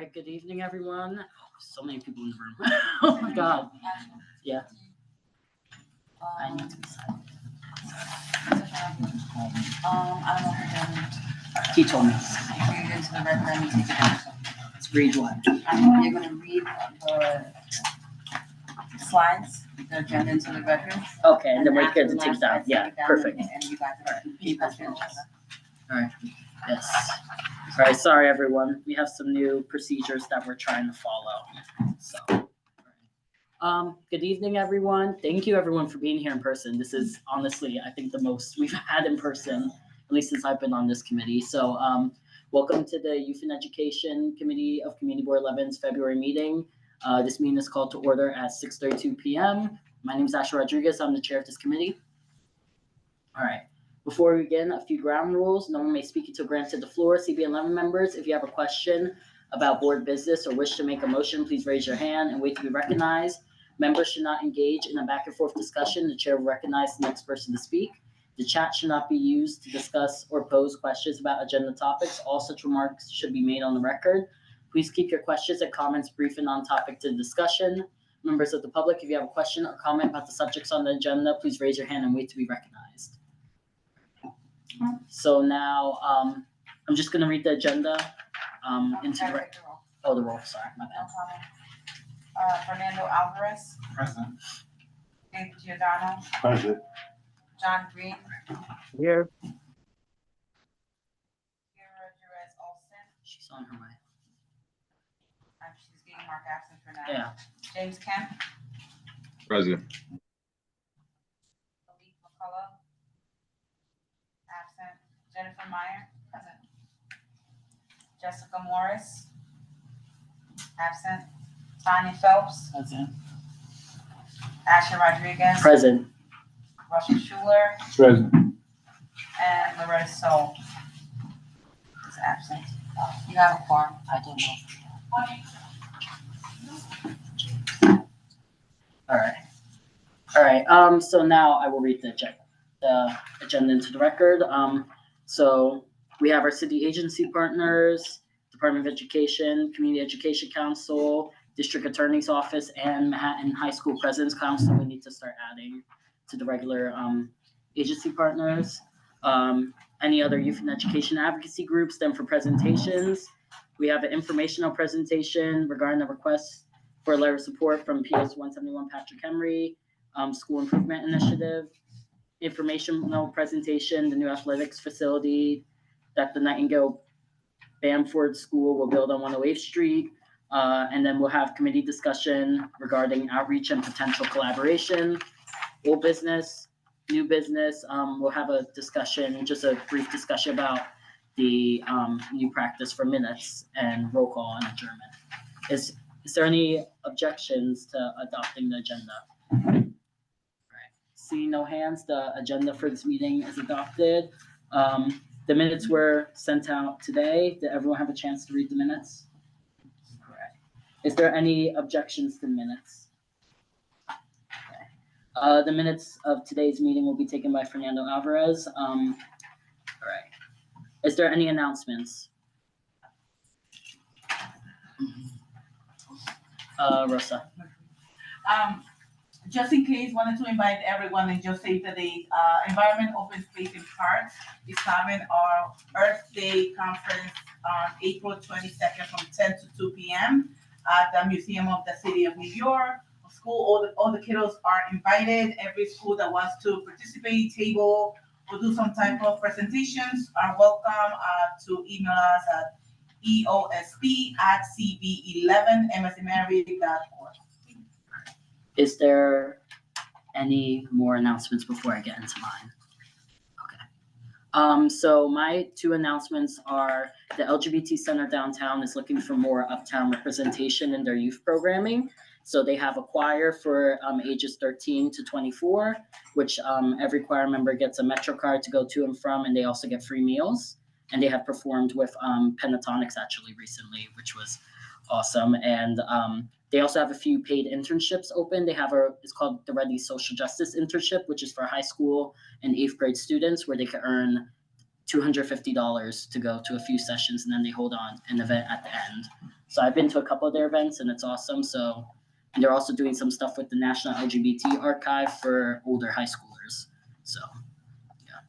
right, good evening, everyone. Oh, so many people in the room. Oh my God. Yeah. I need to be silent. I don't know if He told me. you're read into the record, I need to take it down. Let's read what? You're gonna read the slides, the agenda into the record. Okay, and then we're after good to the take it last down. slide, Yeah, take it down, perfect. And you guys are keep us the agenda. All right. Yes. All right. Sorry, everyone. We have some new procedures that we're trying to follow. So, good evening, everyone. Thank you, everyone, for being here in person. This is honestly, I think, the most we've had in person, at least since I've been on this committee. So, welcome to the Youth and Education Committee of Community Board 11's February meeting. This meeting is called to order at 6:32 p.m. My name is Asher Rodriguez. I'm the chair of this committee. All right. Before we begin, a few ground rules. No one may speak until granted the floor. CB11 members, if you have a question about board business or wish to make a motion, please raise your hand and wait to be recognized. Members should not engage in a back and forth discussion. The chair will recognize the next person to speak. The chat should not be used to discuss or pose questions about agenda topics. All such remarks should be made on the record. Please keep your questions and comments brief and on topic to the discussion. Members of the public, if you have a question or comment about the subjects on the agenda, please raise your hand and wait to be recognized. So now, I'm just gonna read the agenda, into the, the roll, sorry, my bad. Fernando Alvarez, Present. Dave Giordano, Present. John Green, Here. Kira Jerez Olson, She's on her way. she's getting marked absent for now. Yeah, James Kemp, Present. Malik McCullough, absent. Jennifer Meyer, present. Jessica Morris, absent. Tanya Phelps, that's it. Asher Rodriguez, Present. Russell Schuler, Present. and Loretta Soul is absent. You have a quorum. I don't know. All right, so now I will read the agenda into the record. So we have our city agency partners, Department of Education, Community Education Council, District Attorney's Office, and Manhattan High School President's Council. We need to start adding to the regular agency partners. Any other youth and education advocacy groups, then for presentations. We have an informational presentation regarding the request for a letter of support from PS 171 Patrick Henry, School Improvement Initiative. Informational presentation, the new athletics facility that the Nightingale Bamford School will build on 108th Street. And then we'll have committee discussion regarding outreach and potential collaboration. Old business, new business, we'll have a discussion, just a brief discussion about the new practice for minutes and roll call and adjournment. Is there any objections to adopting the agenda? All right. Seeing no hands, the agenda for this meeting is adopted. The minutes were sent out today. Did everyone have a chance to read the minutes? Correct. Is there any objections to the minutes? Okay. The minutes of today's meeting will be taken by Fernando Alvarez. All right. Is there any announcements? Rosa. Just in case, wanted to invite everyone and just say that the Environment Open Space in Parks is having our Earth Day conference on April 22nd from 10 to 2 p.m. at the Museum of the City of New York. School, all the kiddos are invited. Every school that wants to participate, table, or do some type of presentations are welcome to email us at eosp@cb11m.org. Is there any more announcements before I get into mine? Okay. So my two announcements are the LGBT Center downtown is looking for more uptown representation in their youth programming. So they have a choir for ages 13 to 24, which every choir member gets a Metro card to go to and from, and they also get free meals. And they have performed with Pentatonics actually recently, which was awesome. And they also have a few paid internships open. They have it's called the Ready Social Justice Internship, which is for high school and 8th grade students, where they can earn $250 to go to a few sessions, and then they hold on an event at the end. So I've been to a couple of their events and it's awesome. So, and they're also doing some stuff with the National LGBT Archive for older high schoolers. So, yeah.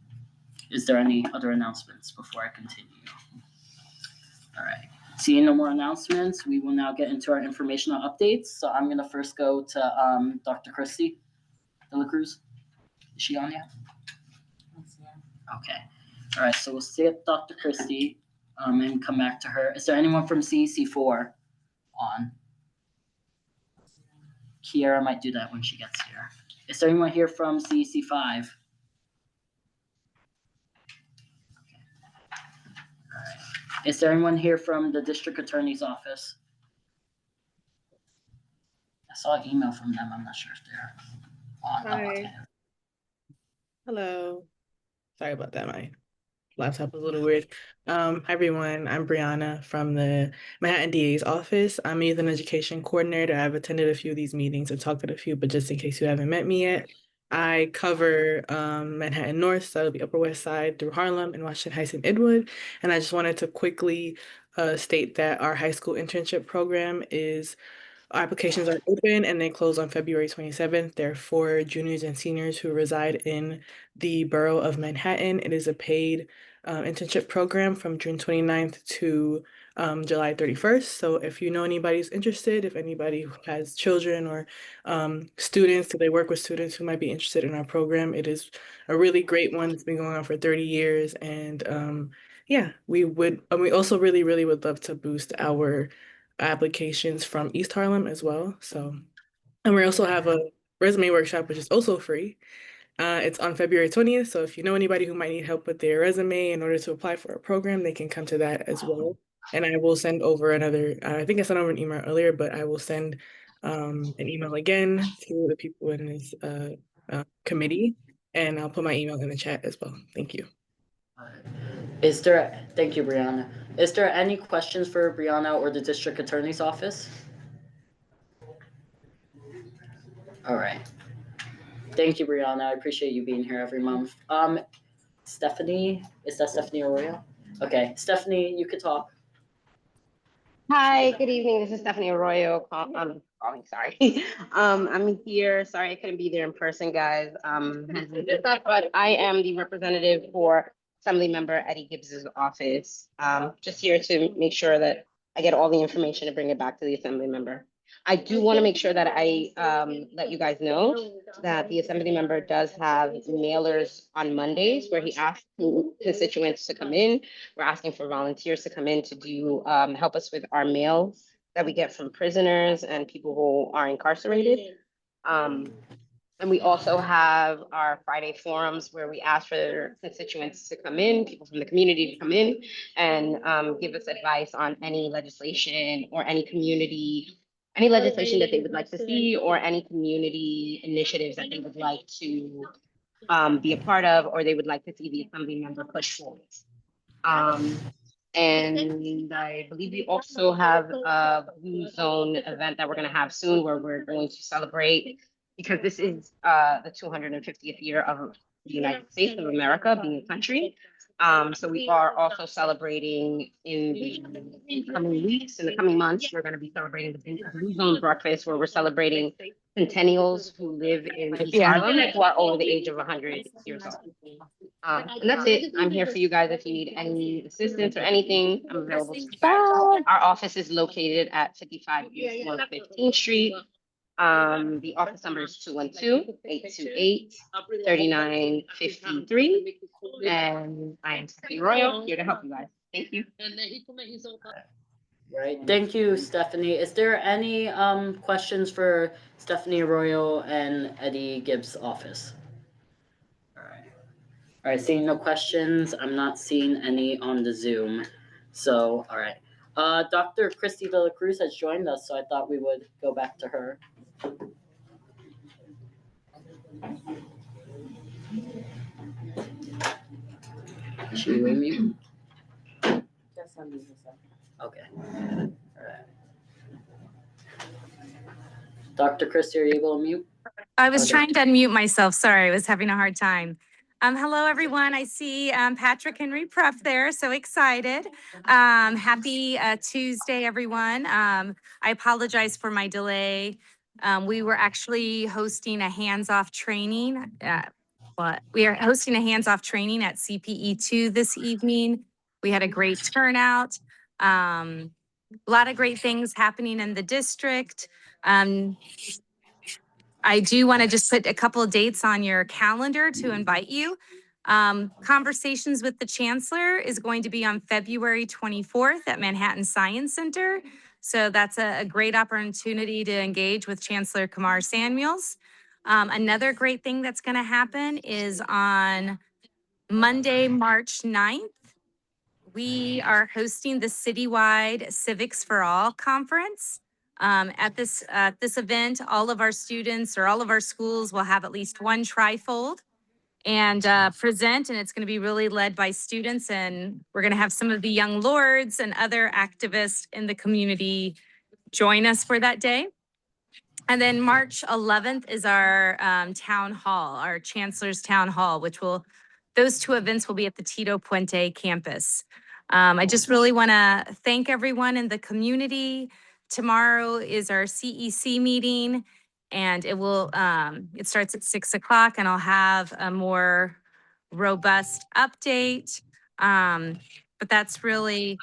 Is there any other announcements before I continue? All right. Seeing no more announcements, we will now get into our informational updates. So I'm gonna first go to Dr. Christy De La Cruz. Is she on yet? Okay. All right. So we'll skip Dr. Christy and come back to her. Is there anyone from CEC4 on? Kiara might do that when she gets here. Is there anyone here from CEC5? Okay. All right. Is there anyone here from the district attorney's office? I saw an email from them. I'm not sure if they're on. Hi. Oh, okay. Hello. Sorry about that. My laptop was a little weird. Hi everyone. I'm Brianna from the Manhattan DA's office. I'm a youth and education coordinator. I've attended a few of these meetings and talked to a few, but just in case you haven't met me yet, I cover Manhattan North, so that'll be Upper West Side through Harlem and Washington Heights and Edgewood. And I just wanted to quickly state that our high school internship program is applications are open and they close on February 27th. They're for juniors and seniors who reside in the borough of Manhattan. It is a paid internship program from June 29th to July 31st. So if you know anybody who's interested, if anybody who has children or students, do they work with students who might be interested in our program, it is a really great one. It's been going on for 30 years. And yeah, we also really, really would love to boost our applications from East Harlem as well. So, and we also have a resume workshop, which is also free. It's on February 20th. So if you know anybody who might need help with their resume in order to apply for a program, they can come to that as well. And I will send over another, I think I sent over an email earlier, but I will send an email again to the people in this committee, and I'll put my email in the chat as well. Thank you. Thank you, Brianna. Is there any questions for Brianna or the district attorney's office? All right. Thank you, Brianna. I appreciate you being here every month. Stephanie, is that Stephanie Arroyo? Okay, Stephanie, you could talk. Hi, good evening. This is Stephanie Arroyo. I'm calling, sorry. I'm here. Sorry I couldn't be there in person, guys. But I am the representative for Assemblymember Eddie Gibbs's office. Just here to make sure that I get all the information to bring it back to the Assembly member. I do want to make sure that I let you guys know that the Assembly member does have mailers on Mondays where he asks constituents to come in. We're asking for volunteers to come in to do help us with our mail that we get from prisoners and people who are incarcerated. And we also have our Friday forums where we ask for constituents to come in, people from the community to come in and give us advice on any legislation or any legislation that they would like to see or any community initiatives that they would like to be a part of or they would like to see the Assembly member push forward. And I believe we also have a Blue Zone event that we're going to have soon where we're going to celebrate because this is the 250th year of the United States of America being a country. So we are also celebrating in the coming weeks, in the coming months, we're going to be celebrating the Blue Zone breakfast where we're celebrating centennials who live in East Harlem who are over the age of 100 years old. And that's it. I'm here for you guys if you need any assistance or anything. I'm available. Our office is located at 55 East 115th Street. The office number is 212-828-3953. And I am Stephanie Royal, here to help you guys. Thank you. Right. Thank you, Stephanie. Is there any questions for Stephanie Arroyo and Eddie Gibbs' office? All right. All right, seeing no questions. I'm not seeing any on the Zoom. So, all right. Dr. Christy De La Cruz has joined us, so I thought we would go back to her. Should we mute? Okay. All right. Dr. Christy, are you able to mute? I was Okay. trying to unmute myself. Sorry, I was having a hard time. Hello, everyone. I see Patrick Henry Prep there. So excited. Happy Tuesday, everyone. I apologize for my delay. We were actually hosting a hands-off training. We are hosting a hands-off training at CPE2 this evening. We had a great turnout. A lot of great things happening in the district. I do want to just put a couple of dates on your calendar to invite you. Conversations with the Chancellor is going to be on February 24th at Manhattan Science Center. So that's a great opportunity to engage with Chancellor Kamar Samuels. Another great thing that's going to happen is on Monday, March 9th. We are hosting the citywide Civics for All conference. At this event, all of our students or all of our schools will have at least one trifold and present, and it's going to be really led by students. And we're going to have some of the young lords and other activists in the community join us for that day. And then March 11th is our town hall, our Chancellor's Town Hall, those two events will be at the Tito Puente campus. I just really want to thank everyone in the community. Tomorrow is our CEC meeting, and it starts at 6 o'clock, and I'll have a more robust update. But that's really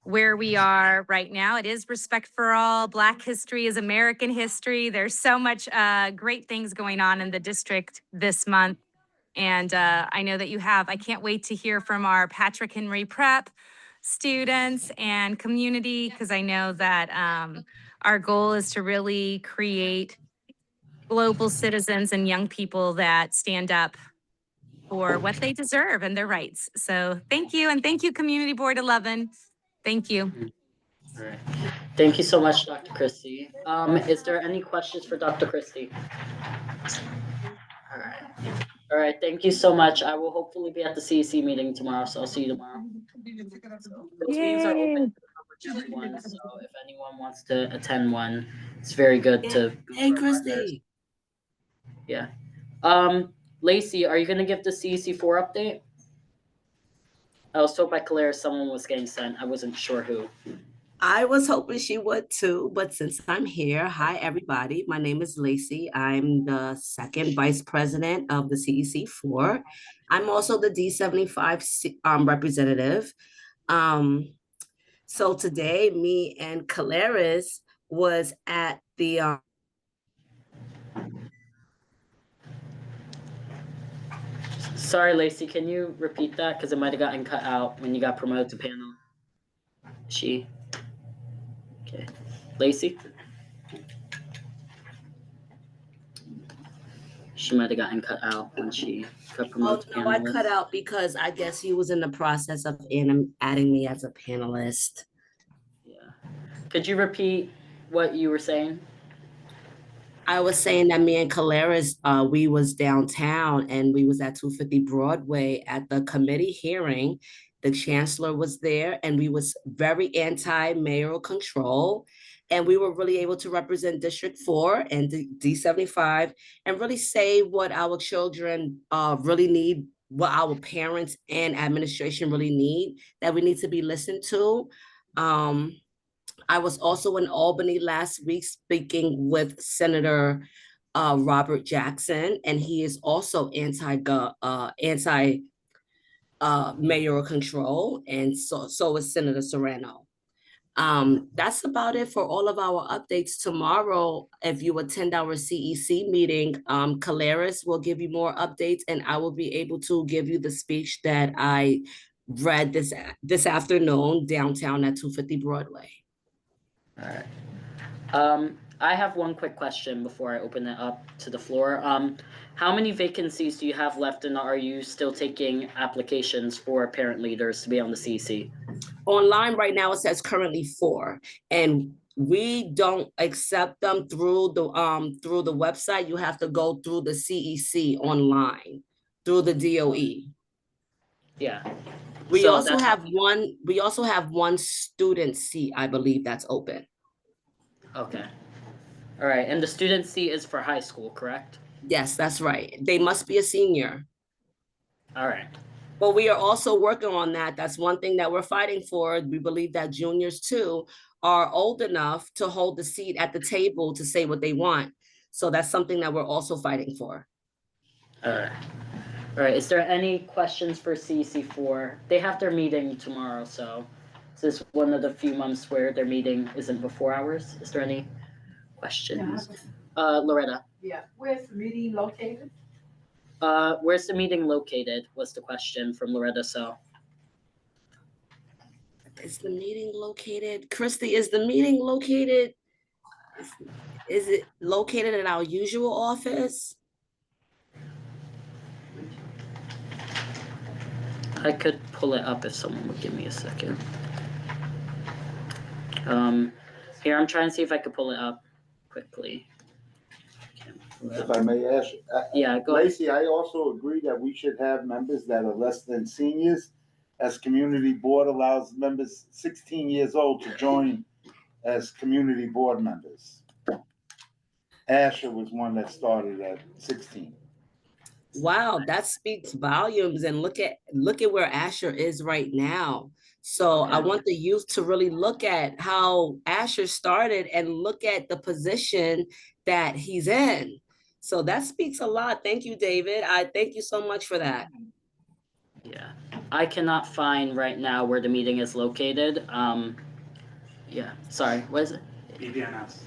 where we are right now. It is Respect for All. Black history is American history. There's so much great things going on in the district this month. And I know that I can't wait to hear from our Patrick Henry Prep students and community, because I know that our goal is to really create global citizens and young people that stand up for what they deserve and their rights. So thank you. And thank you, Community Board 11. Thank you. All right. Thank you so much, Dr. Christie. Is there any questions for Dr. Christie? All right. All right. Thank you so much. I will hopefully be at the CEC meeting tomorrow, so I'll see you tomorrow. So those meetings are open to everyone. So if anyone wants to attend one, it's very good to. Hey, Christy. Yeah. Lacey, are you gonna give the CEC4 update? I was told by Claire someone was getting sent. I wasn't sure who. I was hoping she would too, but since I'm here, hi everybody. My name is Lacey. I'm the second vice president of the CEC4. I'm also the D75 representative. So today, me and Caleris was at the Sorry, Lacey, can you repeat that? Because it might have gotten cut out when you got promoted to panel. Okay. Lacey? She might have gotten cut out when she got promoted to no, I panelist. cut out because I guess he was in the process of adding me as a panelist. Yeah. Could you repeat what you were saying? I was saying that me and Caleris, we was downtown and we was at 250 Broadway at the committee hearing. The chancellor was there and we was very anti-mayoral control. And we were really able to represent District 4 and D75 and really say what our children really need, what our parents and administration really need, that we need to be listened to. I was also in Albany last week speaking with Senator Robert Jackson, and he is also anti mayoral control, and so is Senator Serrano. That's about it for all of our updates. Tomorrow, if you attend our CEC meeting, Caleris will give you more updates, and I will be able to give you the speech that I read this afternoon downtown at 250 Broadway. All right. I have one quick question before I open it up to the floor. How many vacancies do you have left, and are you still taking applications for parent leaders to be on the CEC? Online right now, it says currently 4, and we don't accept them through the website. You have to go through the CEC online, through the DOE. Yeah. We also have one student seat, I believe, that's open. Okay. All right. And the student seat is for high school, correct? Yes, that's right. They must be a senior. All right. But we are also working on that. That's one thing that we're fighting for. We believe that juniors too are old enough to hold the seat at the table to say what they want. So that's something that we're also fighting for. All right. All right. Is there any questions for CEC4? They have their meeting tomorrow, so this is one of the few months where their meeting isn't before hours. Is there any questions? Loretta. Yeah, where's the meeting located? Where's the meeting located? Was the question from Loretta. So Is the meeting located? Christy, is the meeting located? Is it located in our usual office? I could pull it up if someone would give me a second. Here, I'm trying to see if I could pull it up quickly. Can't pull it If up. I may ask, Yeah, go ahead. Lacey, I also agree that we should have members that are less than seniors, as community board allows members 16 years old to join as community board members. Asher was one that started at 16. Wow, that speaks volumes. And look at where Asher is right now. So I want the youth to really look at how Asher started and look at the position that he's in. So that speaks a lot. Thank you, David. I thank you so much for that. Yeah, I cannot find right now where the meeting is located. Yeah, sorry, what is it? BBMS.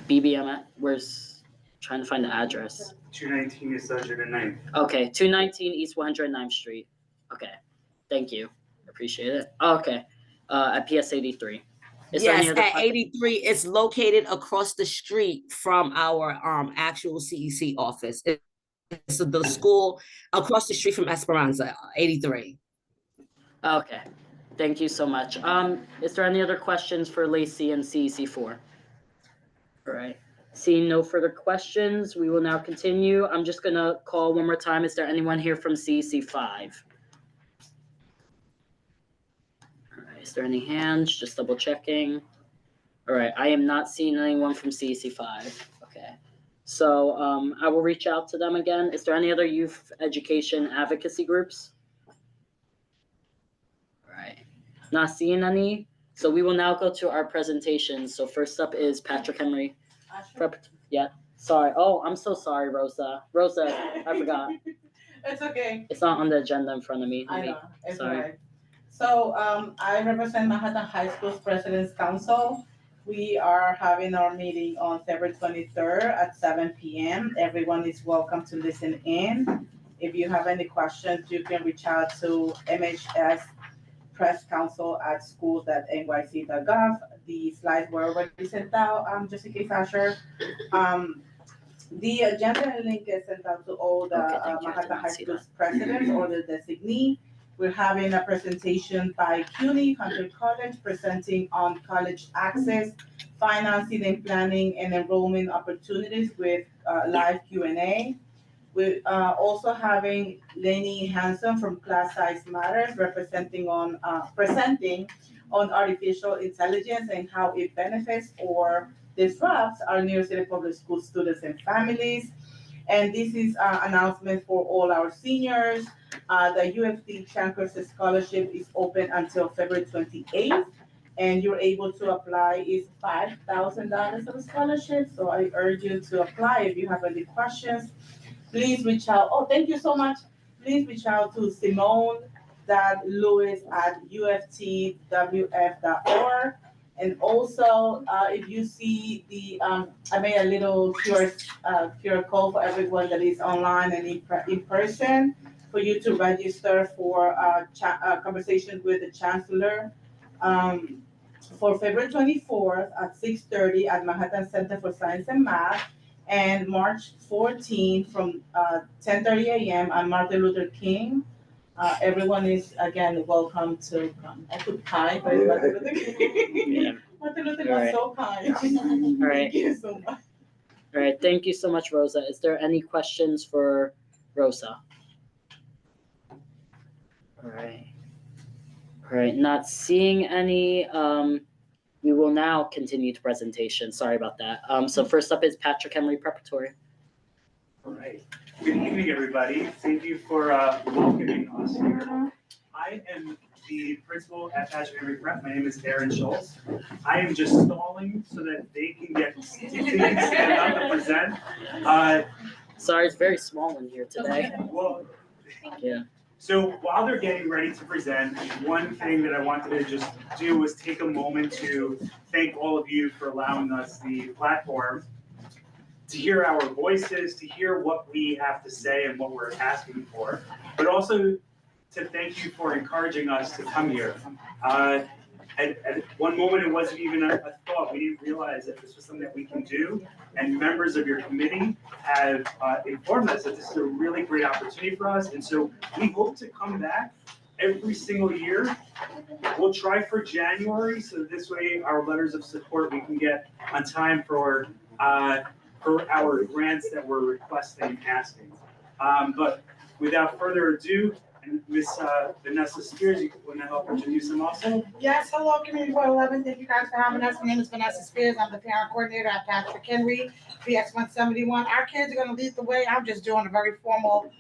BBM, where's, trying to find the address. 219 East 109th. Okay, 219 East 109th Street. Okay, thank you, appreciate it. Okay, at PS 83. Is there any Yes, other at 83, it's located across the street from our actual CEC office. It's the school across the street from Esperanza, 83. Okay, thank you so much. Is there any other questions for Lacey and CEC4? All right, seeing no further questions, we will now continue. I'm just gonna call one more time. Is there anyone here from CEC5? All right, is there any hands? Just double checking. All right, I am not seeing anyone from CEC5. Okay, so I will reach out to them again. Is there any other youth education advocacy groups? All right, not seeing any. So we will now go to our presentations. So first up is Patrick Henry. Yeah, sorry. Oh, I'm so sorry, Rosa. Rosa, I forgot. It's okay. It's not on the agenda in front of me. I know, it's all Sorry. right. So, I represent Manhattan High School's President's Council. We are having our meeting on February 23rd at 7 p.m. Everyone is welcome to listen in. If you have any questions, you can reach out to MHS Press Council at schools.nyc.gov. The slides were already sent out, just in case, Asher. The agenda link is sent out to all the Okay, thank you. I did Manhattan not High see School's presidents or the designee. We're having a presentation by CUNY, Hunter College, presenting on college access, financing and planning and enrollment opportunities with live Q&A. We're also having Lenny Hansen from Class Size Matters presenting on artificial intelligence and how it benefits or disrupts our New York City Public School students and families. And this is an announcement for all our seniors. The UFT Chancellor's Scholarship is open until February 28th, and you're able to apply. It's $5,000 of a scholarship, so I urge you to apply. If you have any questions, please reach out. Oh, thank you so much. Please reach out to simone.lewis@uftwf.org. And also, if you see I made a little QR code for everyone that is online and in person for you to register for a conversation with the Chancellor for February 24th at 6:30 at Manhattan Center for Science and Math, and March 14th from 10:30 a.m. on Martin Luther King. Everyone is again welcome to come. I put kind, but it's Martin Luther King. Yeah. Martin Luther All was right. so kind. All right. Thank you so much. All right, thank you so much, Rosa. Is there any questions for Rosa? All right. All right, not seeing any. We will now continue to presentation. Sorry about that. So first up is Patrick Henry Preparatory. All right. Good evening, everybody. Thank you for welcoming us here. I am the principal at Patrick Henry Prep. My name is Aaron Schultz. I am just stalling so that they can stand up and present. Sorry, it's very small in here today. Well, Yeah. so while they're getting ready to present, one thing that I wanted to just do was take a moment to thank all of you for allowing us the platform to hear our voices, to hear what we have to say and what we're asking for, but also to thank you for encouraging us to come here. At one moment, it wasn't even a thought. We didn't realize that this was something that we can do. And members of your committee have informed us that this is a really great opportunity for us. And so we hope to come back every single year. We'll try for January, so this way our letters of support we can get on time for our grants that we're requesting and asking. But without further ado, and Miss Vanessa Spears, you want to help introduce them also? Yes, hello, Community Board 11. Thank you guys for having us. My name is Vanessa Spears. I'm the parent coordinator at Patrick Henry, BX 171. Our kids are going to lead the way. I'm just doing a very formal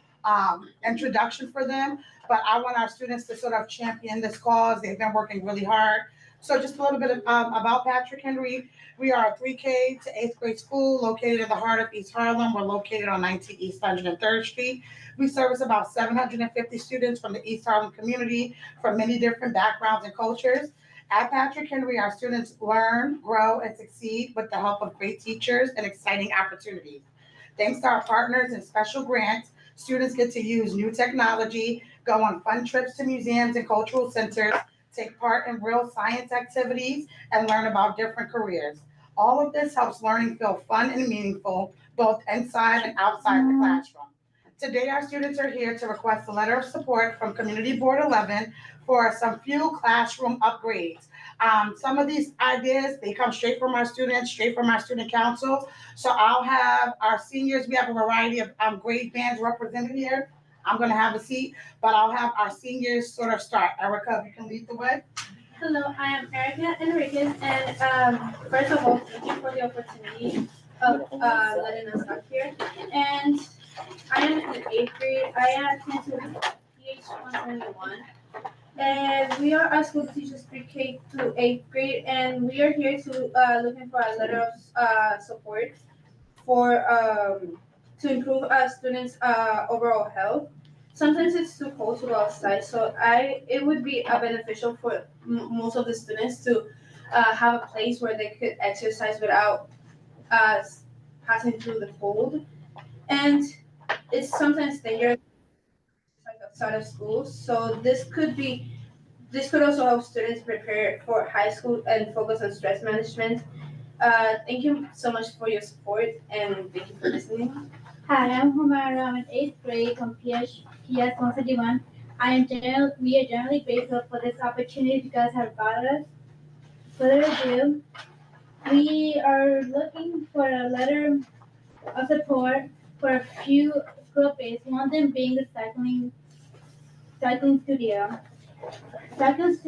introduction for them, but I want our students to sort of champion this cause. They've been working really hard. So just a little bit about Patrick Henry. We are a 3K to 8th grade school located in the heart of East Harlem. We're located on 19 East 103rd Street. We service about 750 students from the East Harlem community from many different backgrounds and cultures. At Patrick Henry, our students learn, grow, and succeed with the help of great teachers and exciting opportunities. Thanks to our partners and special grants, students get to use new technology, go on fun trips to museums and cultural centers, take part in real science activities, and learn about different careers. All of this helps learning feel fun and meaningful, both inside and outside the classroom. Today, our students are here to request a letter of support from Community Board 11 for some few classroom upgrades. Some of these ideas, they come straight from our students, straight from our student council. So I'll have our seniors, we have a variety of grade bands represented here. I'm gonna have a seat, but I'll have our seniors sort of start. Erica, if you can lead the way. Hello, I am Erica Enriquez, and first of all, thank you for the opportunity of letting us up here. And I am in the 8th grade. I attend to PH 171, and we are our school teachers 3K to 8th grade, and we are here to looking for a letter of support for to improve students' overall health. Sometimes it's too cold to go outside, so it would be beneficial for most of the students to have a place where they could exercise without passing through the cold. And it's sometimes dangerous like outside of school, so this could also help students prepare for high school and focus on stress management. Thank you so much for your support, and thank you for listening. Hi, I'm Humara. I'm in 8th grade from PS 171. We are generally grateful for this opportunity you guys have brought us. Further ado, we are looking for a letter of support for a few school updates, one of them being the cycling studio. Cycling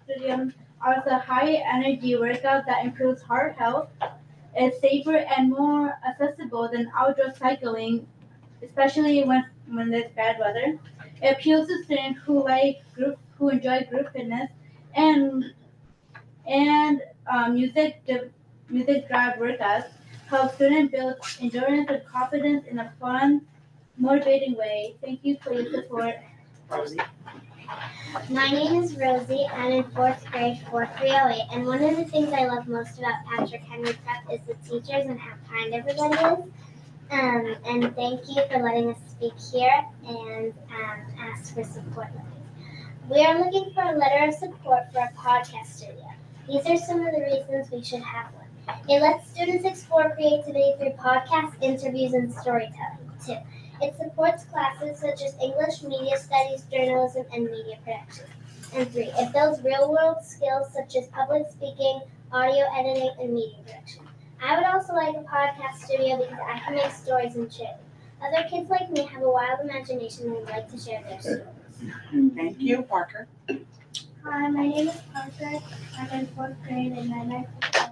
studio offers a high energy workout that improves heart health. It's safer and more accessible than outdoor cycling, especially when there's bad weather. It appeals to students who enjoy group fitness and music drive workouts. Help students build endurance and confidence in a fun, motivating way. Thank you for your support. Rosie. My name is Rosie. I'm in 4th grade, 4308, and one of the things I love most about Patrick Henry Prep is the teachers and how kind everybody is. And thank you for letting us speak here and ask for support. We are looking for a letter of support for a podcast studio. These are some of the reasons we should have one. It lets students explore creativity through podcasts, interviews, and storytelling, too. It supports classes such as English, media studies, journalism, and media production. And 3, it builds real-world skills such as public speaking, audio editing, and media production. I would also like a podcast studio because I can make stories and share them. Other kids like me have a wild imagination and would like to share their stories. Thank you, Parker. Hi, my name is Parker. I'm in 4th grade, and my life is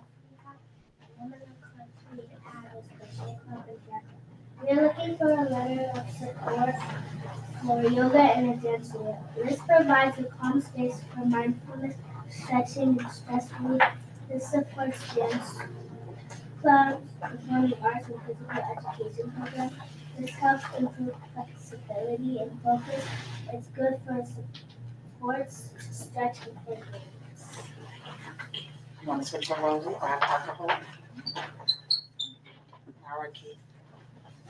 women of clubs meet at a special club in Jackson. We're looking for a letter of support for yoga and advanced yoga. This provides a calm space for mindfulness, stretching, and stress relief. This supports dance clubs, performing arts, and physical education programs. This helps improve flexibility and focus. It's good for sports, stretch, and play games. You want to switch to Rosie or have Dr. Holt?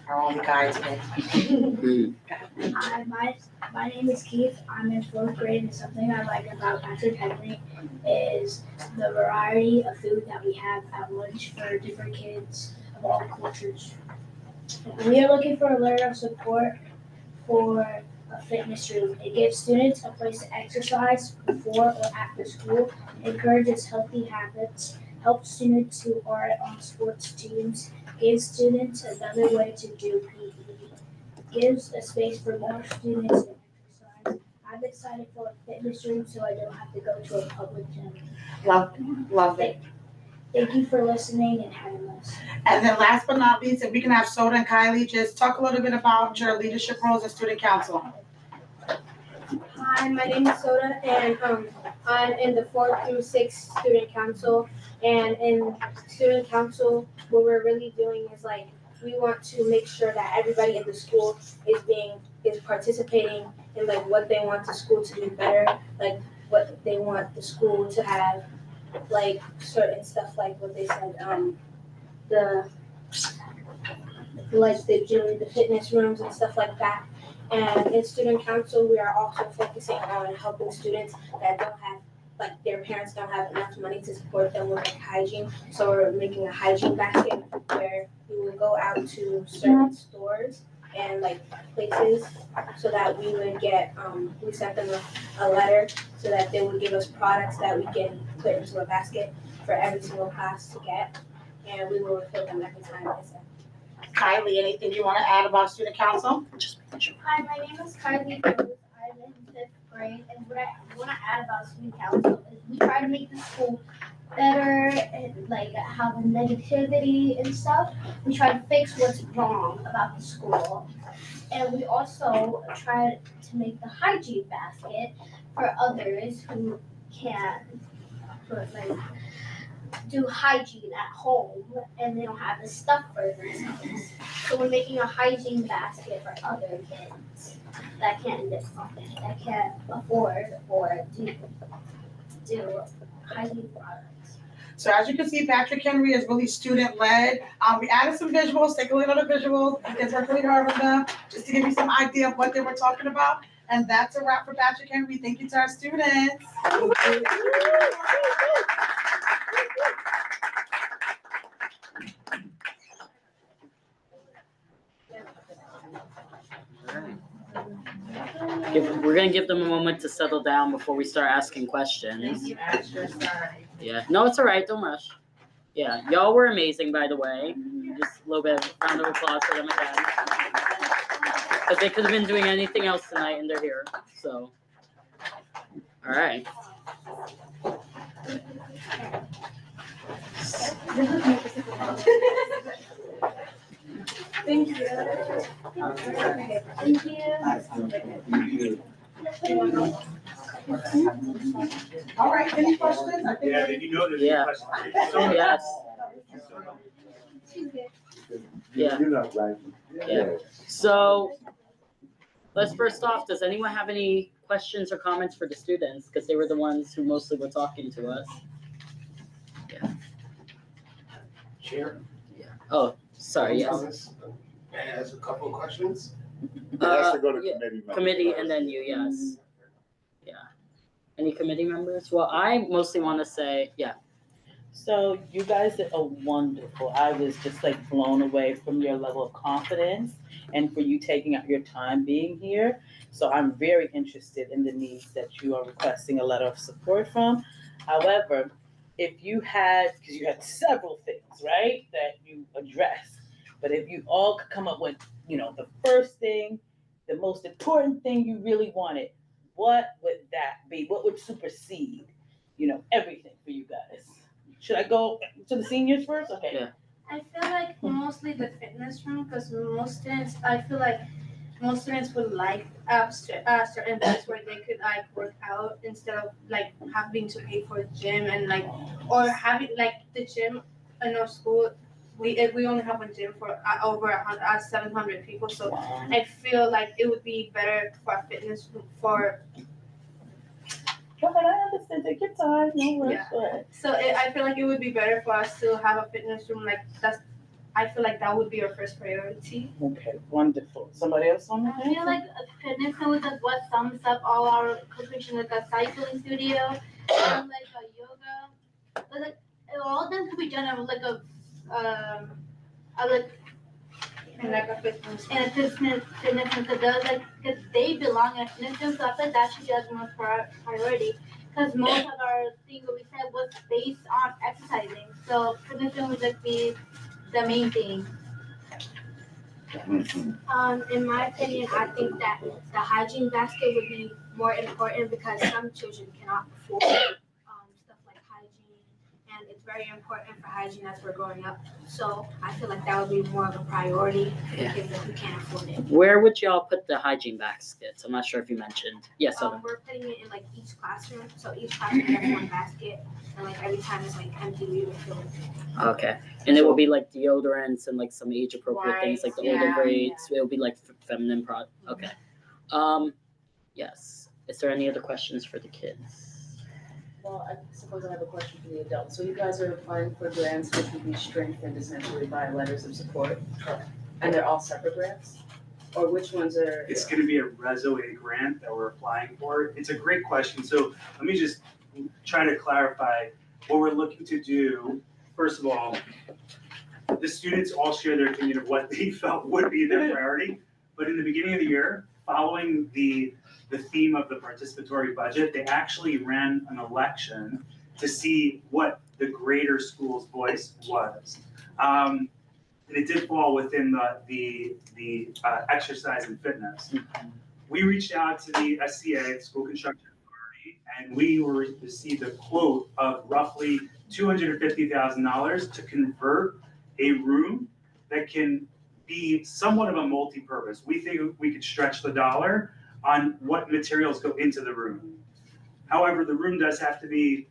Our only guide today. Hi, my name is Keith. I'm in fourth grade, and something I like about Patrick Henry is the variety of food that we have at lunch for different kids of all cultures. We are looking for a letter of support for a fitness room. It gives students a place to exercise before or after school, encourages healthy habits, helps students who are on sports teams, gives students another way to do PE, gives a space for more students to exercise. I'm excited for a fitness room so I don't have to go to a public gym. Love it. Thank you for listening and having us. And then last but not least, if we can have Soda and Kylie just talk a little bit about your leadership roles as student council. Hi, my name is Soda, and I'm in the 4th through 6th student council. And in student council, what we're really doing is like we want to make sure that everybody in the school is participating in like what they want the school to do better, like what they want the school to have, like certain stuff like what they said, the like the gym, the fitness rooms and stuff like that. And in student council, we are also focusing on helping students that don't have, like their parents don't have enough money to support them with like hygiene. So we're making a hygiene basket where we will go out to certain stores and like places so that we would get, we sent them a letter so that they would give us products that we can put into a basket for every single class to get. And we will refill them every time they send. Kylie, anything you want to add about student council? Hi, my name is Kylie Rose. I'm in 5th grade, and what I want to add about student council is we try to make the school better and like have negativity and stuff. We try to fix what's wrong about the school, and we also try to make the hygiene basket for others who can do hygiene at home and they don't have the stuff for themselves. So we're making a hygiene basket for other kids that can't afford or do hygiene products. So as you can see, Patrick Henry is really student-led. We added some visuals. Take a look at the visuals. You guys worked really hard on them just to give you some idea of what they were talking about. And that's a wrap for Patrick Henry. Thank you to our students. We're gonna give them a moment to settle down before we start asking questions. Yeah, no, it's all right. Don't rush. Yeah, y'all were amazing, by the way. Just a little bit of round of applause for them again. But they could have been doing anything else tonight, and they're here. So, all right. Thank you. All right, any questions? I think Did you know there's Yeah. questions? Oh, yes. Yeah. You're not right. Yeah. So, let's first off, does anyone have any questions or comments for the students? Because they were the ones who mostly were talking to us. Chair. Yeah. Oh, sorry, yes. May I ask a couple of questions? It has to go to Yeah, committee members. committee and then you, yes. Yeah. Any committee members? Well, I mostly want to say, yeah. So you guys are wonderful. I was just like blown away from your level of confidence and for you taking out your time being here. So I'm very interested in the needs that you are requesting a letter of support from. However, if you had, because you had several things, right, that you addressed, but if you all could come up with, the first thing, the most important thing you really wanted, what would that be? What would supersede, everything for you guys? Should I go to the seniors first? Okay. Yeah. I feel like mostly the fitness room, because I feel like most students would like certain place where they could like work out instead of like having to pay for gym and like, or having like the gym in our school. We only have a gym for over 700 people, so I feel like it would be better for a fitness room for. Go ahead, I understand. Take your time. No rush. Yeah. Go ahead. So I feel like it would be better for us to have a fitness room like that's. I feel like that would be our first priority. Okay, wonderful. Somebody else on the I feel like a fitness room is like what sums up all our competition, like a cycling studio, and like a yoga. Like all of them could be done at like a like And like a fitness. in a fitness room, because they belong in a fitness room. So I feel like that should be like the most priority. Because most of our thing that we said was based on exercising. So fitness room would just be the main thing. In my opinion, I think that the hygiene basket would be more important because some children cannot afford stuff like hygiene, and it's very important for hygiene as we're growing up. So I feel like that would be more of a priority for the kids who can't afford it. Where would y'all put the hygiene baskets? I'm not sure if you mentioned. Yes, We're putting it in like each classroom, so each classroom has one basket, and like every time it's like empty, we would fill it. Okay, and it will be like deodorants and like some age appropriate things like the older grades. It'll be like feminine product. Okay. Yes. Is there any other questions for the kids? Well, I suppose I have a question for the adults. So you guys are applying for grants which will be strengthened essentially by letters of support? Correct. And they're all separate grants? Or which ones are? It's gonna be a Reso-A grant that we're applying for. It's a great question. So let me just try to clarify what we're looking to do. First of all, the students all share their opinion of what they felt would be their priority. But in the beginning of the year, following the theme of the participatory budget, they actually ran an election to see what the greater school's voice was. And it did fall within the exercise and fitness. We reached out to the SCA, School Construction Authority, and we received a quote of roughly $250,000 to convert a room that can be somewhat of a multi-purpose. We think we could stretch the dollar on what materials go into the room. However, the room does have to be,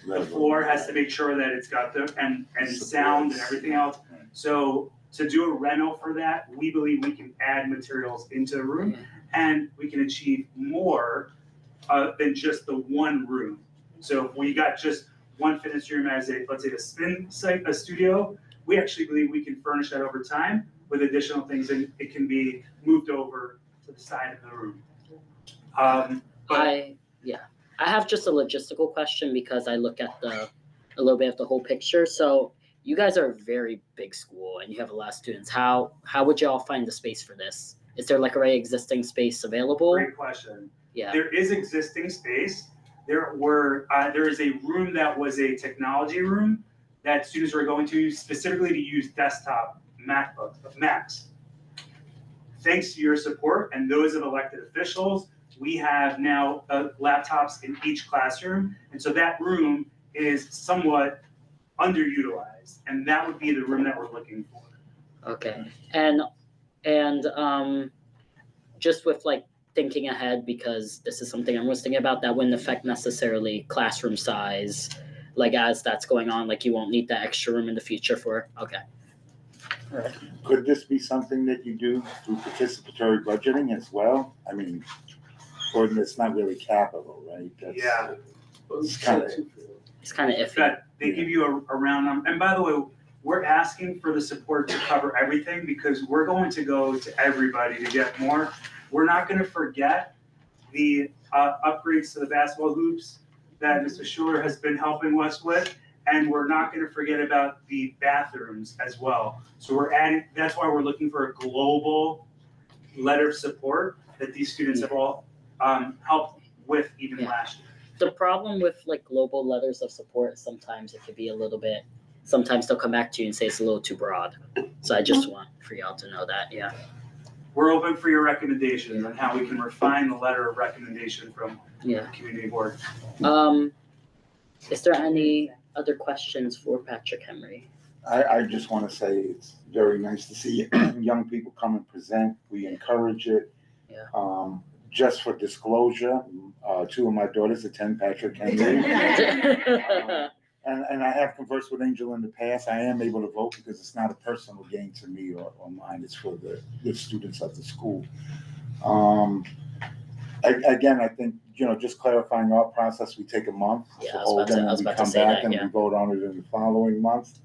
the floor has to make sure that it's got the, and sound and everything else. So to do a rental for that, we believe we can add materials into the room and we can achieve more than just the one room. So if we got just one fitness room as a, let's say a spin site, a studio, we actually believe we can furnish that over time with additional things and it can be moved over to the side of the room. I have just a logistical question because I look at a little bit of the whole picture. So you guys are a very big school and you have a lot of students. How would y'all find the space for this? Is there like already existing space available? Great question. Yeah. There is existing space. There is a room that was a technology room that students were going to specifically to use desktop Macs. Thanks to your support and those of elected officials, we have now laptops in each classroom. And so that room is somewhat underutilized. And that would be the room that we're looking for. Okay. And just with like thinking ahead, because this is something I'm thinking about, that wouldn't affect necessarily classroom size, like as that's going on, like you won't need that extra room in the future for, okay. All right. Could this be something that you do through participatory budgeting as well? I mean, or it's not really capital, right? Yeah. It's kind of iffy. But they give you a round number. And by the way, we're asking for the support to cover everything because we're going to go to everybody to get more. We're not going to forget the upgrades to the basketball hoops that Mr. Schuler has been helping us with. And we're not going to forget about the bathrooms as well. So we're adding, that's why we're looking for a global letter of support that these students have all helped with even last year. The problem with like global letters of support, sometimes it could be a little bit, sometimes they'll come back to you and say it's a little too broad. So I just want for y'all to know that, yeah. We're open for your recommendations on how we can refine the letter of recommendation from the community board. Is there any other questions for Patrick Henry? I just want to say it's very nice to see young people come and present. We encourage it. Yeah. Just for disclosure, two of my daughters attend Patrick Henry. And I have conversed with Angel in the past. I am able to vote because it's not a personal gain to me or mine. It's for the students of the school. Again, I think, just clarifying our process, we take a month Yeah, to I was about hold to- them, I was and we about to come say back that, and yeah. we vote on it in the following month.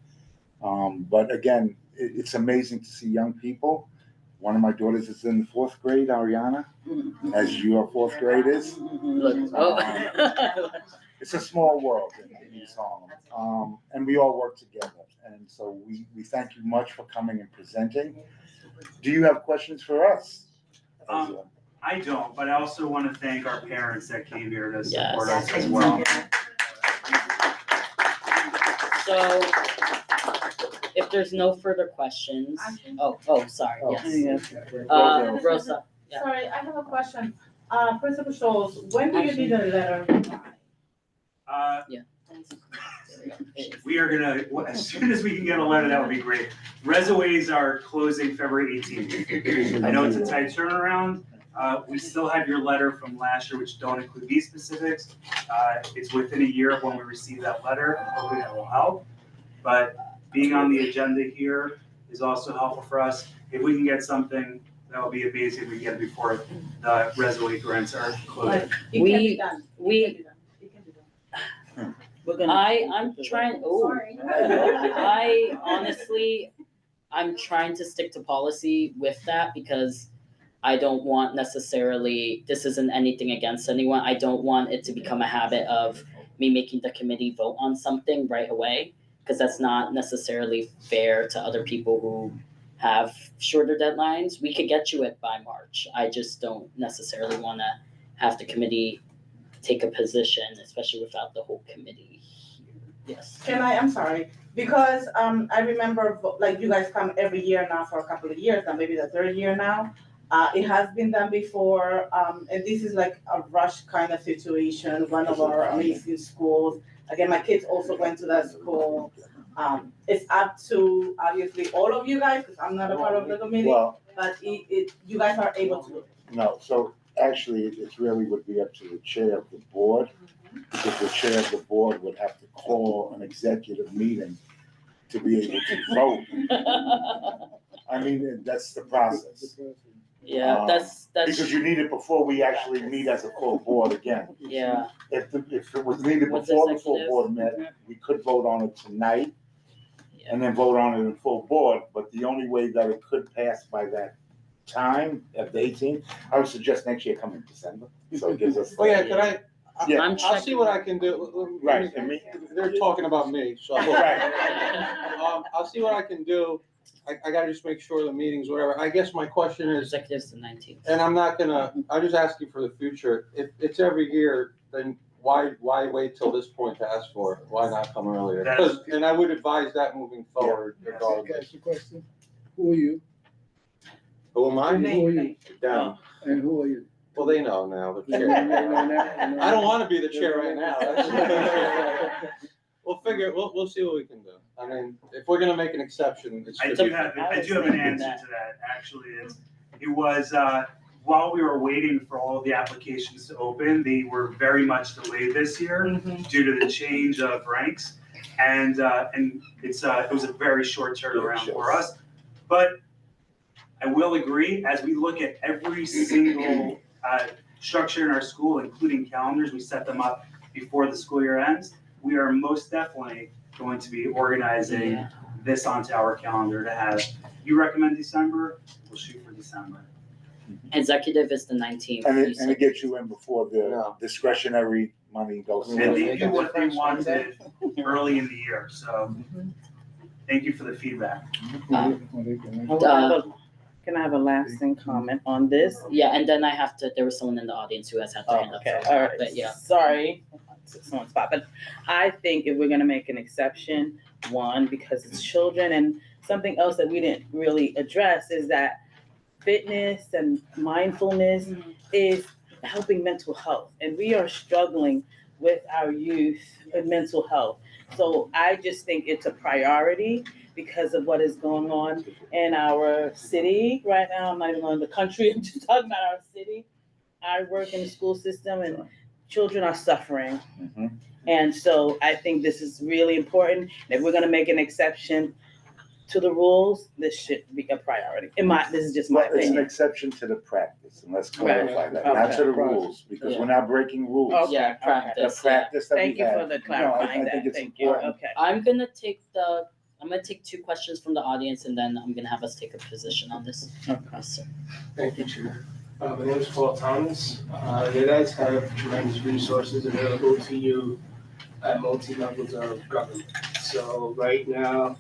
But again, it's amazing to see young people. One of my daughters is in the 4th grade, Ariana, as your 4th grade is. Look, oh. It's a small world in East Harlem. And we all work together. And so we thank you much for coming and presenting. Do you have questions for us? I don't, but I also want to thank our parents that came here to support Yes. us as well. So, if there's no further questions, sorry, yes. Rosa, yeah. Sorry, I have a question. Principal Scholes, when do you need a letter? We are gonna, as soon as we can get a letter, that would be great. Resumes are closing February 18th. I know it's a tight turnaround. We still have your letter from last year, which don't include these specifics. It's within a year of when we received that letter. Hopefully that will help. But being on the agenda here is also helpful for us. If we can get something, that would be amazing. If we get it before the resume grants are closed. It can be done. I'm trying, I honestly, I'm trying to stick to policy with that because I don't want necessarily, this isn't anything against anyone. I don't want it to become a habit of me making the committee vote on something right away, because that's not necessarily fair to other people who have shorter deadlines. We could get you it by March. I just don't necessarily want to have the committee take a position, especially without the whole committee here. Yes. I'm sorry, because I remember like you guys come every year now for a couple of years, now maybe the 3rd year now. It has been done before, and this is like a rush kind of situation, one of our amazing schools. Again, my kids also went to that school. It's up to obviously all of you guys, because I'm not a part of the committee, Well, but you guys are able to do it. no, so actually, it really would be up to the chair of the board, because the chair of the board would have to call an executive meeting to be able to vote. I mean, that's the process. Yeah, that's. Because you need it before we actually meet as a full board again. Yeah. If it was needed before the full board met, we could vote on it tonight and then vote on it in full board, but the only way that it could pass by that time, at the 18th, I would suggest next year come in December, so it gives us. Oh, yeah, could I? Yeah. I'll see what I can do. Right, and me. They're talking about me, so. Right. I'll see what I can do. I gotta just make sure the meetings, whatever. I guess my question is, Executives the 19th. and I'm just asking for the future. If it's every year, then why wait till this point to ask for it? Why not come earlier? And I would advise that moving forward regardless. Question. Who are you? Who am I? Who are you? Down. And who are you? Well, they know now, the They chair. know now? I don't wanna be the chair right now. We'll see what we can do. I mean, if we're gonna make an exception, it's. I do have an answer to that, actually. It was, while we were waiting for all the applications to open, they were very much delayed this year due to the change of ranks. And it was a very short turnaround for us. But I will agree, as we look at every single structure in our school, including calendars, we set them up before the school year ends. We are most definitely going to be organizing this onto our calendar to have. You recommend December, we'll shoot for December. Executive is the 19th. And it gets you in before the discretionary money goes. And they do what they wanted early in the year, so thank you for the feedback. Can I have a lasting comment on this? Yeah, and then I have to, there was someone in the audience who has had their hand up. Okay, for a all while, right, but yeah. sorry, took someone's spot, but I think if we're gonna make an exception, one, because it's children, and something else that we didn't really address is that fitness and mindfulness is helping mental health, and we are struggling with our youth with mental health. So I just think it's a priority because of what is going on in our city right now. I'm not even going to the country, I'm just talking about our city. I work in the school system and children are suffering. And so I think this is really important. If we're gonna make an exception to the rules, this should be a priority. This is just my Well, it's an opinion. exception to the practice, and let's clarify that, not Okay. to the rules, because Yeah. we're not breaking rules. Okay, Yeah, okay. practice. The practice that we have. Thank you for the clarifying I that. think it's Thank you. important. Okay. I'm gonna take 2 questions from the audience, and then I'm gonna have us take a position on this. Yes, sir. Thank you, Chair. My name is Paul Thomas. You guys have tremendous resources available to you at multi-levels of government. So right now,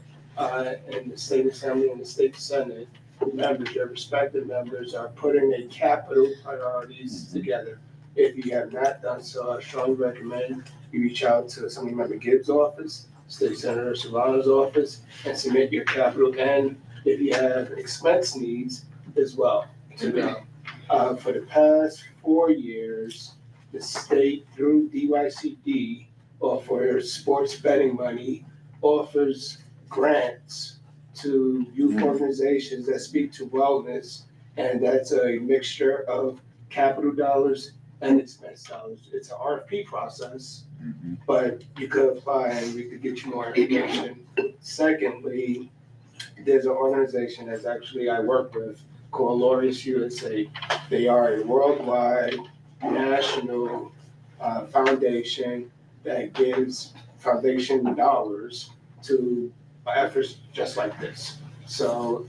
in the state assembly and the state senate, members, their respective members are putting a capital priorities together. If you have not done so, I strongly recommend you reach out to Assemblymember Gibbs' office, State Senator Solano's office, and submit your capital, and if you have expense needs as well to them. For the past 4 years, the state through DYCD, or for sports betting money, offers grants to youth organizations that speak to wellness, and that's a mixture of capital dollars and expense dollars. It's an RFP process, but you could apply and we could get you more information. Secondly, there's an organization that's actually I work with called Laureus USA. They are a worldwide national foundation that gives foundation dollars to efforts just like this. So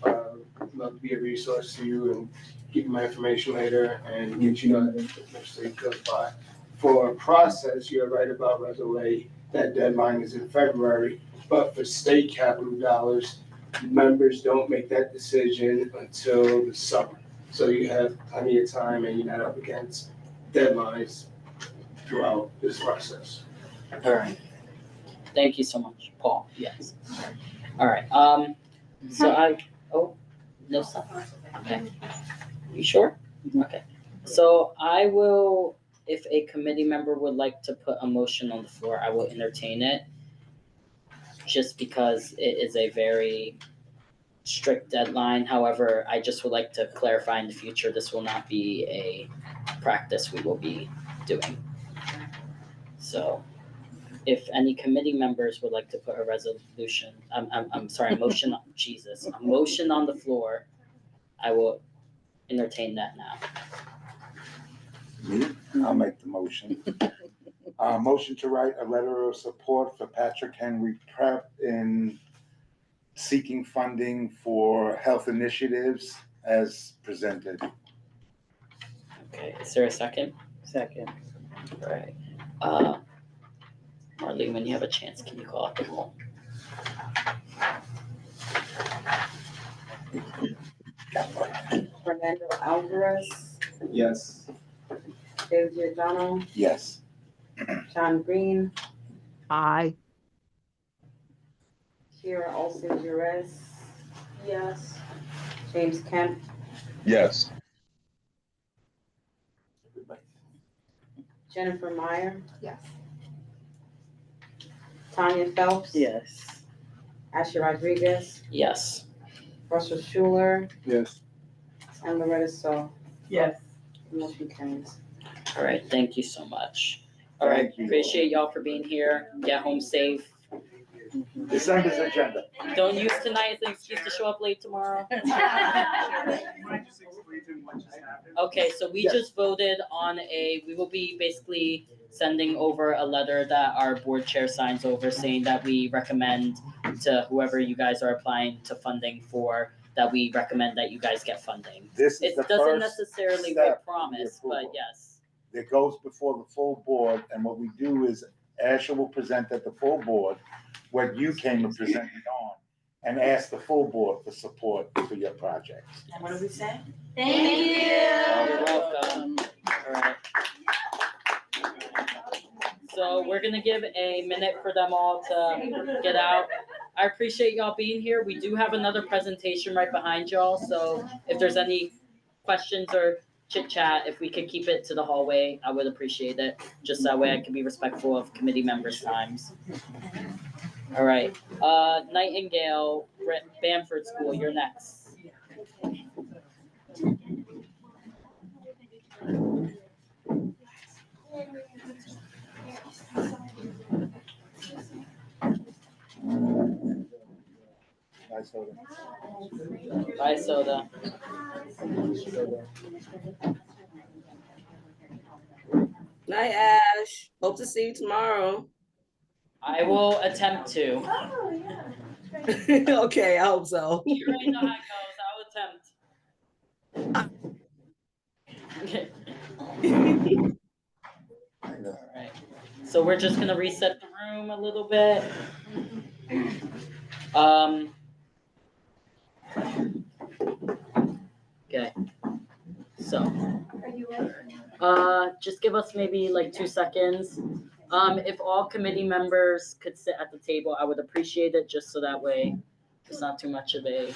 I'd love to be a resource to you and give you my information later and get you eventually to apply. For process, you're right about Resolay, that deadline is in February, but for state capital dollars, members don't make that decision until the summer. So you have plenty of time and you're not up against deadlines throughout this process. All right. Thank you so much, Paul. Yes. All right. No stuff. Okay. You sure? Okay. So I will, if a committee member would like to put a motion on the floor, I will entertain it. Just because it is a very strict deadline. However, I just would like to clarify in the future, this will not be a practice we will be doing. So if any committee members would like to put a resolution, I'm sorry, a motion, a motion on the floor, I will entertain that now. I'll make the motion. Motion to write a letter of support for Patrick Henry Prep in seeking funding for health initiatives as presented. Okay, is there a second? Second. All right. Marlene, when you have a chance, can you call out the roll? Fernando Alvarez, Yes. David Giordano, Yes. John Green, Aye. Kira Olson Jerez, Yes. James Kemp, Yes. Jennifer Meyer, Yes. Tanya Phelps. Yes. Ashley Rodriguez, Yes. Russell Schuler, Yes. and Loretta Saul. Yes. Motion carries. All right, thank you so much. All right, Thank you. appreciate y'all for being here. Get home safe. December's agenda. Don't use tonight as an excuse to show up late tomorrow. You mind just explaining what just happened? Okay, so we just voted on we will be basically sending over a letter that our board chair signs over saying that we recommend to whoever you guys are applying to funding for, that we recommend that you guys get funding. This It is the doesn't first necessarily step promise, in the but approval. yes. It goes before the full board, and what we do is Asher will present at the full board what you came to present it on, and ask the full board for support for your projects. And what do we say? Thank you. You're welcome. All right. So we're gonna give a minute for them all to get out. I appreciate y'all being here. We do have another presentation right behind y'all, so if there's any questions or chit chat, if we could keep it to the hallway, I would appreciate it. Just that way I can be respectful of committee members' times. All right, Nightingale, Bamford School, you're next. Bye, Soda. Night, Ash. Hope to see you tomorrow. I will attempt to. Okay, I hope so. You already know how it goes. I'll attempt. All right. So we're just gonna reset the room a little bit. Okay. So. Are you ready? Just give us maybe like 2 seconds. If all committee members could sit at the table, I would appreciate it, just so that way it's not too much of a,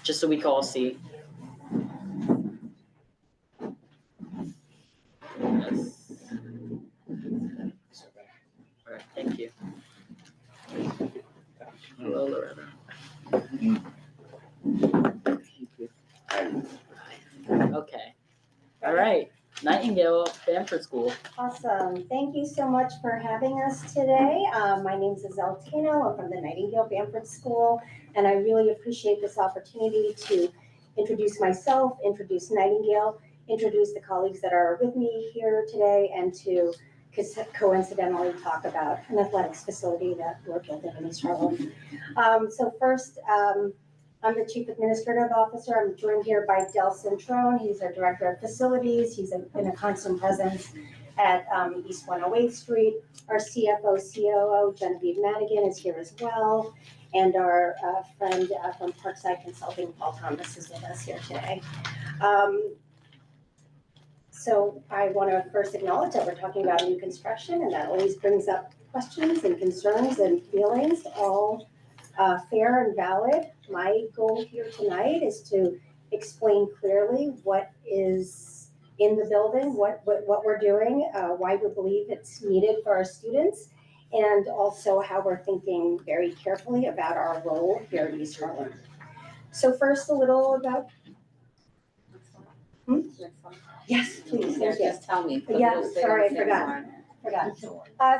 just so we can all see. Yes. All right, thank you. Hello, Loretta. Okay. All right. Nightingale, Bamford School. Awesome. Thank you so much for having us today. My name is Azelle Tano. I'm from the Nightingale Bamford School, and I really appreciate this opportunity to introduce myself, introduce Nightingale, introduce the colleagues that are with me here today, and to coincidentally talk about an athletics facility that we're building in East Harlem. So first, I'm the Chief Administrative Officer. I'm joined here by Del Centrone. He's our Director of Facilities. He's been a constant presence at East 108th Street. Our CFO, COO, Genevieve Madigan, is here as well. And our friend from Parkside Consulting, Paul Thomas, is with us here today. So I want to first acknowledge that we're talking about new construction, and that always brings up questions and concerns and feelings, all fair and valid. My goal here tonight is to explain clearly what is in the building, what we're doing, why we believe it's needed for our students, and also how we're thinking very carefully about our role here at East Harlem. So first, a little about. Yes, please. Yeah, Thank you. just tell me. Yeah, sorry, I forgot.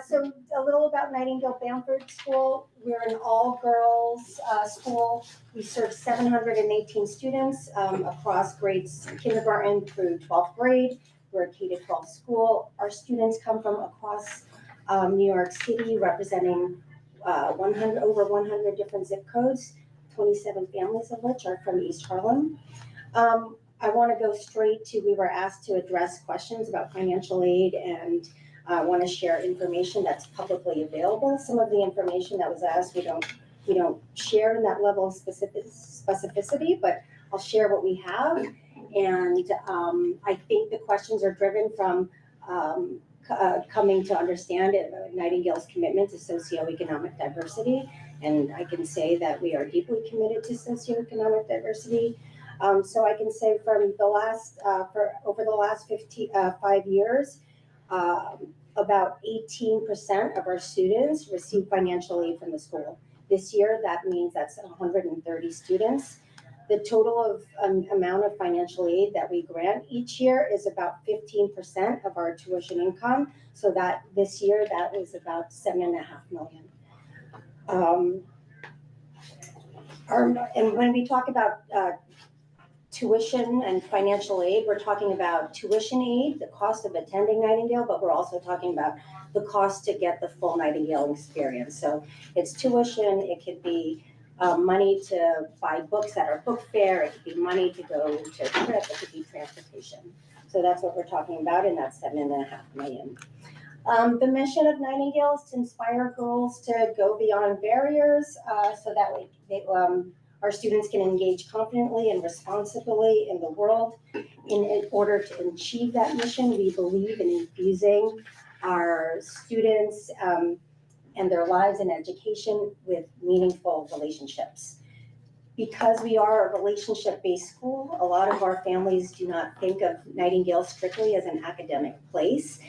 So a little about Nightingale Bamford School. We're an all-girls school. We serve 718 students across grades kindergarten through 12th grade. We're a K-12 school. Our students come from across New York City, representing over 100 different zip codes, 27 families of which are from East Harlem. I want to go straight to, we were asked to address questions about financial aid, and I want to share information that's publicly available. Some of the information that was asked, we don't share in that level of specificity, but I'll share what we have. And I think the questions are driven from coming to understand Nightingale's commitment to socioeconomic diversity. And I can say that we are deeply committed to socioeconomic diversity. So I can say from the last, over the last 5 years, about 18% of our students receive financial aid from the school. This year, that means that's 130 students. The total of amount of financial aid that we grant each year is about 15% of our tuition income. So that this year, that was about $7.5 million. And when we talk about tuition and financial aid, we're talking about tuition aid, the cost of attending Nightingale, but we're also talking about the cost to get the full Nightingale experience. So it's tuition, it could be money to buy books that are book fair, it could be money to go to a trip, it could be transportation. So that's what we're talking about, and that's $7.5 million. The mission of Nightingale is to inspire girls to go beyond barriers so that way our students can engage confidently and responsibly in the world. In order to achieve that mission, we believe in infusing our students and their lives and education with meaningful relationships. Because we are a relationship-based school, a lot of our families do not think of Nightingale strictly as an academic place.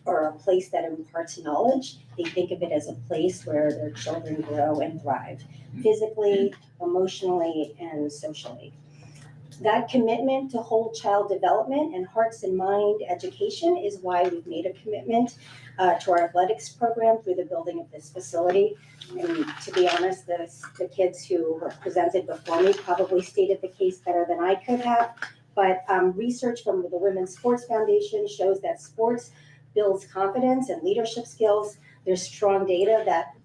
or a place that imparts knowledge. They think of it as a place where their children grow and thrive physically, emotionally, and socially. That commitment to whole child development and hearts and mind education is why we've made a commitment to our athletics program through the building of this facility. And to be honest, the kids who were presented before me probably stated the case better than I could have. But research from the Women's Sports Foundation shows that sports builds confidence and leadership skills. There's strong data that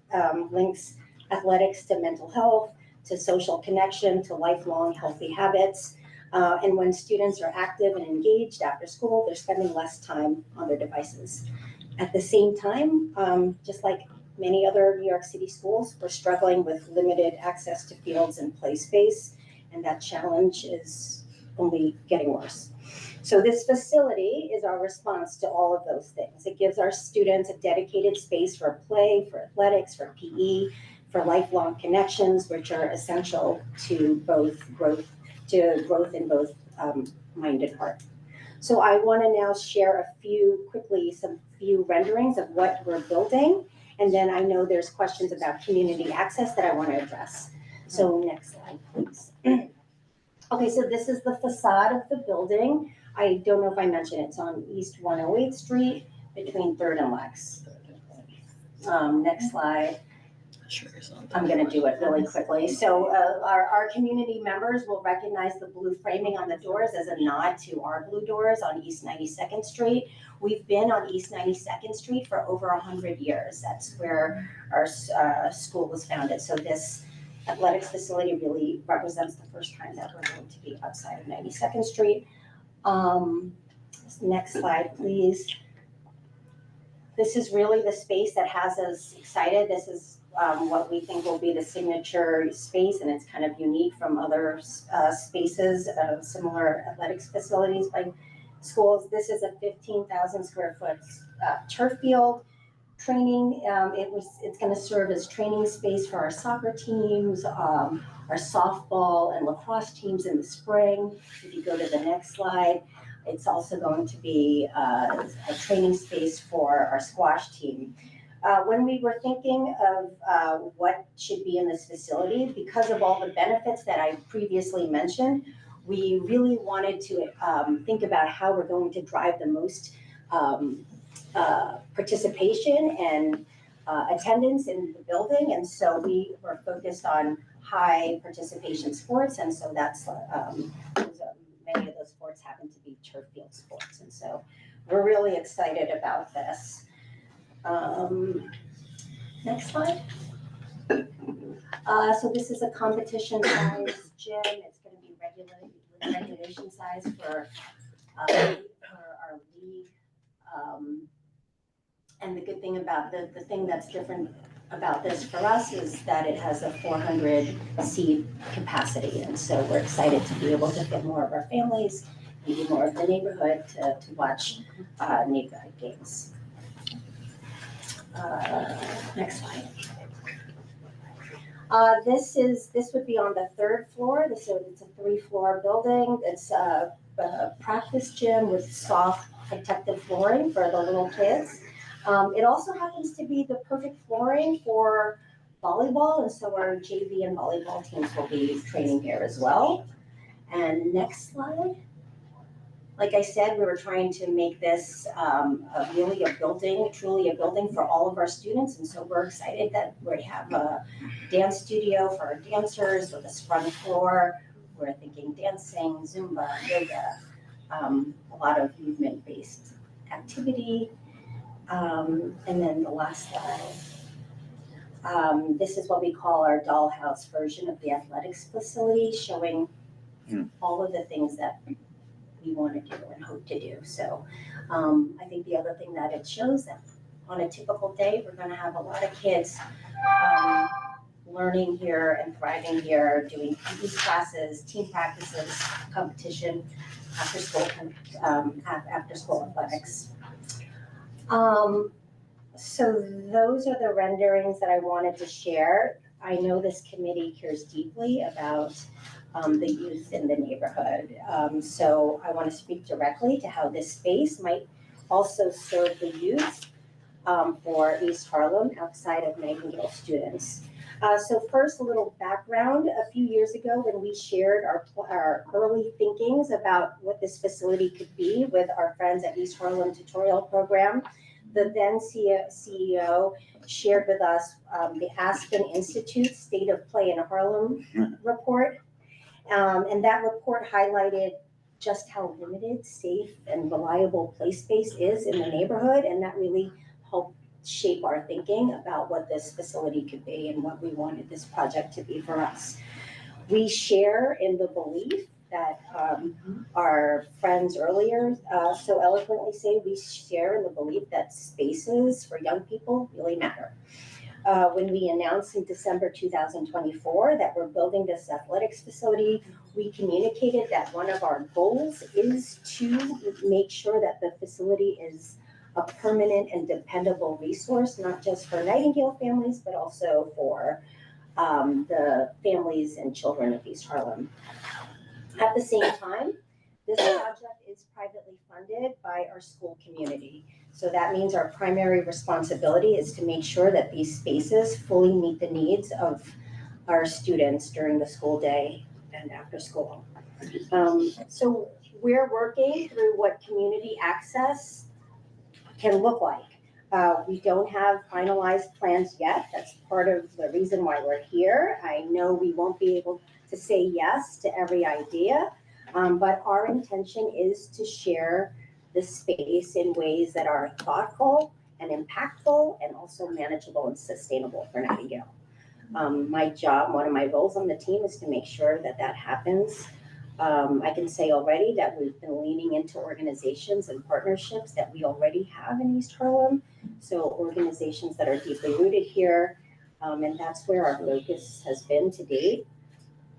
links athletics to mental health, to social connection, to lifelong healthy habits. And when students are active and engaged after school, they're spending less time on their devices. At the same time, just like many other New York City schools, we're struggling with limited access to fields and play space, and that challenge is only getting worse. So this facility is our response to all of those things. It gives our students a dedicated space for play, for athletics, for PE, for lifelong connections, which are essential to growth in both mind and heart. So I want to now share some few renderings of what we're building, and then I know there's questions about community access that I want to address. So next slide, please. Okay, so this is the facade of the building. I don't know if I mentioned it's on East 108th Street between 3rd and Lex. Next slide. I'm going to do it really quickly. So our community members will recognize the blue framing on the doors as a nod to our blue doors on East 92nd Street. We've been on East 92nd Street for over 100 years. That's where our school was founded. So this athletics facility really represents the first time that we're going to be outside of 92nd Street. Next slide, please. This is really the space that has us excited. This is what we think will be the signature space, and it's kind of unique from other spaces of similar athletics facilities by schools. This is a 15,000 square foot turf field. Training, it's going to serve as training space for our soccer teams, our softball and lacrosse teams in the spring. If you go to the next slide, it's also going to be a training space for our squash team. When we were thinking of what should be in this facility, because of all the benefits that I previously mentioned, we really wanted to think about how we're going to drive the most participation and attendance in the building. And so we were focused on high participation sports. And so that's many of those sports happen to be turf field sports. And so we're really excited about this. Next slide. So this is a competition size gym. It's going to be regulation size for our league. And the good thing about the thing that's different about this for us is that it has a 400 seat capacity. And so we're excited to be able to fit more of our families and be more of the neighborhood to watch neighborhood games. Next slide. This would be on the 3rd floor. It's a 3-floor building. It's a practice gym with soft protective flooring for the little kids. It also happens to be the perfect flooring for volleyball, and so our JV and volleyball teams will be training here as well. And next slide. Like I said, we were trying to make this truly a building for all of our students. And so we're excited that we have a dance studio for our dancers with a sprung floor. We're thinking dancing, Zumba, yoga, a lot of movement-based activity. And then the last slide. This is what we call our dollhouse version of the athletics facility, showing all of the things that we want to do and hope to do. So I think the other thing that it shows that on a typical day, we're going to have a lot of kids learning here and thriving here, doing PE classes, team practices, competition, after school athletics. So those are the renderings that I wanted to share. I know this committee cares deeply about the youth in the neighborhood. So I want to speak directly to how this space might also serve the youth for East Harlem outside of Nightingale students. So first, a little background. A few years ago, when we shared our early thinkings about what this facility could be with our friends at East Harlem Tutorial Program, the then CEO shared with us the Aspen Institute State of Play in Harlem report. And that report highlighted just how limited, safe, and reliable play space is in the neighborhood, and that really helped shape our thinking about what this facility could be and what we wanted this project to be for us. We share in the belief that our friends earlier so eloquently say, we share in the belief that spaces for young people really matter. When we announced in December 2024 that we're building this athletics facility, we communicated that one of our goals is to make sure that the facility is a permanent and dependable resource, not just for Nightingale families, but also for the families and children of East Harlem. At the same time, this project is privately funded by our school community. So that means our primary responsibility is to make sure that these spaces fully meet the needs of our students during the school day and after school. So we're working through what community access can look like. We don't have finalized plans yet. That's part of the reason why we're here. I know we won't be able to say yes to every idea, but our intention is to share the space in ways that are thoughtful and impactful and also manageable and sustainable for Nightingale. My job, one of my roles on the team is to make sure that that happens. I can say already that we've been leaning into organizations and partnerships that we already have in East Harlem. So organizations that are deeply rooted here, and that's where our focus has been to date.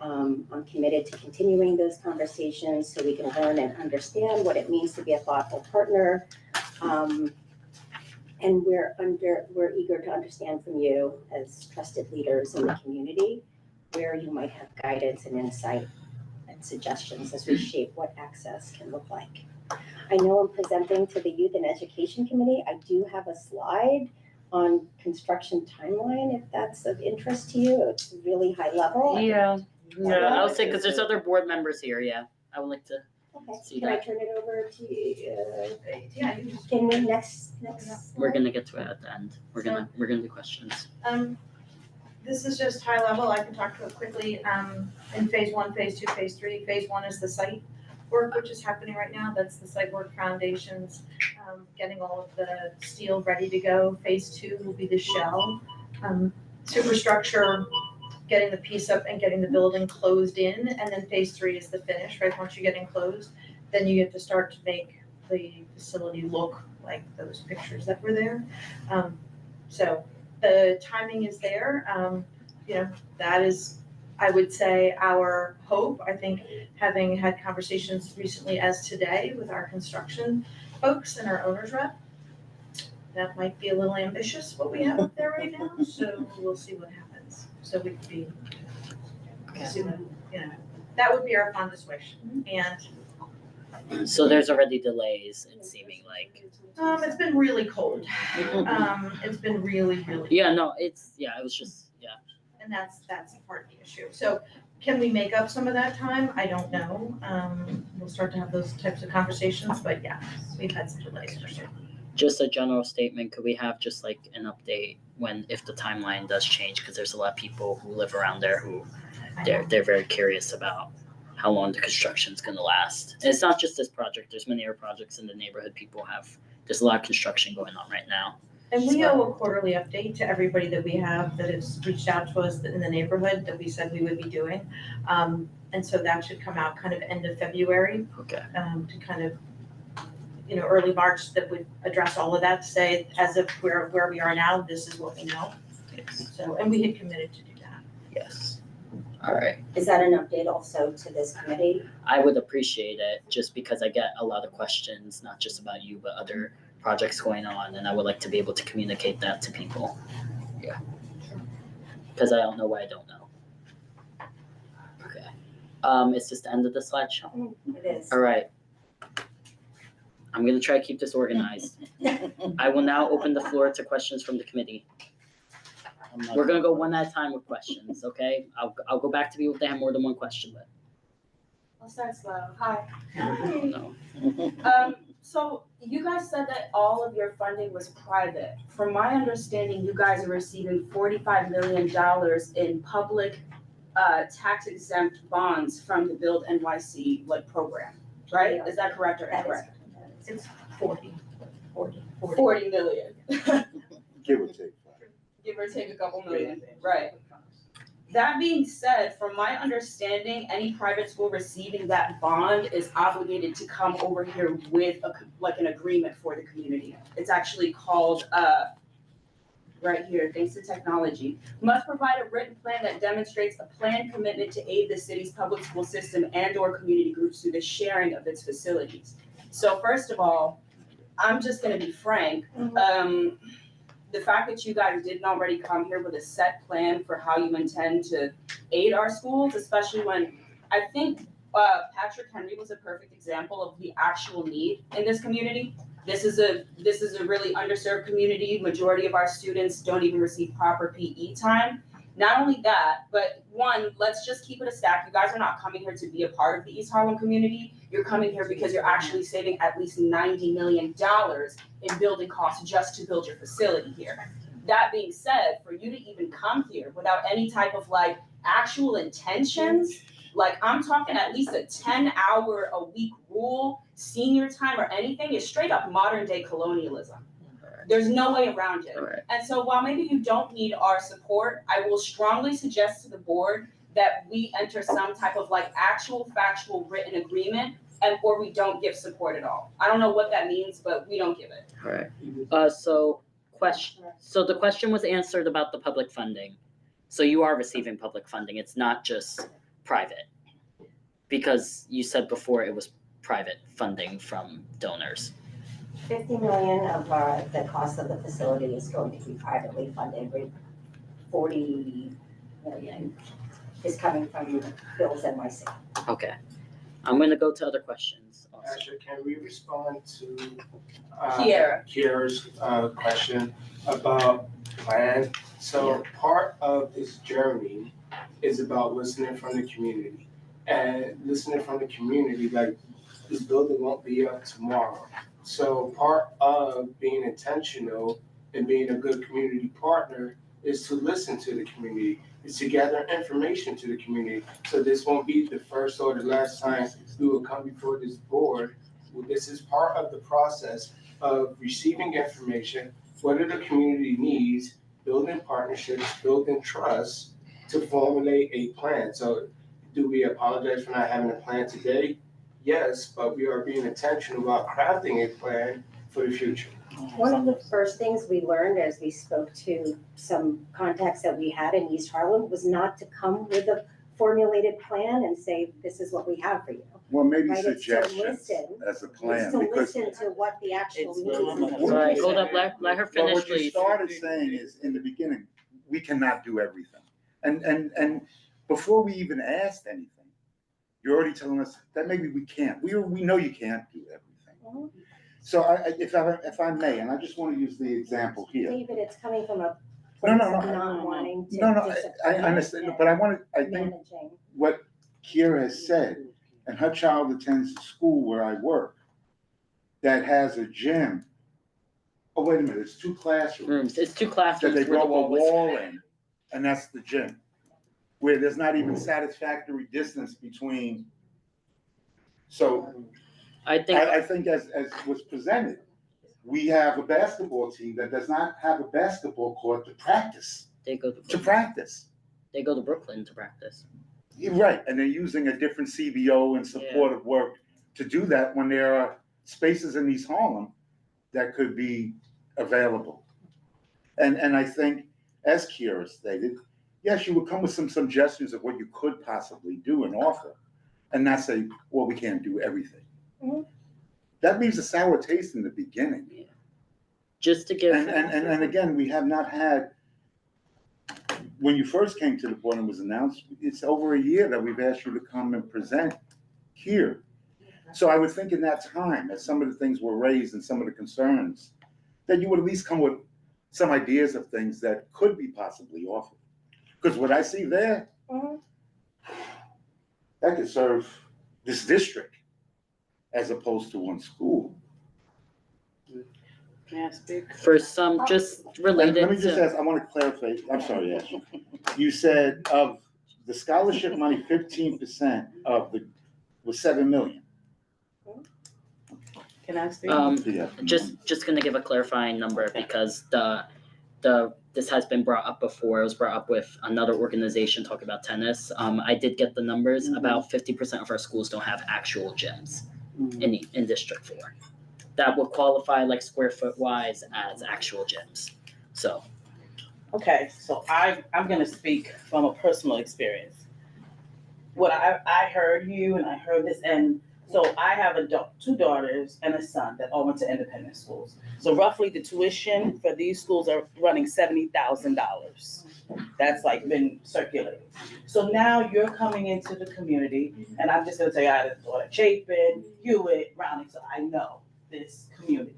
I'm committed to continuing those conversations so we can learn and understand what it means to be a thoughtful partner. And we're eager to understand from you as trusted leaders in the community where you might have guidance and insight and suggestions as we shape what access can look like. I know I'm presenting to the Youth and Education Committee. I do have a slide on construction timeline, if that's of interest to you. It's really high level. Yeah, I would say, because there's other board members here, yeah. I would like to see Okay, can I that. turn it over to you? Can we next? We're gonna get to it at the end. We're gonna do questions. This is just high level. I can talk to it quickly. In phase 1, phase 2, phase 3. Phase 1 is the site work, which is happening right now. That's the site work foundations, getting all of the steel ready to go. Phase 2 will be the shell, superstructure, getting the piece up and getting the building closed in. And then phase 3 is the finish, right? Once you get enclosed, then you get to start to make the facility look like those pictures that were there. So the timing is there. That is, I would say, our hope. I think having had conversations recently as today with our construction folks and our owner's rep, that might be a little ambitious what we have up there right now. So we'll see what happens. So we could be, see what, that would be our fondest wish. And So there's already delays, it's seeming like. it's been really cold. It's been really. Yeah, no, it was just, yeah. And that's part of the issue. So can we make up some of that time? I don't know. We'll start to have those types of conversations, but yeah, we've had some delays for sure. Just a general statement, could we have just like an update if the timeline does change? Because there's a lot of people who live around there who they're very curious about how long the construction's gonna last. And it's not just this project, there's many other projects in the neighborhood there's a lot of construction going on right now. And we owe a quarterly update to everybody that we have that has reached out to us in the neighborhood that we said we would be doing. And so that should come out kind of end of February. Okay. To kind of, early March, that would address all of that, to say as of where we are now, this is what we know. Yes. So, and we had committed to do that. Yes. All right. Is that an update also to this committee? I would appreciate it, just because I get a lot of questions, not just about you, but other projects going on, and I would like to be able to communicate that to people. Yeah. Because I don't know what I don't know. Okay. Is this the end of the slideshow? It is. All right. I'm gonna try to keep this organized. I will now open the floor to questions from the committee. We're gonna go one at a time with questions, okay? I'll go back to people if they have more than one question, but I'll start slow. Hi. no. So you guys said that all of your funding was private. From my understanding, you guys are receiving $45 million in public tax exempt bonds from the Build NYC program, right? Is that correct or incorrect? It's 40 million. Give or take. Give or take a couple million, right? That being said, from my understanding, any private school receiving that bond is obligated to come over here with an agreement for the community. It's actually called, right here, thanks to technology, must provide a written plan that demonstrates a planned commitment to aid the city's public school system and/or community groups through the sharing of its facilities. So first of all, I'm just gonna be frank, the fact that you guys didn't already come here with a set plan for how you intend to aid our schools, especially when I think Patrick Henry was a perfect example of the actual need in this community. This is a really underserved community. Majority of our students don't even receive proper PE time. Not only that, but one, let's just keep it a stack. You guys are not coming here to be a part of the East Harlem community. You're coming here because you're actually saving at least $90 million in building costs just to build your facility here. That being said, for you to even come here without any type of actual intentions, I'm talking at least a 10-hour a week rule, senior time or anything is straight up modern day colonialism. There's no way around it. And so while maybe you don't need our support, I will strongly suggest to the board that we enter some type of actual factual written agreement or we don't give support at all. I don't know what that means, but we don't give it. All right. So the question was answered about the public funding. So you are receiving public funding. It's not just private. Because you said before it was private funding from donors. 50 million of the cost of the facility is going to be privately funded. 40 million is coming from Build NYC. Okay. I'm gonna go to other questions. Asher, can we respond to Kiera's question about plan? So part of this journey is about listening from the community. And listening from the community, this building won't be up tomorrow. So part of being intentional and being a good community partner is to listen to the community, is to gather information to the community. So this won't be the first or the last time we will come before this board. This is part of the process of receiving information, what are the community needs, building partnerships, building trust to formulate a plan. So do we apologize for not having a plan today? Yes, but we are being intentional about crafting a plan for the future. One of the first things we learned as we spoke to some contacts that we had in East Harlem was not to come with a formulated plan and say, this is what we have for you. Well, maybe Right, it's to suggestions listen. as a plan, It's to because. listen to what the actual needs. All right, hold up, let her Well, finish, what you please. started saying is, in the beginning, we cannot do everything. And before we even asked anything, you're already telling us that maybe we can't. We know you can't do everything. So if I may, and I just want to use the example here. David, it's coming from a No, place no, of no. not wanting to. No, I understand, but I think Managing. what Kiera has said, and her child attends the school where I work, that has a gym. Oh, wait a minute, it's 2 classrooms. It's 2 classrooms. That they where the broke a wall was- wall in, and that's the gym. Where there's not even satisfactory distance between. So I think as was presented, we have a basketball team that does not have a basketball court to practice. They go to practice. They go to Brooklyn to practice. You're right, and they're using a different CBO and supportive work to do that when there are spaces in East Harlem that could be available. And I think, as Kiera stated, yes, you would come with some suggestions of what you could possibly do and offer, and not say, well, we can't do everything. Mm-hmm. That leaves a sour taste in the beginning. Yeah. Just to give. And again, we have not had, when you first came to the board and was announced, it's over a year that we've asked you to come and present here. So I would think in that time, as some of the things were raised and some of the concerns, that you would at least come with some ideas of things that could be possibly offered. Because what I see there, that could serve this district as opposed to one school. May I speak? For some, just related Let me just to, ask, I want to clarify, I'm sorry, Ash. You said of the scholarship money, 15% of the, was 7 million. Can I speak? Yeah. just gonna give a clarifying number because this has been brought up before. It was brought up with another organization talking about tennis. I did get the numbers. About 50% of our schools don't have actual gyms in District 4. That would qualify like square foot wise as actual gyms. So. Okay, so I'm gonna speak from a personal experience. What I heard you and I heard this, and so I have two daughters and a son that all went to independent schools. So roughly the tuition for these schools are running $70,000. That's like been circulating. So now you're coming into the community, and I'm just gonna tell you, I had a daughter, Chapin, Hewitt, Browning, so I know this community,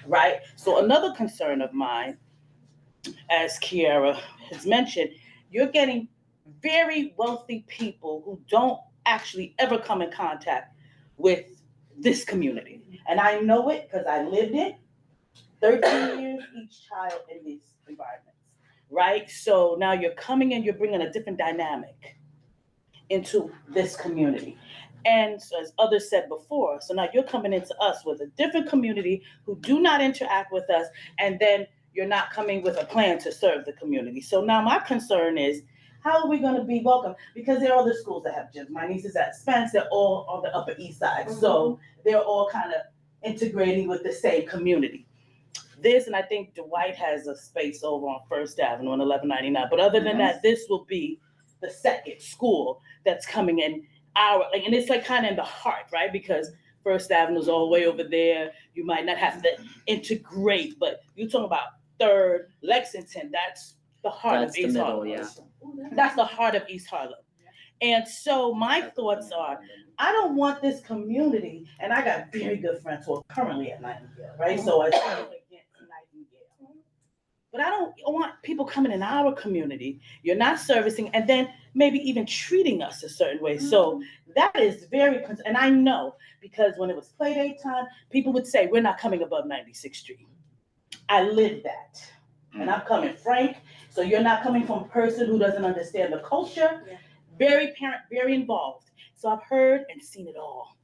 right? So another concern of mine, as Kiara has mentioned, you're getting very wealthy people who don't actually ever come in contact with this community. And I know it because I lived it, 13 years each child in these environments, right? So now you're coming in, you're bringing a different dynamic into this community. And so as others said before, so now you're coming into us with a different community who do not interact with us, and then you're not coming with a plan to serve the community. So now my concern is, how are we gonna be welcome? Because there are other schools that have gyms. My niece is at Spence, they're all on the Upper East Side. So they're all kind of integrating with the same community. This, and I think Dwight has a space over on First Avenue on 1199. But other than that, this will be the second school that's coming in and it's like kind of in the heart, right? Because First Avenue's all the way over there. You might not have to integrate, but you're talking about Third, Lexington, that's the heart of East Harlem. Yeah. That's the heart of East Harlem. And so my thoughts are, I don't want this community, and I got very good friends who are currently at Nightingale, right? So I against Nightingale. But I don't want people coming in our community, you're not servicing, and then maybe even treating us a certain way. So that is very, and I know, because when it was play date time, people would say, we're not coming above 96th Street. I lived that. And I'm coming frank, so you're not coming from a person who doesn't understand the culture, very parent, very involved. So I've heard and seen it all.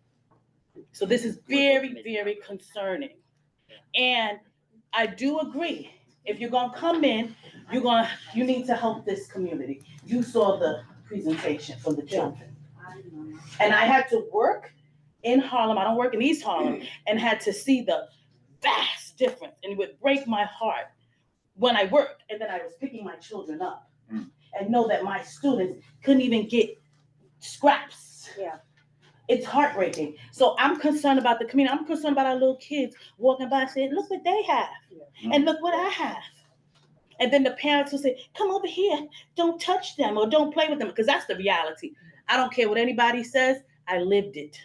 So this is very, very concerning. And I do agree, if you're gonna come in, you need to help this community. You saw the presentation from the children. And I had to work in Harlem, I don't work in East Harlem, and had to see the vast difference. And it would break my heart when I worked, and then I was picking my children up and know that my students couldn't even get scraps. Yeah. It's heartbreaking. So I'm concerned about the community. I'm concerned about our little kids walking by and saying, look what they have. And look what I have. And then the parents will say, come over here, don't touch them or don't play with them, because that's the reality. I don't care what anybody says, I lived it.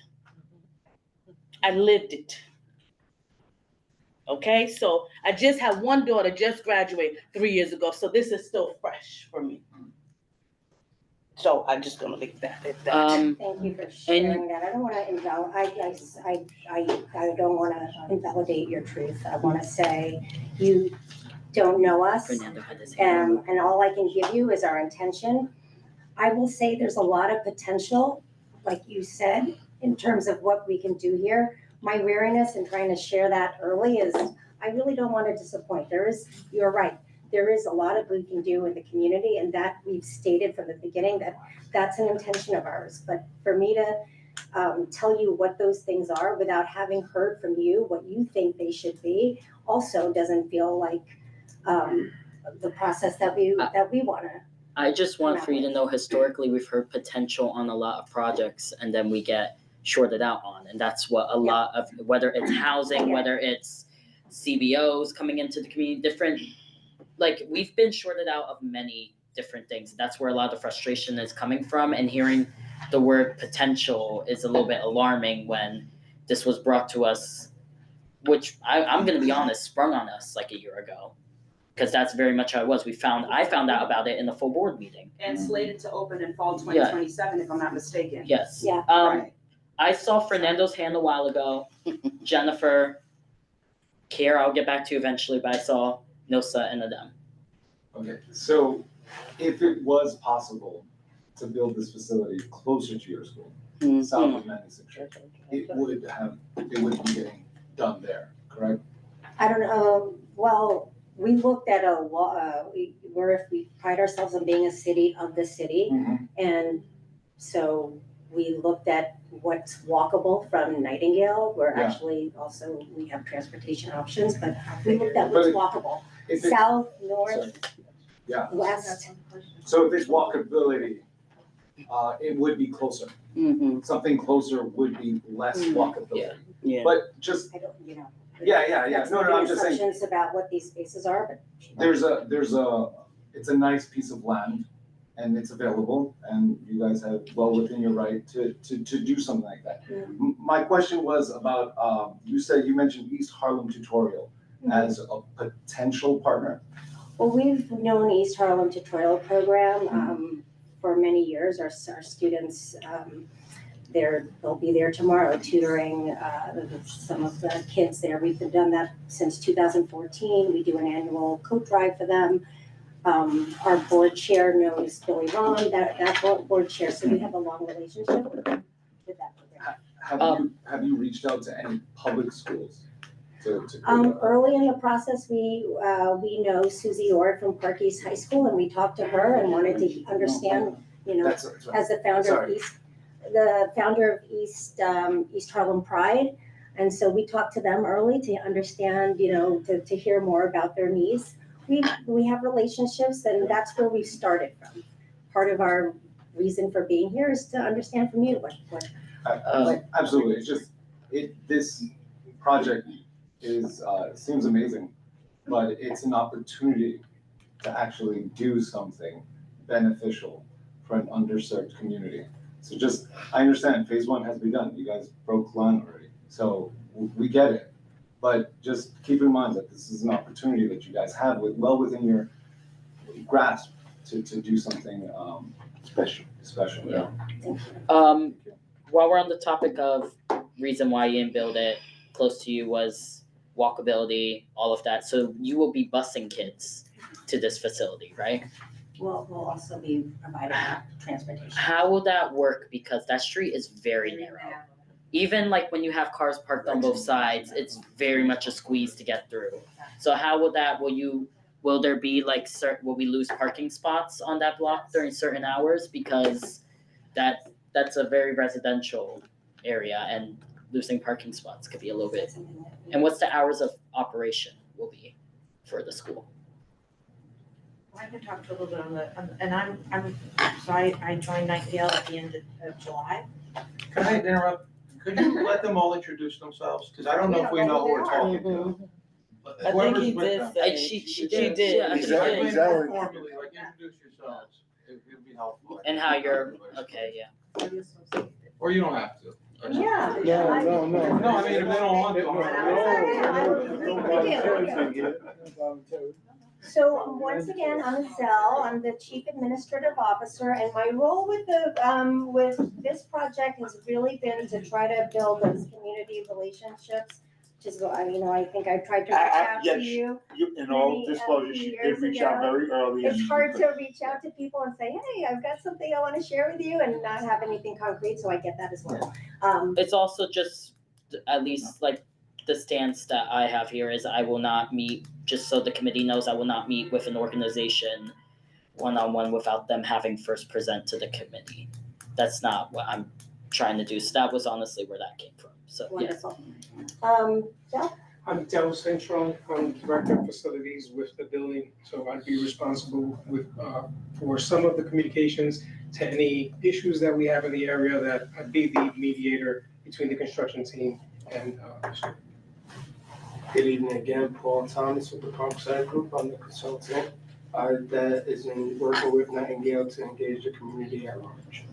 I lived it. Okay, so I just had one daughter just graduate 3 years ago, so this is still fresh for me. So I'm just gonna leave that at that. Thank you for sharing that. I don't want to I don't want to invalidate your truth. I want to say you don't know us, and all I can give you is our intention. I will say there's a lot of potential, like you said, in terms of what we can do here. My wariness in trying to share that early is I really don't want to disappoint. You're right. There is a lot of we can do in the community, and that we've stated from the beginning that that's an intention of ours. But for me to tell you what those things are without having heard from you what you think they should be also doesn't feel like the process that we want to. I just want for you to know, historically, we've heard potential on a lot of projects, and then we get shorted out on. And that's what a lot of, whether it's housing, whether it's CBOs coming into the community, different, like we've been shorted out of many different things. That's where a lot of the frustration is coming from. And hearing the word potential is a little bit alarming when this was brought to us, which I'm gonna be honest, sprung on us like a year ago. Because that's very much how it was. I found out about it in the full board meeting. And slated to open in fall 2027, if I'm not mistaken. Yes. Yeah. Right. I saw Fernando's hand a while ago. Jennifer, Kiera, I'll get back to you eventually, but I saw Nosa and Adem. Okay, so if it was possible to build this facility closer to your school, south of Madison Street, it would be getting done there, correct? I don't know, well, we looked at a lot, we pride ourselves on being a city of the city. And so we looked at what's walkable from Nightingale, where actually also we have transportation options, but we looked at what's walkable. South, north, Yeah. west. So if it's walkability, it would be closer. Something closer would be less walkability. Yeah. But just, I don't, you know. yeah. That's No, I'm just saying. assumptions about what these spaces are, but. It's a nice piece of land and it's available and you guys have well within your right to do something like that. My question was about, you mentioned East Harlem Tutorial as a potential partner. Well, we've known East Harlem Tutorial Program for many years. Our students, they'll be there tomorrow tutoring some of the kids there. We've done that since 2014. We do an annual coat drive for them. Our board chair knows Billy Ron, that board chair, so we have a long relationship with that program. Have you reached out to any public schools? Early in the process, we know Susie Orr from Park East High School, and we talked to her and wanted to understand, as the founder of East Harlem Pride. And so we talked to them early to understand, to hear more about their needs. We have relationships, and that's where we started from. Part of our reason for being here is to understand from you what. Absolutely, it's just, this project seems amazing, but it's an opportunity to actually do something beneficial for an underserved community. So I understand phase 1 has begun, you guys broke ground already, so we get it. But just keep in mind that this is an opportunity that you guys have well within your grasp to do something special. Yeah. While we're on the topic of reason why you didn't build it close to you was walkability, all of that. So you will be busing kids to this facility, right? We'll also be providing transportation. How will that work? Because that street is very narrow. Even like when you have cars parked on both sides, it's very much a squeeze to get through. So how will that, will there be like, will we lose parking spots on that block during certain hours? Because that's a very residential area and losing parking spots could be a little bit. And what's the hours of operation will be for the school? I can talk to a little bit I joined Nightingale at the end of July. Can I interrupt? Could you let them all introduce themselves? Because I don't know if we know who we're talking to. I think he did say. She did. Yeah, Exactly. Formally, like introduce yourselves. It would be helpful. And how you're, okay, yeah. Or you don't have to. Yeah. No, I mean, if they don't want to. So once again, I'm Zell, I'm the Chief Administrative Officer, and my role with with this project has really been to try to build those community relationships, which is what, I think I tried to reach out to you. In all disclosure, she did reach out very early. It's hard to reach out to people and say, hey, I've got something I want to share with you and not have anything concrete, so I get that as well. It's also just, at least like the stance that I have here is I will not meet, just so the committee knows, I will not meet with an organization one-on-one without them having first present to the committee. That's not what I'm trying to do. So that was honestly where that came from. So wonderful. Jeff? I'm Del Central. I'm Director of Facilities with the building, so I'd be responsible for some of the communications to any issues that we have in the area. That I'd be the mediator between the construction team and Good evening again, Paul Thomas with the Parkside Group. I'm the consultant that is in working with Nightingale to engage the community at large.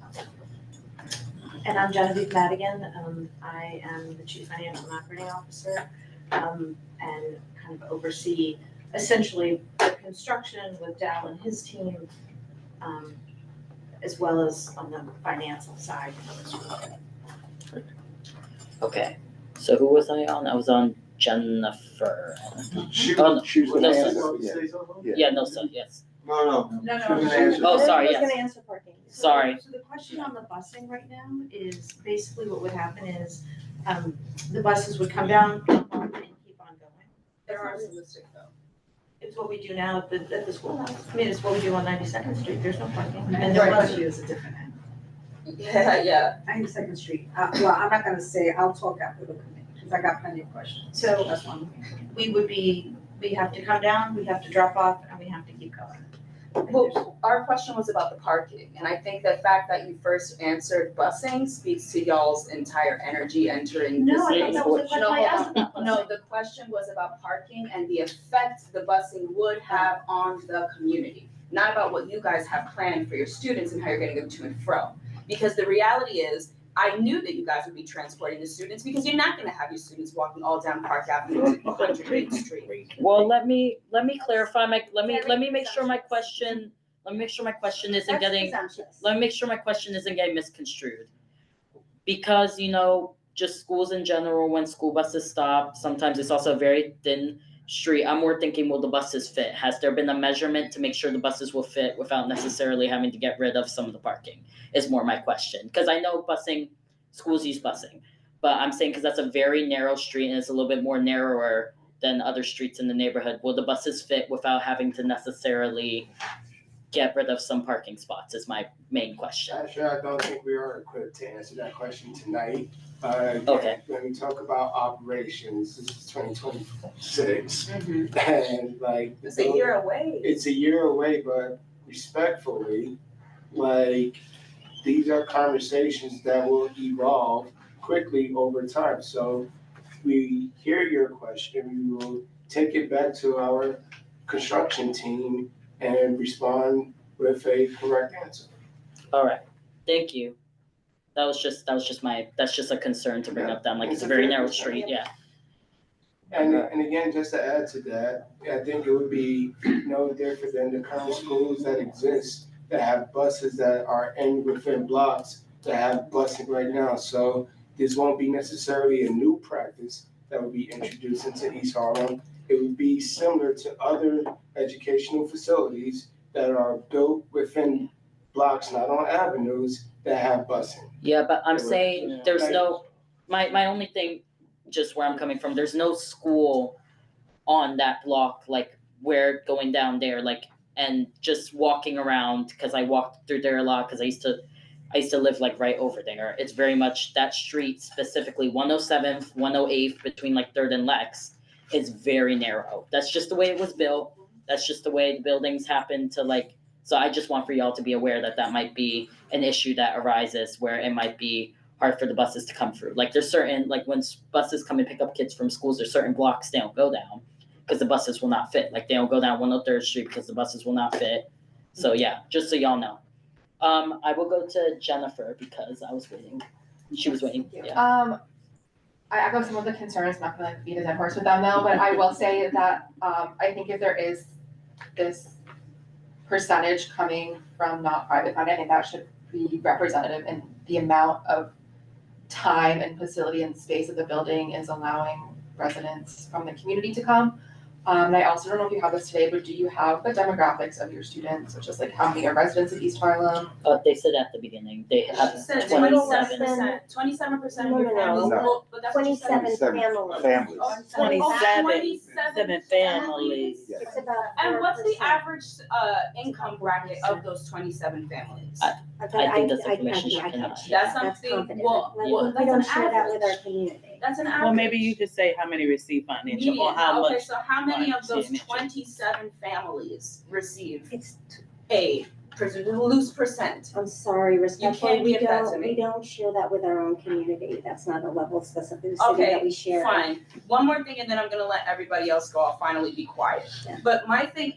And I'm Genevieve Madigan. I am the Chief Financial and Operating Officer, and kind of oversee essentially the construction with Dal and his team, as well as on the financial side of the school. Okay, so who was I on? I was on Jennifer. She Oh, no. she was gonna No, answer. sir. Yeah, no, sir, yes. No. No, She was gonna answer. Oh, sorry, I was yes. gonna answer parking. Sorry. So the question on the busing right now is basically what would happen is, the buses would come down, drop off, and keep on going. There are realistic though. It's what we do now at the schoolhouse. I mean, it's what we do on 92nd Street. There's no parking. And Right, no but bus she is a different end. Yeah. 92nd Street. Well, I'm not gonna say, I'll talk after the committee, because I got plenty of questions. So That's one. we have to come down, we have to drop off, and we have to keep going. Well, our question was about the parking, and I think the fact that you first answered busing speaks to y'all's entire energy entering this. No, I thought that was the question I asked about busing. No, the question was about parking and the effect the busing would have on the community, not about what you guys have planned for your students and how you're getting them to and fro. Because the reality is, I knew that you guys would be transporting the students because you're not gonna have your students walking all down Park Avenue to 108th Street. Well, let me clarify let me make sure my question, isn't getting, let me make sure my question isn't getting misconstrued. Because, just schools in general, when school buses stop, sometimes it's also a very thin street. I'm more thinking, will the buses fit? Has there been a measurement to make sure the buses will fit without necessarily having to get rid of some of the parking? Is more my question. Because I know schools use busing, but I'm saying because that's a very narrow street and it's a little bit more narrower than other streets in the neighborhood. Will the buses fit without having to necessarily get rid of some parking spots is my main question. Actually, I don't think we are equipped to answer that question tonight. Okay. When we talk about operations, this is 2026, and like. It's a year away. It's a year away, but respectfully, like, these are conversations that will evolve quickly over time. So we hear your question, we will take it back to our construction team and respond with a correct answer. All right, thank you. That's just a concern to bring up then, like it's a very narrow street, yeah. And again, just to add to that, I think it would be no different than the current schools that exist that have buses that are within blocks that have busing right now. So this won't be necessarily a new practice that would be introduced into East Harlem. It would be similar to other educational facilities that are built within blocks, not on avenues, that have busing. Yeah, but I'm saying there's no, my only thing, just where I'm coming from, there's no school on that block, like where going down there, like, and just walking around, because I walked through there a lot, because I used to live like right over there. It's very much that street, specifically 107th, 108th, between like 3rd and Lex, is very narrow. That's just the way it was built. That's just the way the buildings happen to like, so I just want for y'all to be aware that might be an issue that arises where it might be hard for the buses to come through. Like there's certain, like when buses come and pick up kids from schools, there's certain blocks they don't go down because the buses will not fit. Like they don't go down 103rd Street because the buses will not fit. So yeah, just so y'all know. I will go to Jennifer because I was waiting. She was waiting, yeah. I echo some of the concerns, not gonna like beat a dead horse with them though, but I will say that, I think if there is this percentage coming from not private funding, I think that should be representative in the amount of time and facility and space that the building is allowing residents from the community to come. And I also don't know if you have this today, but do you have the demographics of your students, which is like how many are residents of East Harlem? They said at the beginning, they have She said 27%. 27% of your families. No. Well, but that's what she said. 27 families. 27 families. Yes. It's about. And what's the 4%. average income bracket of those 27 families? I think that's information she I cannot can't share. That's That's something, confidential. well, We that's don't an share that with our average. community. That's an average. Well, maybe you could say how many receive financial or how Okay, much. so how many of those financial. 27 families receive It's, a loose percent? I'm sorry, respectfully, can't we give that to don't, me. we don't share that with our own community. That's not a level of specificity Okay, that we share. Fine. One more thing and then I'm gonna let everybody else go. I'll finally be quiet. Yeah. But my thing,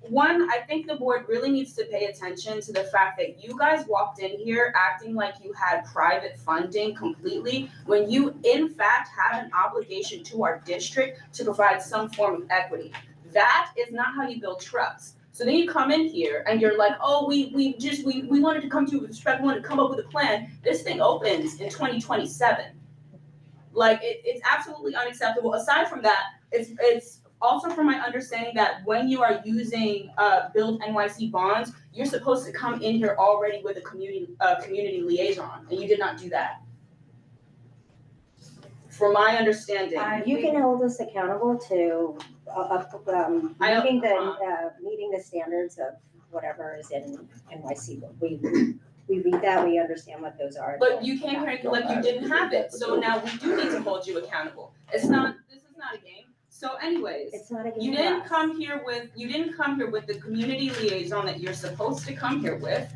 One, I think the board really needs to pay attention to the fact that you guys walked in here acting like you had private funding completely, when you in fact have an obligation to our district to provide some form of equity. That is not how you build trust. So then you come in here and you're like, oh, we wanted to come to you with respect, we wanted to come up with a plan. This thing opens in 2027. Like, it's absolutely unacceptable. Aside from that, it's also from my understanding that when you are using Build NYC bonds, you're supposed to come in here already with a community liaison, and you did not do that. From my understanding. You can hold us accountable to, meeting the standards of whatever is in NYC. We read that, we understand what those are. But you came here like you didn't have it, so now we do need to hold you accountable. This is not a game. So anyways, It's not a game. you didn't come here with the community liaison that you're supposed to come here with.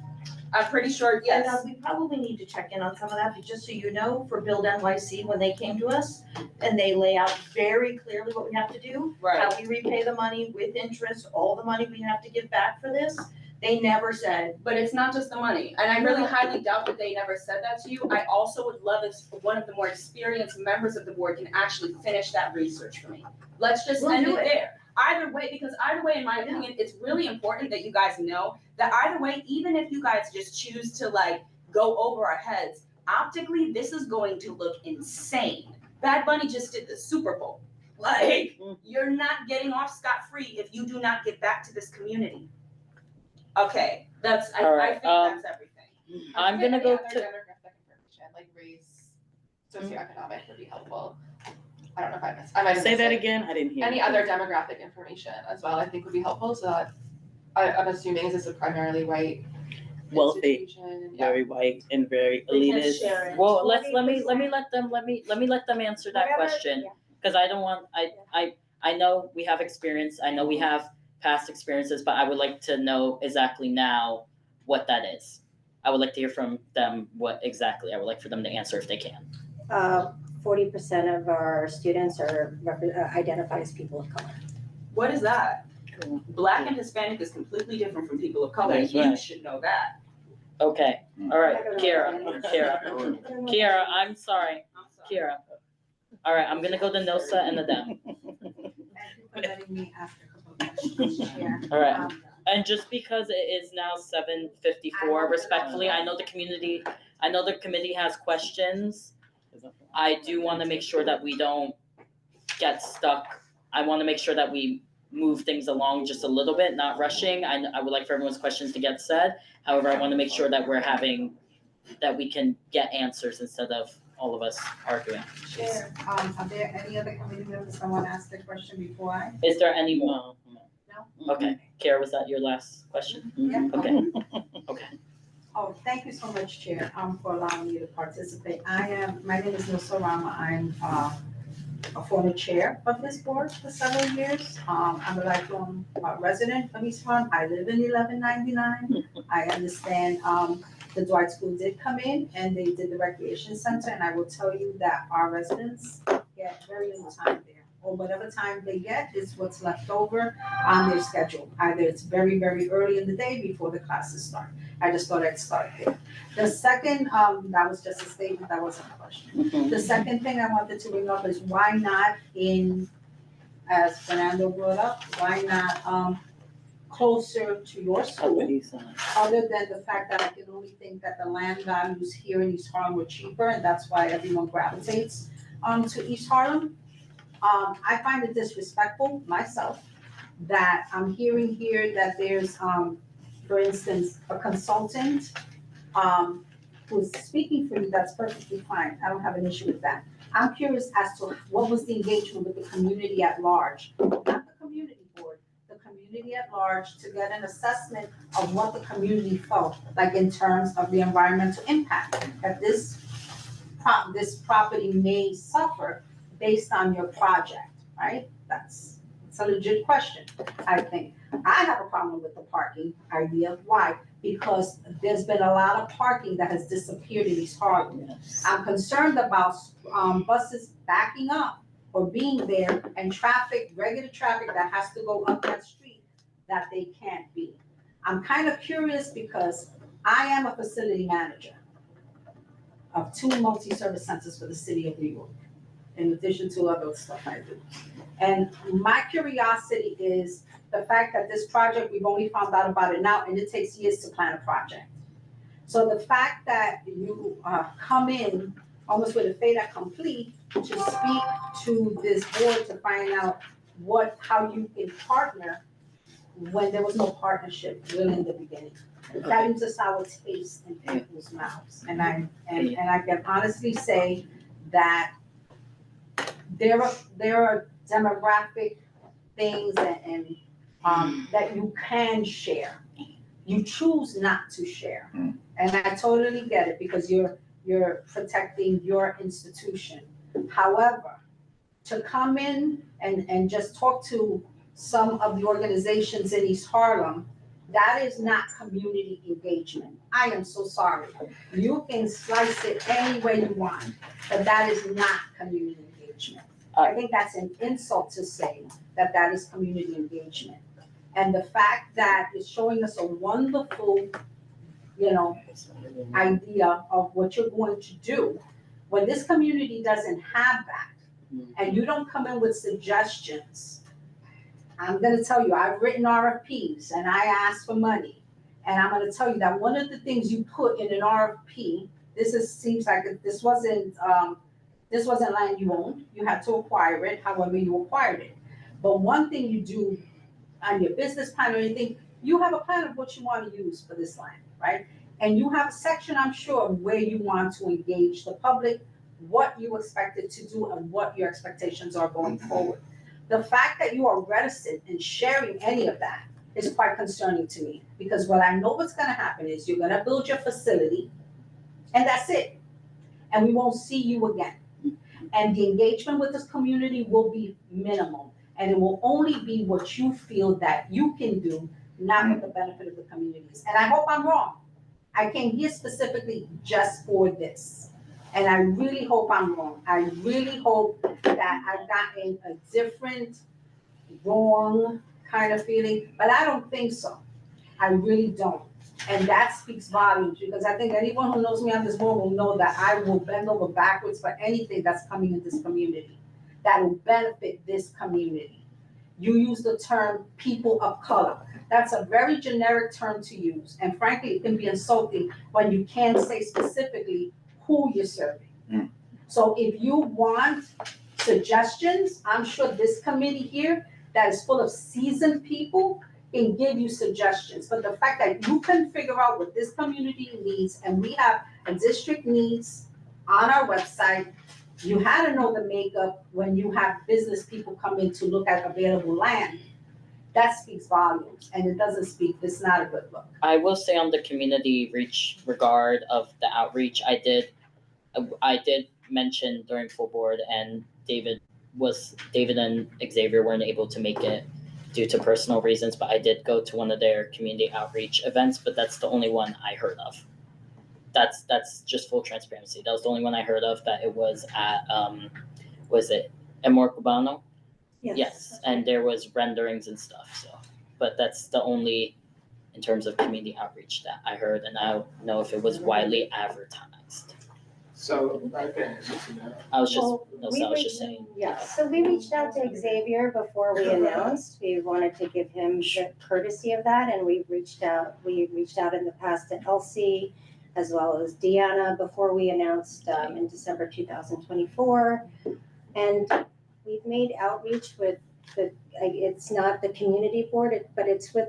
I'm pretty sure, yes. And we probably need to check in on some of that, but just so you know, for Build NYC, when they came to us and they lay out very clearly what we have to do, Right. how we repay the money with interest, all the money we have to give back for this, they never said. But it's not just the money, and I really highly doubt that they never said that to you. I also would love if one of the more experienced members of the board can actually finish that research for me. Let's just end it there. Either way, because either way, in my opinion, it's really important that you guys know that either way, even if you guys just choose to like go over our heads, optically, this is going to look insane. Bad Bunny just did the Super Bowl. Like, you're not getting off scot-free if you do not get back to this community. Okay, I think that's everything. I'm gonna go Any other to, demographic information, like race, socioeconomic would be helpful. I don't know if I might have say missed that it. again, I didn't hear. Any other demographic information as well, I think would be helpful, so that, I'm assuming this is a primarily white Wealthy, institution, yeah. very white and very We can elitist. share it. Well, let me let them answer that question, because I don't want, I know we have experience, I know we have past experiences, but I would like to know exactly now what that is. I would like to hear from them what exactly, I would like for them to answer if they can. 40% of our students are identified as people of color. What is that? Black and Hispanic is completely different from people of color. That's You right. should know that. Okay, all right, Kira, I'm sorry, Kira. All right, I'm gonna go to Nosa and Adem. Thank you for letting me ask a couple of questions here. All right. And just because it is now 7:54, respectfully, I know the committee has questions. I do want to make sure that we don't get stuck. I want to make sure that we move things along just a little bit, not rushing. I would like for everyone's questions to get said. However, I want to make sure that that we can get answers instead of all of us arguing. Chair, are there any other committee members that want to ask the question before I? Is there any more? No? Okay, Kara, was that your last question? Yeah. Okay, okay. Oh, thank you so much, Chair, for allowing me to participate. My name is Nusa Rama. I'm a former chair of this board for several years. I'm a lifelong resident of East Harlem. I live in 1199. I understand the Dwight School did come in and they did the recreation center, and I will tell you that our residents get very little time there, or whatever time they get is what's left over on their schedule. Either it's very, very early in the day before the classes start. I just thought I'd start there. The second, that was just a statement, that wasn't a question. The second thing I wanted to bring up is why not as Fernando brought up, why not closer to your school? Other than the fact that I can only think that the land values here in East Harlem were cheaper, and that's why everyone gravitates to East Harlem. I find it disrespectful myself that I'm hearing here that there's, for instance, a consultant who's speaking for you. That's perfectly fine. I don't have an issue with that. I'm curious as to what was the engagement with the community at large, not the community board, the community at large, to get an assessment of what the community felt, like in terms of the environmental impact that this property may suffer based on your project, right? It's a legit question, I think. I have a problem with the parking idea. Why? Because there's been a lot of parking that has disappeared in East Harlem. I'm concerned about buses backing up or being there and traffic, regular traffic that has to go up that street, that they can't be. I'm kind of curious because I am a facility manager of 2 multi-service centers for the city of New York, in addition to other stuff I do. And my curiosity is the fact that this project, we've only found out about it now, and it takes years to plan a project. So the fact that you come in almost with a fait accompli to speak to this board to find out how you can partner when there was no partnership really in the beginning. That leaves a sour taste in people's mouths. And I can honestly say that there are demographic things and that you can share. You choose not to share. And I totally get it because you're protecting your institution. However, to come in and just talk to some of the organizations in East Harlem, that is not community engagement. I am so sorry. You can slice it any way you want, but that is not community engagement. I think that's an insult to say that that is community engagement. And the fact that it's showing us a wonderful, idea of what you're going to do, when this community doesn't have that, and you don't come in with suggestions, I'm gonna tell you, I've written RFPs and I asked for money. And I'm gonna tell you that one of the things you put in an RFP, seems like this wasn't land you owned, you had to acquire it, however you acquired it. But one thing you do on your business plan or anything, you have a plan of what you want to use for this land, right? And you have a section, I'm sure, where you want to engage the public, what you expect it to do and what your expectations are going forward. The fact that you are reticent in sharing any of that is quite concerning to me, because what I know what's gonna happen is you're gonna build your facility and that's it. And we won't see you again. And the engagement with this community will be minimal. And it will only be what you feel that you can do, not for the benefit of the communities. And I hope I'm wrong. I came here specifically just for this. And I really hope I'm wrong. I really hope that I've gotten a different, wrong kind of feeling, but I don't think so. I really don't. And that speaks volumes, because I think anyone who knows me on this board will know that I will bend over backwards for anything that's coming in this community that will benefit this community. You use the term people of color. That's a very generic term to use. And frankly, it can be insulting when you can't say specifically who you're serving. So if you want suggestions, I'm sure this committee here that is full of seasoned people can give you suggestions. But the fact that you can figure out what this community needs, and we have a district needs on our website, you had to know the makeup when you have business people come in to look at available land. That speaks volumes, and it doesn't speak, it's not a good look. I will say on the community reach regard of the outreach, I did mention during full board, and David and Xavier weren't able to make it due to personal reasons, but I did go to one of their community outreach events, but that's the only one I heard of. That's just full transparency. That was the only one I heard of, that it was at, was it Amor Cubano? Yes, and there was renderings and stuff, so, but that's the only, in terms of community outreach, that I heard, and I don't know if it was widely advertised. So, I was just saying. Yeah, so we reached out to Xavier before we announced. We wanted to give him the courtesy of that, and we reached out in the past to Elsie as well as Deanna before we announced in December 2024. And we've made outreach with it's not the community board, but it's with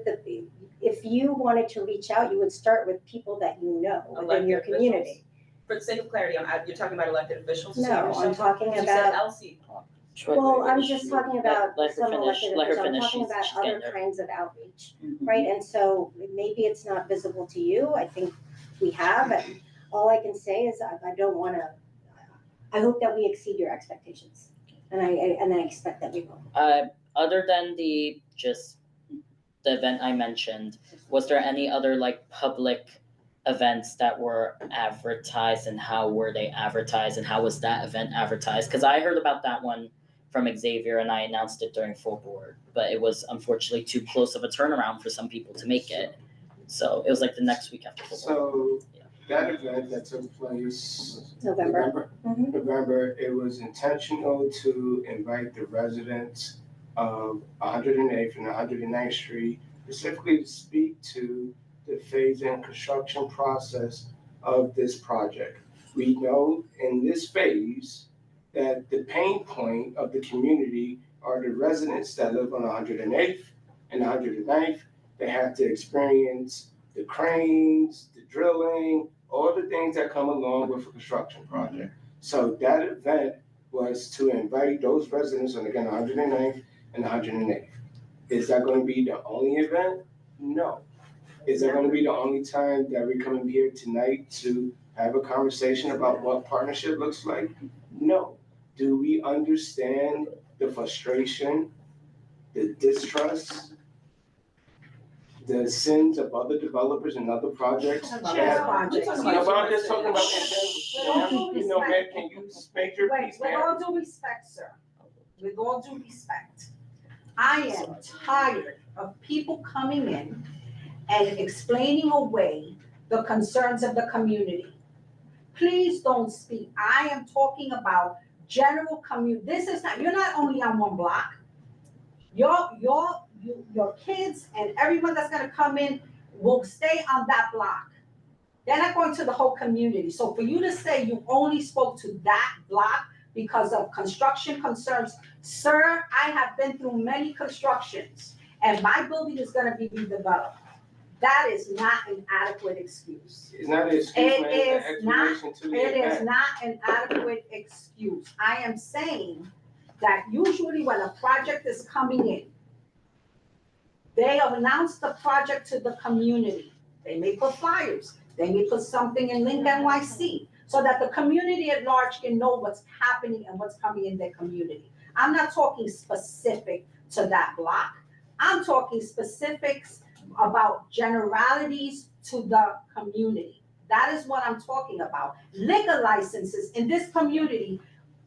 if you wanted to reach out, you would start with people that you know within your community. For the sake of clarity, you're talking about elected officials? No, I'm talking You about. said Elsie. Well, I'm just talking about Let her some finish, elected let her officials, I'm finish, talking about she's other getting there. kinds of outreach, right? And so maybe it's not visible to you, I think we have, and all I can say is I don't wanna, I hope that we exceed your expectations, and I expect that we will. Other than the event I mentioned, was there any other like public events that were advertised, and how were they advertised, and how was that event advertised? Because I heard about that one from Xavier, and I announced it during full board. But it was unfortunately too close of a turnaround for some people to make it. So it was like the next week after full board. So that event that took place November. Mhm. November, it was intentional to invite the residents of 108th and 109th Street, specifically to speak to the phase-in construction process of this project. We know in this phase that the pain point of the community are the residents that live on 108th and 109th. They have to experience the cranes, the drilling, all the things that come along with a construction project. So that event was to invite those residents on, again, 109th and 108th. Is that gonna be the only event? No. Is that gonna be the only time that we come in here tonight to have a conversation about what partnership looks like? No. Do we understand the frustration, the distrust, the sins of other developers and other projects? Chair, No, but I'm just talking about, you know, man, can you make your Wait, piece, with man? all due respect, sir, with all due respect, I am tired of people coming in and explaining away the concerns of the community. Please don't speak. I am talking about general this is not, you're not only on one block. Your kids and everyone that's gonna come in will stay on that block. They're not going to the whole community. So for you to say you only spoke to that block because of construction concerns, sir, I have been through many constructions and my building is gonna be redeveloped. That is not an adequate excuse. It's not an excuse, man, it's an It is not, explanation to the it is event. not an adequate excuse. I am saying that usually when a project is coming in, they announce the project to the community. They may put flyers, they may put something in Link NYC, so that the community at large can know what's happening and what's coming in their community. I'm not talking specific to that block. I'm talking specifics about generalities to the community. That is what I'm talking about. Liquor licenses in this community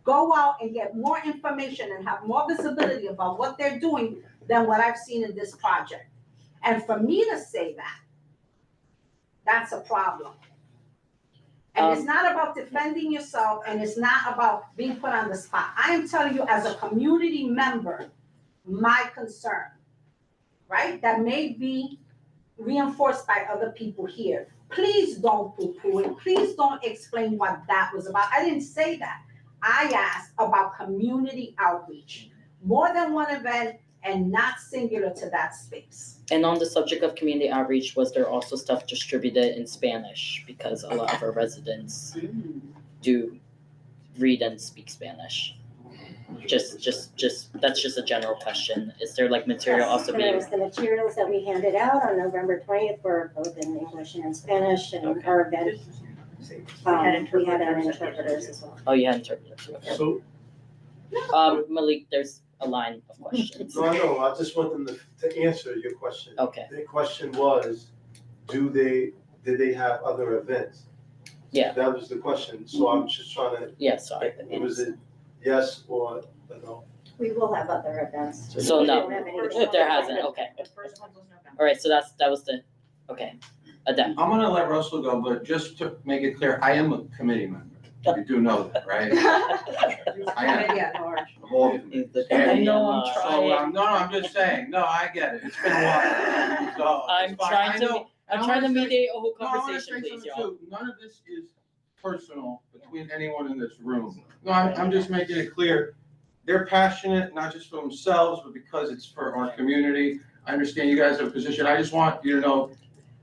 go out and get more information and have more visibility about what they're doing than what I've seen in this project. And for me to say that, that's a problem. And it's not about defending yourself, and it's not about being put on the spot. I am telling you as a community member, my concern, right? That may be reinforced by other people here. Please don't poo-poo it. Please don't explain what that was about. I didn't say that. I asked about community outreach, more than one event and not singular to that space. And on the subject of community outreach, was there also stuff distributed in Spanish? Because a lot of our residents do read and speak Spanish. Just, that's just a general question. Is there like material also being? There's the materials that we handed out on November 20th were both in English and in Spanish, and our event, we had our interpreters as well. Oh, you had interpreters. Okay. So, Malik, there's a line of questions. no, I just want them to answer your question. Okay. The question was, did they have other events? Yeah. That was the question, so I'm just trying to. Yeah, sorry. Was it yes or no? We will have other events. So We no, don't have any- if there hasn't, okay. All right, so that was the, okay. Adem. I'm gonna let Russell go, but just to make it clear, I am a committee member. You do know that, right? I am. at large. All- I know, I'm So, trying. no, I'm just saying, no, I get it, it's been a while, so. I'm it's fine. trying I to, know- I'm I trying to wanna say- mediate a whole No, I wanna conversation, say please, something y'all. too. None of this is personal between anyone in this room. No, I'm just making it clear, they're passionate, not just for themselves, but because it's for our community. I understand you guys have a position, I just want you to know,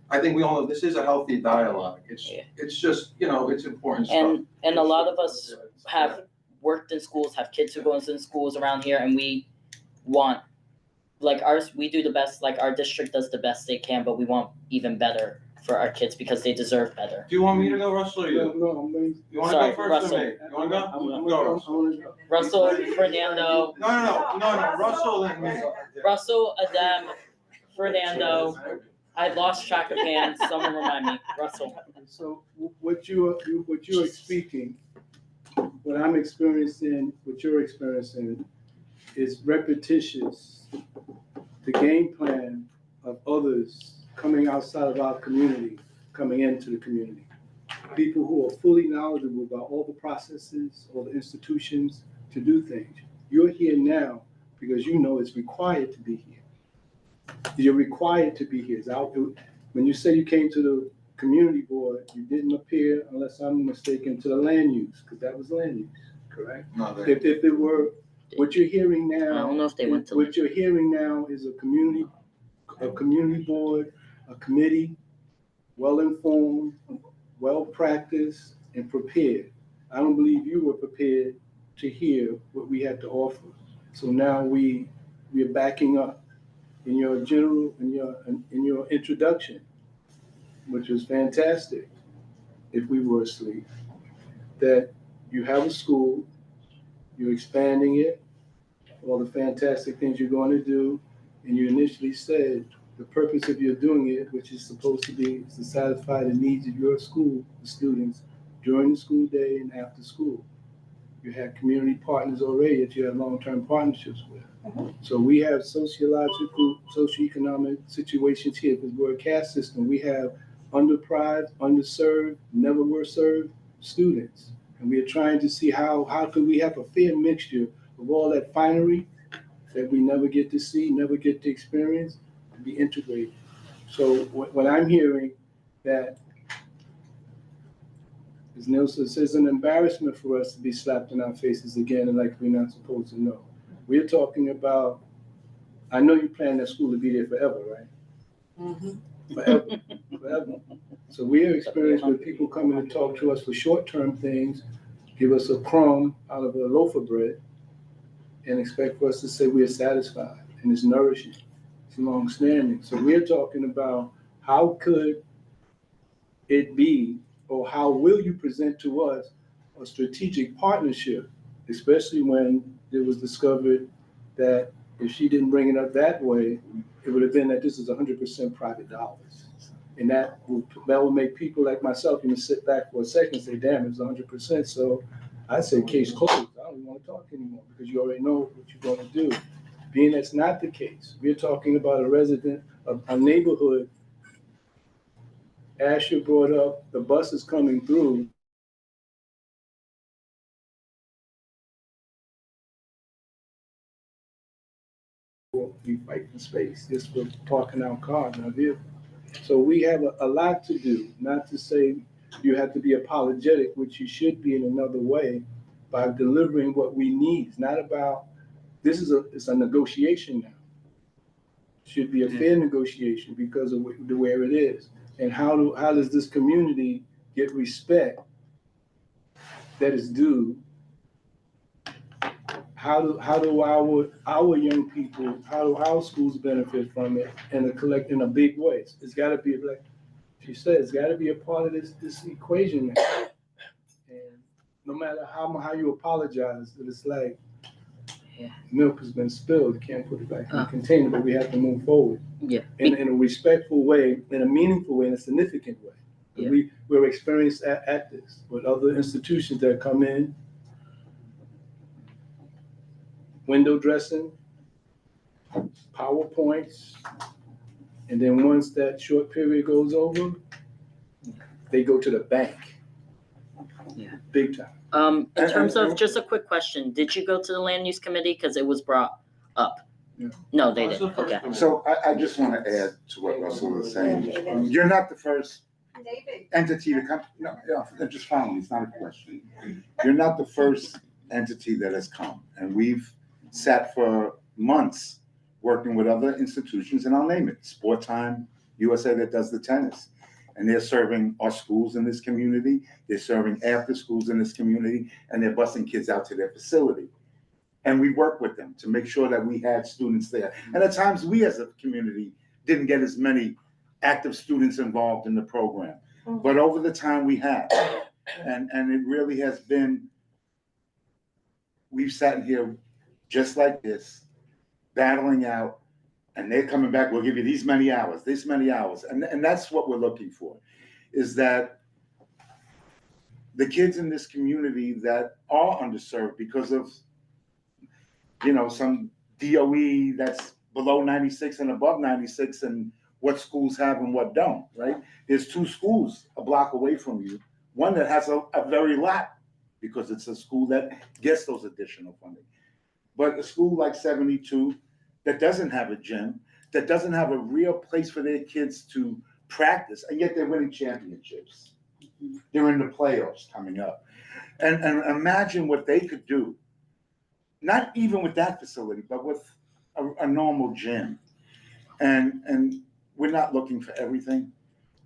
I think we all know, this is a healthy dialogue. It's just, it's important stuff. And a lot of us have worked in schools, have kids who go into schools around here, and we want, like we do the best, like our district does the best they can, but we want even better for our kids because they deserve better. Do you want me to go, Russell, or you? No, I'm waiting. You wanna Sorry, go first Russell. or me? You wanna go? I'm Go, Russell. Russell, Fernando, No, Russell and me. Russell, Adem, Fernando. I lost track of hands. Someone remind me. Russell. So what you're speaking, what I'm experiencing, what you're experiencing, is repetitious. The game plan of others coming outside of our community, coming into the community. People who are fully knowledgeable about all the processes, all the institutions to do things. You're here now because you know it's required to be here. You're required to be here. When you say you came to the community board, you didn't appear, unless I'm mistaken, to the land use, because that was land use, correct? No, If it were, what you're hearing now. I don't know if they went to. What you're hearing now is a community board, a committee, well-informed, well-practiced, and prepared. I don't believe you were prepared to hear what we had to offer. So now we are backing up in your introduction, which was fantastic, if we were asleep, that you have a school, you're expanding it, all the fantastic things you're going to do, and you initially said the purpose of your doing it, which is supposed to be to satisfy the needs of your school, the students, during the school day and after school. You have community partners already that you have long-term partnerships with. So we have sociological, socioeconomic situations here, because we're a caste system. We have underprived, underserved, never were served students. And we are trying to see how can we have a fair mixture of all that finery that we never get to see, never get to experience, to be integrated. So when I'm hearing that, as Nilsa says, it's an embarrassment for us to be slapped in our faces again and like we're not supposed to know. We're talking about, I know you plan that school to be there forever, right? Mm-hmm. Forever. So we are experienced with people coming to talk to us for short-term things, give us a crumb out of a loaf of bread, and expect for us to say we are satisfied, and it's nourishing, it's long-standing. So we're talking about how could it be, or how will you present to us a strategic partnership, especially when it was discovered that if she didn't bring it up that way, it would have been that this is 100% private dollars. And that will make people like myself even sit back for a second and say, damn, it's 100%. So I say case closed. I don't even want to talk anymore because you already know what you're going to do. Being that's not the case, we're talking about a resident of a neighborhood. Asher brought up the bus is coming through. We fight for space just for parking our cars in our vehicle. So we have a lot to do, not to say you have to be apologetic, which you should be in another way, by delivering what we need. It's not about, it's a negotiation now. It should be a fair negotiation because of where it is. And how does this community get respect that is due? How do our young people, how do our schools benefit from it in a big way? It's got to be, like she said, it's got to be a part of this equation. And no matter how you apologize, it's like milk has been spilled. You can't put it back in the container, but we have to move forward. Yeah. In a respectful way, in a meaningful way, in a significant way. Yeah. We're experienced at this with other institutions that come in, window dressing, PowerPoints, and then once that short period goes over, they go to the bank. Yeah. Big time. In terms of, just a quick question, did you go to the land use committee? Because it was brought up. Yeah. No, they didn't. Okay. So I just want to add to what Russell was saying. You're not the first entity to come, no, just follow me, it's not a question. You're not the first entity that has come, and we've sat for months working with other institutions, and I'll name it, Sport Time USA that does the tennis. And they're serving our schools in this community, they're serving after schools in this community, and they're busing kids out to their facility. And we work with them to make sure that we had students there. And at times we as a community didn't get as many active students involved in the program. But over the time we have, and it really has been, we've sat here just like this, battling out, and they're coming back, we'll give you these many hours. And that's what we're looking for, is that the kids in this community that are underserved because of some DOE that's below 96 and above 96 and what schools have and what don't, right? There's 2 schools a block away from you, one that has a very lot because it's a school that gets those additional funding. But a school like 72 that doesn't have a gym, that doesn't have a real place for their kids to practice, and yet they're winning championships. They're in the playoffs coming up. And imagine what they could do, not even with that facility, but with a normal gym. And we're not looking for everything.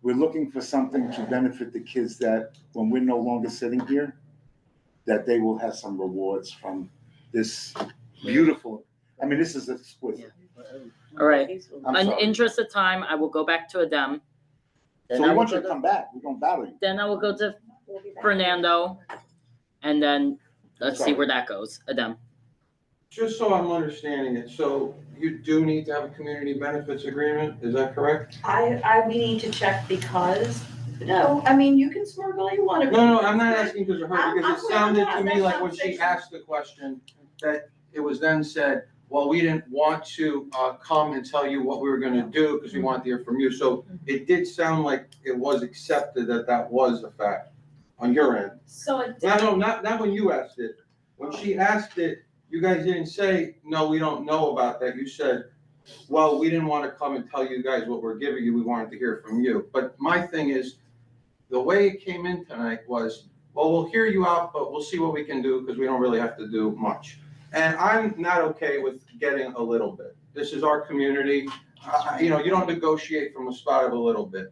We're looking for something to benefit the kids that when we're no longer sitting here, that they will have some rewards from this beautiful, this is exquisite. All right. I'm In sorry. interest of time, I will go back to Adem. So we want you to come back. We're gonna battle you. Then I will go to Fernando, and then let's see where that goes. Adem. Just so I'm understanding it, so you do need to have a community benefits agreement, is that correct? We need to check because, no, I mean, you can smirk all you want to. No, I'm not asking because of her, because it sounded to me that's like when she conversation. asked the question, that it was then said, well, we didn't want to come and tell you what we were gonna do, because we wanted to hear from you. So it did sound like it was accepted that that was a fact on your end. So it. No, not when you asked it. When she asked it, you guys didn't say, no, we don't know about that. You said, well, we didn't want to come and tell you guys what we're giving you. We wanted to hear from you. But my thing is, the way it came in tonight was, well, we'll hear you out, but we'll see what we can do because we don't really have to do much. And I'm not okay with getting a little bit. This is our community. You don't negotiate from a spot of a little bit.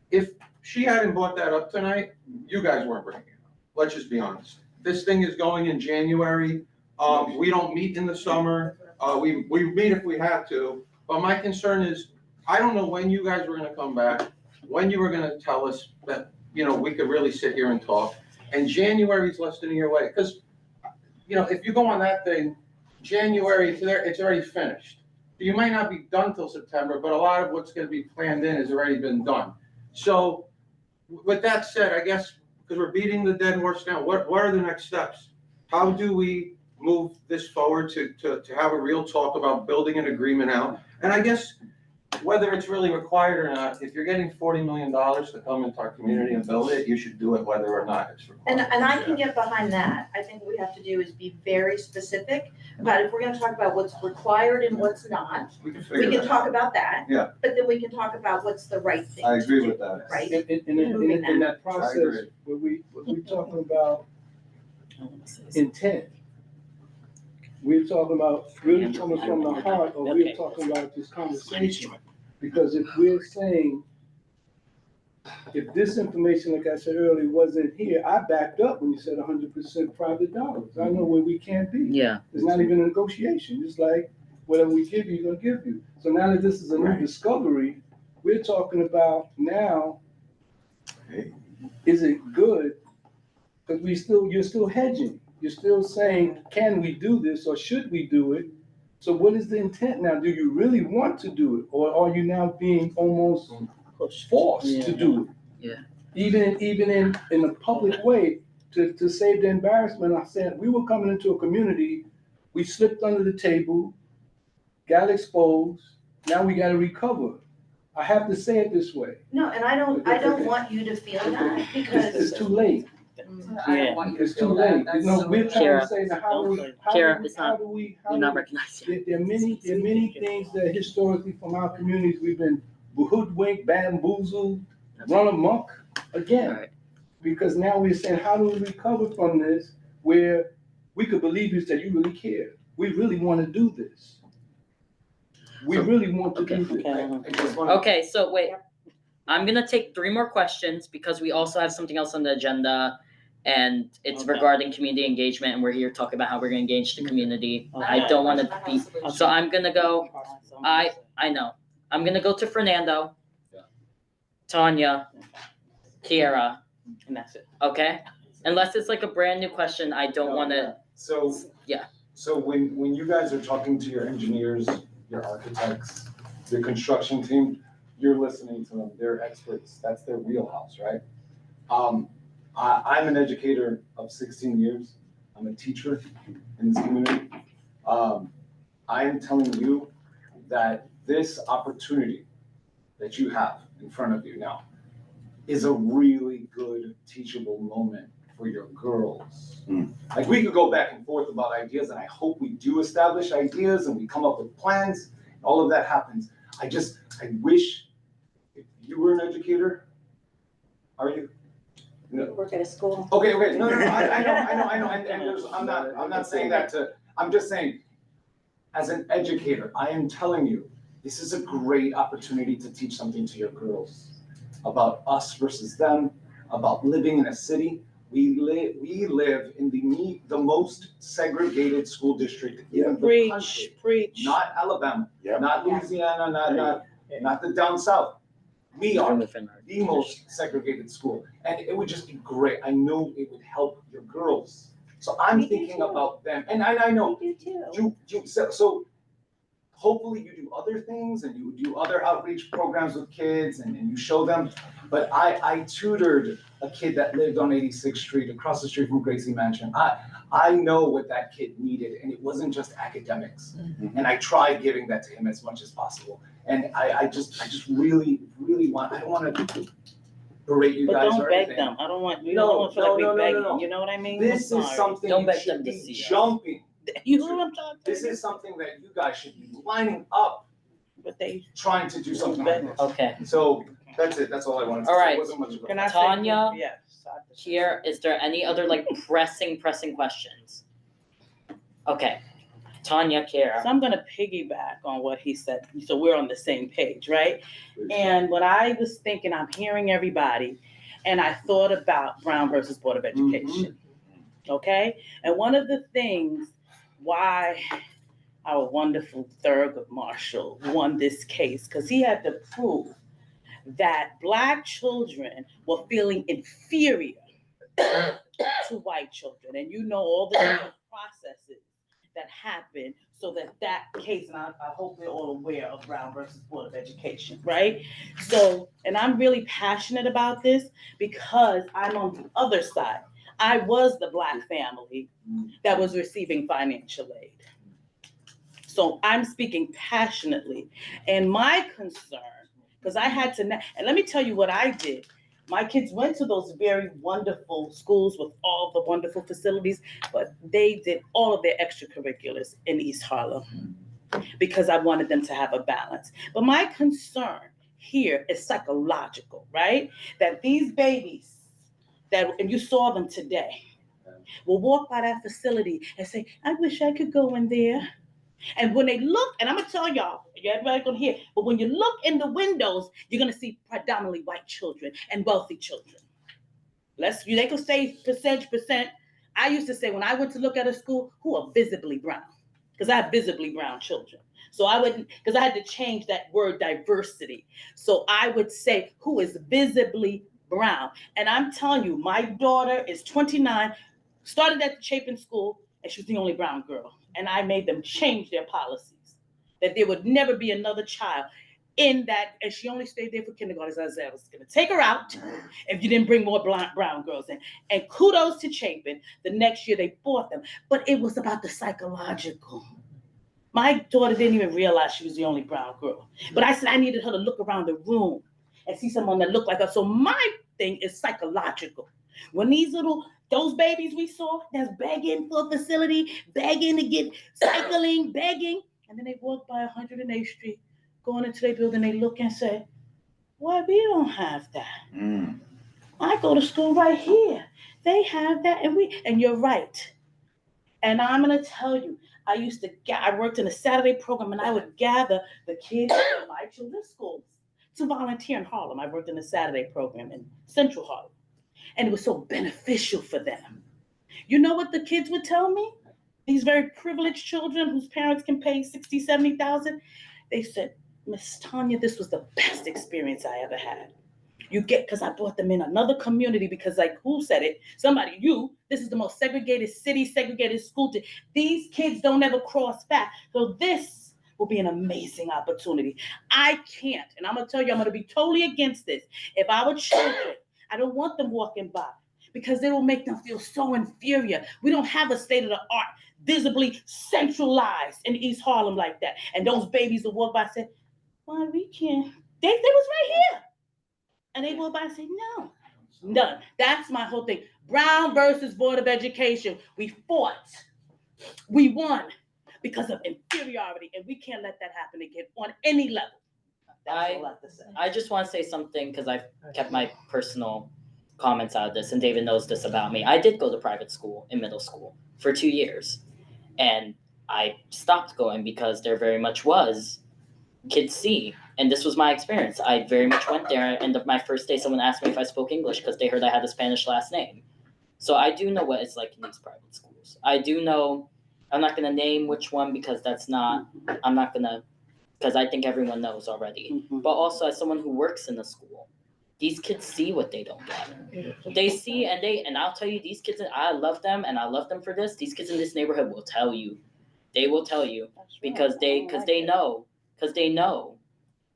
If she hadn't brought that up tonight, you guys weren't bringing it up. Let's just be honest. This thing is going in January. We don't meet in the summer. We meet if we have to. But my concern is, I don't know when you guys were gonna come back, when you were gonna tell us that, we could really sit here and talk. And January's less than a year away. Because, if you go on that thing, January, it's already finished. You might not be done till September, but a lot of what's gonna be planned in has already been done. So with that said, I guess, because we're beating the dead horse now, what are the next steps? How do we move this forward to have a real talk about building an agreement out? And I guess whether it's really required or not, if you're getting $40 million to come into our community and build it, you should do it whether or not it's required. And I can get behind that. I think what we have to do is be very specific about if we're gonna talk about what's required and what's not. We can We figure can that talk out. about that. Yeah. But then we can talk about what's the right thing. I to agree do, with that. Right? In that I process, agree. when we talking about intent, we're talking about really coming from the heart, or we're talking about this conversation. Because if we're saying, if this information, like I said earlier, wasn't here, I backed up when you said 100% private dollars. I know where we can't be. Yeah. It's not even a negotiation. It's like, whatever we give you, we're gonna give you. So now that this is a new discovery, we're talking about now, is it good? Because you're still hedging. You're still saying, can we do this or should we do it? So what is the intent now? Do you really want to do it? Or are you now being almost forced to do it? Yeah. Even in a public way, to save the embarrassment, I said, we were coming into a community, we slipped under the table, got exposed, now we gotta recover. I have to say it this way. No, and I don't want you to feel that because. It's too late. I don't want you to It's too feel late. that. We're trying to say that how do we, you're not recognized. there are many things that historically from our communities, we've been hoodwinked, bamboozled, run amok again. Because now we're saying, how do we recover from this where we could believe you that you really care? We really want to do this. We really want to do this. Okay, so wait, I'm gonna take 3 more questions because we also have something else on the agenda. And it's regarding community engagement, and we're here talking about how we're gonna engage the community. I don't wanna be, so I'm gonna go, I know. I'm gonna go to Fernando, Tanya, Kiera, And that's it. okay? Unless it's like a brand new question, I don't wanna, So, yeah. so when you guys are talking to your engineers, your architects, your construction team, you're listening to them, they're experts, that's their wheelhouse, right? I'm an educator of 16 years, I'm a teacher in this community. I am telling you that this opportunity that you have in front of you now is a really good teachable moment for your girls. Like, we could go back and forth about ideas, and I hope we do establish ideas and we come up with plans, and all of that happens. I wish, if you were an educator, are you? No. Work at a school. Okay, no, I know, and I'm not saying that I'm just saying, as an educator, I am telling you, this is a great opportunity to teach something to your girls about us versus them, about living in a city. We live in the most segregated school district in the country. Preach. Not Alabama, not Louisiana, not the down south. We are the most segregated school, and it would just be great. I know it would help your girls. So I'm thinking about them, and I know We do too. so hopefully you do other things and you do other outreach programs with kids and you show them. But I tutored a kid that lived on 86th Street across the street from Gracie Mansion. I know what that kid needed, and it wasn't just academics. And I tried giving that to him as much as possible. And I just really want, I don't want to berate you guys But or don't anything. beg them. I don't want, No, to feel like no, we no, begging. no, no. You know what I mean? This I'm is sorry. something Don't you beg should them to be see us. jumping. You know what I'm talking about? This is something that you guys should be lining up, But they trying to do something like this. Okay. So that's it. That's all I wanted to say. All right. It wasn't much of a. Can I say- Tanya, Yes. here, is there any other pressing questions? Okay. Tanya, Kara. So I'm gonna piggyback on what he said, so we're on the same page, right? And when I was thinking, I'm hearing everybody, and I thought about Brown versus Board of Education, okay? And one of the things why our wonderful Thurgood Marshall won this case, because he had to prove that Black children were feeling inferior to white children. And you know all the different processes that happen so that case, and I hope we're all aware of Brown versus Board of Education, right? So, and I'm really passionate about this because I'm on the other side. I was the Black family that was receiving financial aid. So I'm speaking passionately. And my concern, because I had to, and let me tell you what I did. My kids went to those very wonderful schools with all the wonderful facilities, but they did all of their extracurriculars in East Harlem because I wanted them to have a balance. But my concern here is psychological, right? That these babies, and you saw them today, will walk by that facility and say, I wish I could go in there. And when they look, and I'm gonna tell y'all, everybody's gonna hear, but when you look in the windows, you're gonna see predominantly white children and wealthy children. They could say percent. I used to say when I went to look at a school, who are visibly brown, because I have visibly brown children. So I wouldn't, because I had to change that word diversity. So I would say who is visibly brown. And I'm telling you, my daughter is 29, started at the Chapin School, and she was the only brown girl. And I made them change their policies, that there would never be another child in that, and she only stayed there for kindergarten. As I said, I was gonna take her out if you didn't bring more brown girls in. And kudos to Chapin, the next year they bought them. But it was about the psychological. My daughter didn't even realize she was the only brown girl. But I said I needed her to look around the room and see someone that looked like her. So my thing is psychological. When those babies we saw that's begging for a facility, begging to get cycling, begging, and then they walk by 108th Street, going into their building, they look and say, why we don't have that? I go to school right here. They have that, and you're right. And I'm gonna tell you, I worked in a Saturday program, and I would gather the kids at my children's schools to volunteer in Harlem. I worked in a Saturday program in Central Harlem. And it was so beneficial for them. You know what the kids would tell me? These very privileged children whose parents can pay $60,000, $70,000. They said, Miss Tanya, this was the best experience I ever had. Because I brought them in another community, because who said it? Somebody, this is the most segregated city, segregated school. These kids don't ever cross back. So this will be an amazing opportunity. I can't, and I'm gonna tell you, I'm gonna be totally against this. If our children, I don't want them walking by, because it will make them feel so inferior. We don't have a state-of-the-art visibly centralized in East Harlem like that. And those babies will walk by and say, why we can't? They was right here. And they walk by and say, no, none. That's my whole thing. Brown versus Board of Education. We fought. We won because of inferiority, and we can't let that happen again on any level. That's all I have to say. I just want to say something because I've kept my personal comments out of this, and David knows this about me. I did go to private school in middle school for 2 years, and I stopped going because there very much was kids C, and this was my experience. I very much went there, and my first day, someone asked me if I spoke English because they heard I had a Spanish last name. So I do know what it's like in these private schools. I do know. I'm not going to name which one because I'm not going to, because I think everyone knows already. But also as someone who works in the school, these kids see what they don't get. They see, and I'll tell you, these kids, I love them, and I love them for this. These kids in this neighborhood will tell you. They will tell you because they know.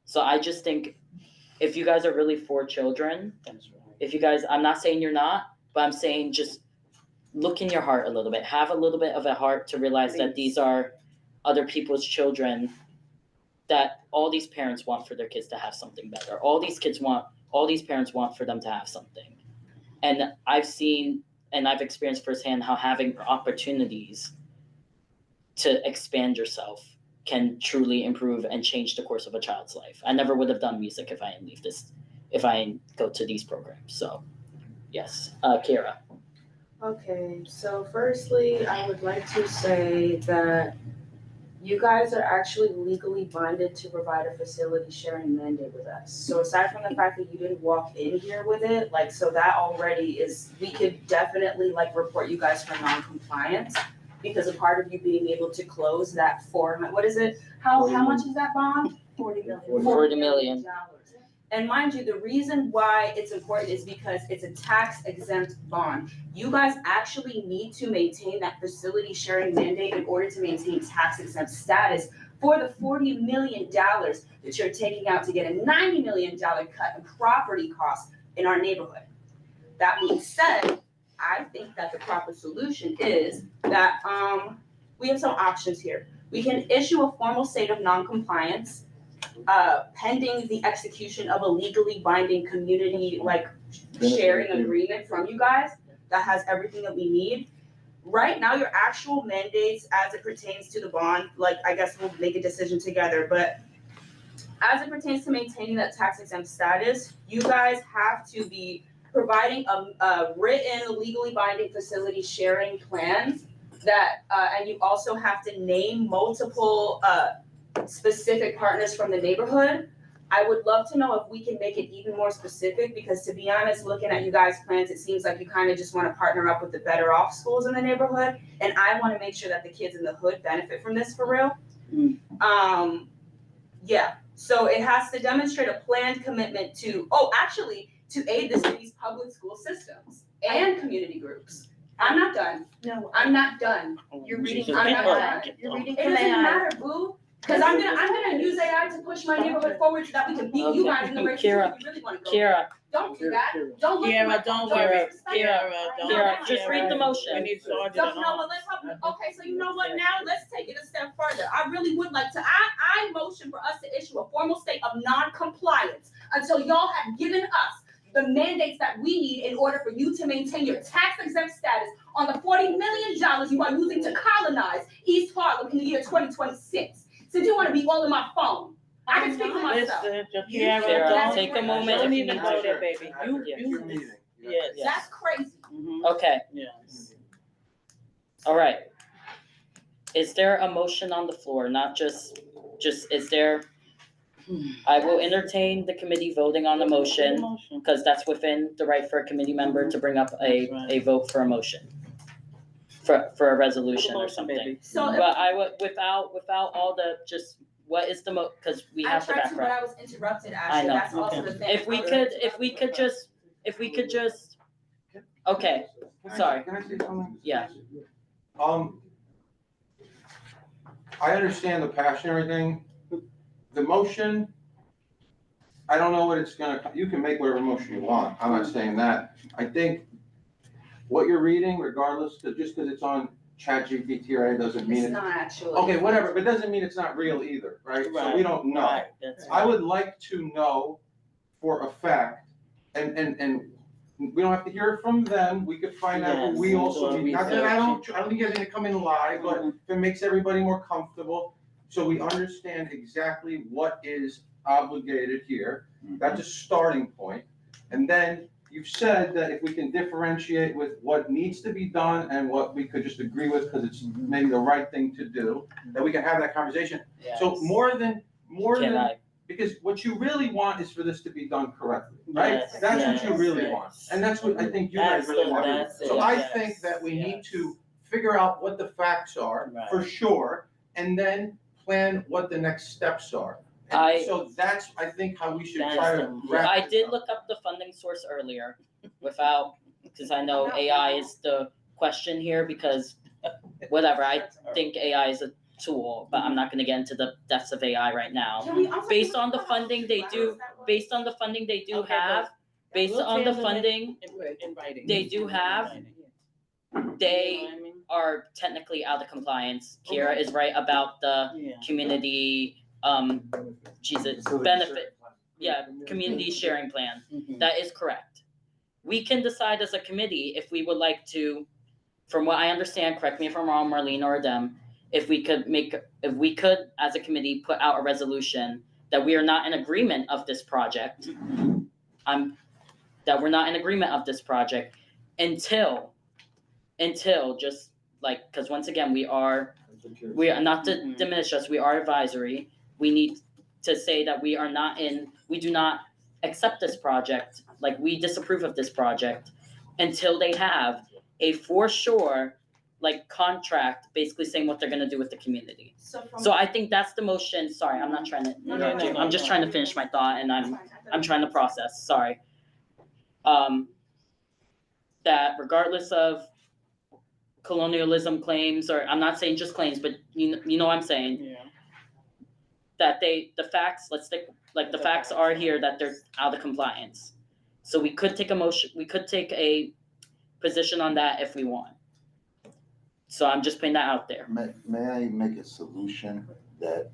So I just think if you guys are really for children, if you guys, I'm not saying you're not, but I'm saying just look in your heart a little bit. Have a little bit of a heart to realize that these are other people's children that all these parents want for their kids to have something better. All these parents want for them to have something. And I've seen and I've experienced firsthand how having opportunities to expand yourself can truly improve and change the course of a child's life. I never would have done music if I didn't go to these programs. So yes, Kira. Okay, so firstly, I would like to say that you guys are actually legally binded to provide a facility sharing mandate with us. So aside from the fact that you didn't walk in here with it, so that already is, we could definitely report you guys for non-compliance because a part of you being able to close that what is it? How much is that bond? $40 million. And mind you, the reason why it's important is because it's a tax exempt bond. You guys actually need to maintain that facility sharing mandate in order to maintain tax exempt status for the $40 million that you're taking out to get a $90 million cut in property costs in our neighborhood. That being said, I think that the proper solution is that we have some options here. We can issue a formal state of non-compliance pending the execution of a legally binding community sharing agreement from you guys that has everything that we need. Right now, your actual mandates as it pertains to the bond, I guess we'll make a decision together, but as it pertains to maintaining that tax exempt status, you guys have to be providing a written, legally binding facility sharing plans that, and you also have to name multiple specific partners from the neighborhood. I would love to know if we can make it even more specific, because to be honest, looking at you guys' plans, it seems like you kind of just want to partner up with the better off schools in the neighborhood. And I want to make sure that the kids in the hood benefit from this for real. Yeah, so it has to demonstrate a planned commitment to aid the city's public school systems and community groups. I'm not done. No, I'm not done. You're reading. I'm not done. You're reading It from doesn't AI. matter, boo. Because I'm gonna use AI to push my neighborhood forward so that we can beat you guys in the race if you really want to go. Kira, Don't do that. Don't look at my don't phone. worry. Disrespect Kira, Kira, just read the motion. We need Sergeant Don't at know, home. but okay, so you know what now? Let's take it a step further. I really would like to, I motion for us to issue a formal state of non-compliance until y'all have given us the mandates that we need in order for you to maintain your tax exempt status on the $40 million you are using to colonize East Harlem in the year 2026. Since you want to be all in my phone, I can speak for myself. Listen, Kira, don't take a moment Don't if you even need go to. there, baby. Yes. That's crazy. Okay, Yes. all right. Is there a motion on the floor? Not just, is there? I will entertain the committee voting on the motion, because that's within the right for a committee member to bring up a vote for a motion. For a resolution or something. So But I would, without all the, just, what is the because we have the I tried to, but background. I was interrupted, I Ashley. know. That's also the thing. If we could just, okay, sorry. Can I say something? Yeah. I understand the passion and everything. The motion, I don't know what it's you can make whatever motion you want. I'm not saying that. I think what you're reading, regardless, just because it's on ChatGPT, right? Doesn't mean It's it. not actually. Okay, whatever, but doesn't mean it's not real either, right? So we Right, don't know. right, that's I would like to know for a fact, and we don't have to hear it from them, we could find out who we Yes, also do need. a Not that I research. don't think you guys need to come in live, but Mm-hmm. if it makes everybody more comfortable, so we understand exactly what is obligated here, that's a starting point. And then you've said that if we can differentiate with what needs to be done and what we could just agree with, because it's maybe the right thing to do, that we can have that conversation. So more than, because what you really want is for this to be done correctly, right? Yes, That's what yes, you really yes. want. And that's what I think you guys really want. That's So it, I yes, think that we need to figure out what the facts are, for sure, and then plan what the next steps are. And so that's, I think, how we should try to wrap I this did up. look up the funding source earlier without, because I know AI is the question here, because whatever, I think AI is a tool, but I'm not gonna get into the depths of AI right now. Can we also- Based on the funding they do, based on the funding they do have, based on the funding In writing. they do have, they are technically out of compliance. Kira is right about the community, benefit, community sharing plan. That is correct. We can decide as a committee if we would like to, from what I understand, correct me if I'm wrong, Marlene or Adem, if we could, as a committee, put out a resolution that we are not in agreement of this project. That we're not in agreement of this project until just like, because once again, we are not to diminish us, we are advisory. We need to say that we do not accept this project, like we disapprove of this project until they have a for sure, like contract, basically saying what they're gonna do with the community. So I think that's the motion. Sorry, I'm not trying to interrupt you. I'm just trying to finish my thought and I'm trying to process, sorry. That regardless of colonialism claims, or I'm not saying just claims, but you know what I'm saying? Yeah. That the facts, let's stick, like the facts are here that they're out of compliance. So we could take a position on that if we want. So I'm just putting that out there. May I make a solution that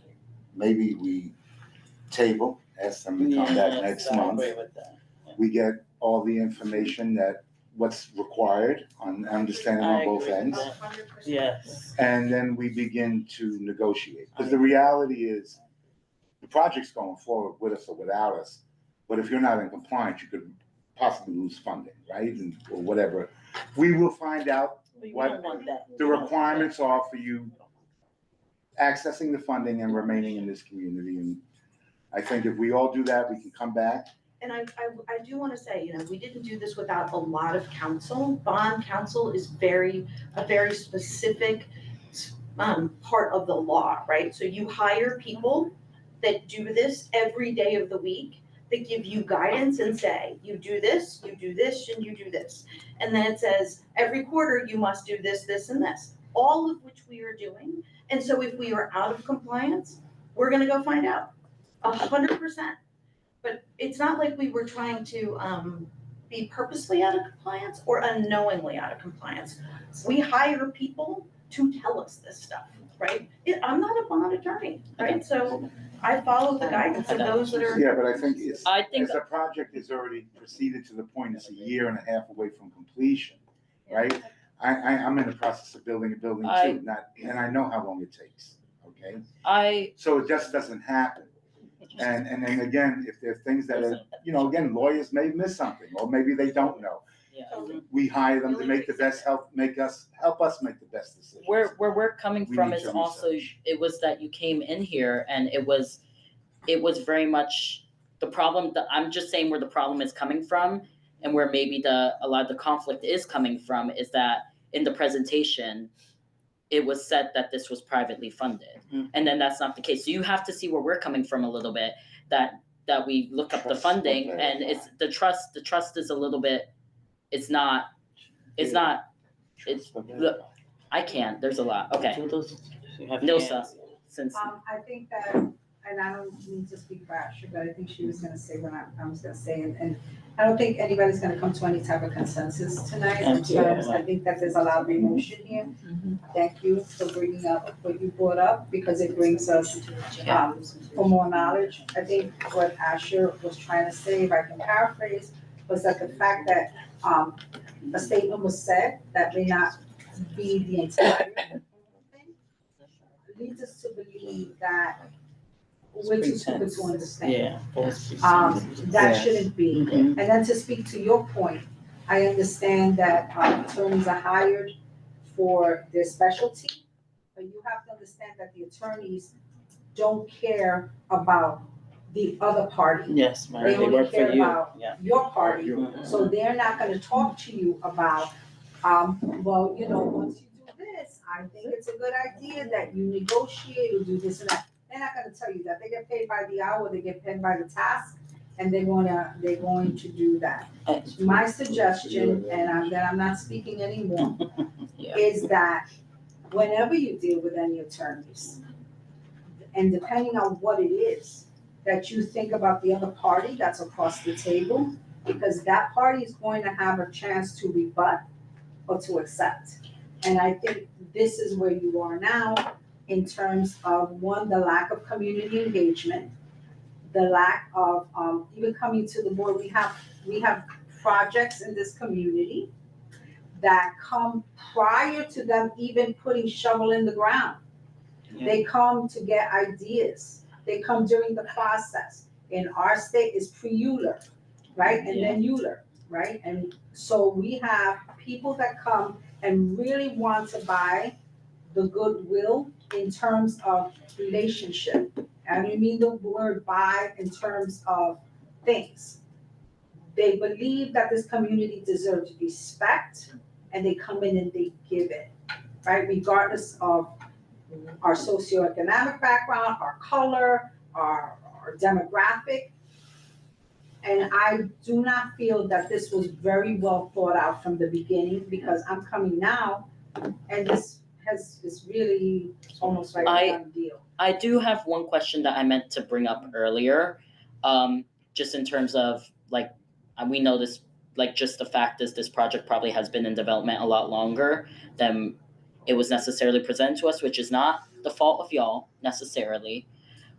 maybe we table, ask them to come back next month? We get all the information that what's required on understanding on both ends. Yes. And then we begin to negotiate. Because the reality is, the project's going forward with us or without us. But if you're not in compliance, you could possibly lose funding, right? Or whatever. We will find out what the requirements are for you accessing the funding and remaining in this community. And I think if we all do that, we can come back. And I do want to say, we didn't do this without a lot of counsel. Bond counsel is a very specific part of the law, right? So you hire people that do this every day of the week, that give you guidance and say, you do this, and you do this. And then it says, every quarter you must do this, this, and this, all of which we are doing. And so if we are out of compliance, we're gonna go find out, 100%. But it's not like we were trying to be purposely out of compliance or unknowingly out of compliance. We hire people to tell us this stuff, right? I'm not a bond attorney, right? So I follow the guidance of those that are. Yeah, but I think as the project is already proceeded to the point, it's 1.5 years away from completion, right? I'm in the process of building a building too, and I know how long it takes, okay? So it just doesn't happen. And then again, if there are things that are, again, lawyers may miss something, or maybe they don't know. We hire them to make the best, help us make the best decisions. Where we're coming from is also, it was that you came in here and it was very much the problem, that I'm just saying where the problem is coming from and where maybe a lot of the conflict is coming from is that in the presentation, it was said that this was privately funded. And then that's not the case. So you have to see where we're coming from a little bit, that we look up the funding and it's the trust is a little bit, I can't, there's a lot, okay. Nilsa, since. I think that and I don't mean to speak for Asher, but I think she was gonna say what I was gonna say, and I don't think anybody's gonna come to any type of consensus tonight. In terms, I think that there's a lot of emotion here. Thank you for bringing up what you brought up, because it brings us, for more knowledge. I think what Asher was trying to say, if I can paraphrase, was that the fact that, a statement was said that may not be the entire thing, leads us to believe that we're too stupid to understand. Yeah. false That pretenses. shouldn't be. Mhm. And then to speak to your point, I understand that attorneys are hired for their specialty, but you have to understand that the attorneys don't care about the other party. Yes, right, They they only work for care you, about yeah. your party, so they're not gonna talk to you about, well, you know, once you do this, I think it's a good idea that you negotiate or do this and that. They're not gonna tell you that. They get paid by the hour, they get paid by the task, and they're going to do that. My suggestion, and I'm not speaking anymore, is that whenever you deal with any attorneys, and depending on what it is, that you think about the other party that's across the table, because that party is going to have a chance to rebut or to accept. And I think this is where you are now in terms of, one, the lack of community engagement, the lack of, even coming to the board. We have projects in this community that come prior to them even putting shovel in the ground. They come to get ideas. They come during the process. In our state is pre-Euler, right? And then Euler, right? And so we have people that come and really want to buy the goodwill in terms of relationship. And I mean the word buy in terms of things. They believe that this community deserves respect, and they come in and they give it, right? Regardless of our socioeconomic background, our color, our demographic. And I do not feel that this was very well thought out from the beginning, because I'm coming now and this is really almost like a done deal. I do have one question that I meant to bring up earlier, just in terms of like, we know this, like just the fact is this project probably has been in development a lot longer than it was necessarily presented to us, which is not the fault of y'all necessarily.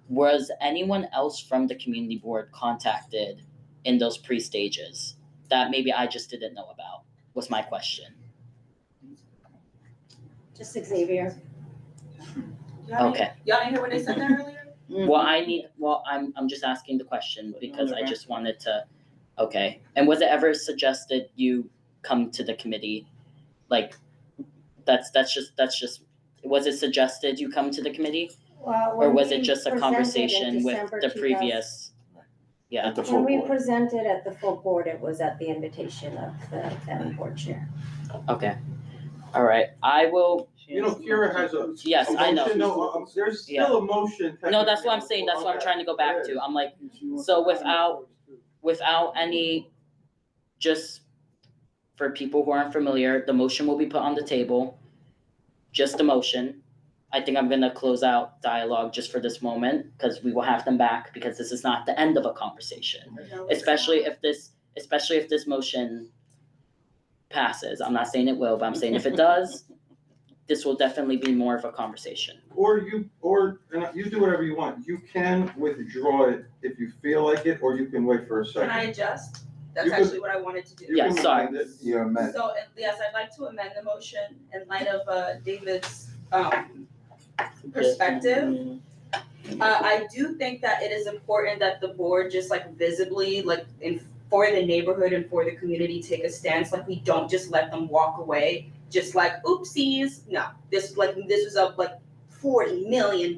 Was anyone else from the community board contacted in those pre-stages that maybe I just didn't know about, was my question. Just Xavier. Okay. Y'all didn't hear what they said there earlier? Well, I'm just asking the question because I just wanted to, okay. And was it ever suggested you come to the committee? Like, that's just, was it suggested you come to the committee? Well, Or when was we it just a presented in conversation with December the previous? Yeah. When we presented at the full board, it was at the invitation of the then board chair. Okay. All right. I will. You know, Kira has a. Yes, a I know. motion. No, there's still a motion. No, that's what I'm saying. That's what I'm trying to go back to. I'm like, so without any, just for people who aren't familiar, the motion will be put on the table. Just a motion. I think I'm gonna close out dialogue just for this moment, because we will have them back, because this is not the end of a conversation. Especially if this motion passes. I'm not saying it will, but I'm saying if it does, this will definitely be more of a conversation. Or you do whatever you want. You can withdraw it if you feel like it, or you can wait for a second. Can I adjust? That's You could- actually what I wanted to do. Yeah, sorry. Yeah, amend. So, yes, I'd like to amend the motion in light of David's perspective. I do think that it is important that the board just like visibly, like for the neighborhood and for the community, take a stance. Like, we don't just let them walk away, just like oopsies. No, this was up like $40 million.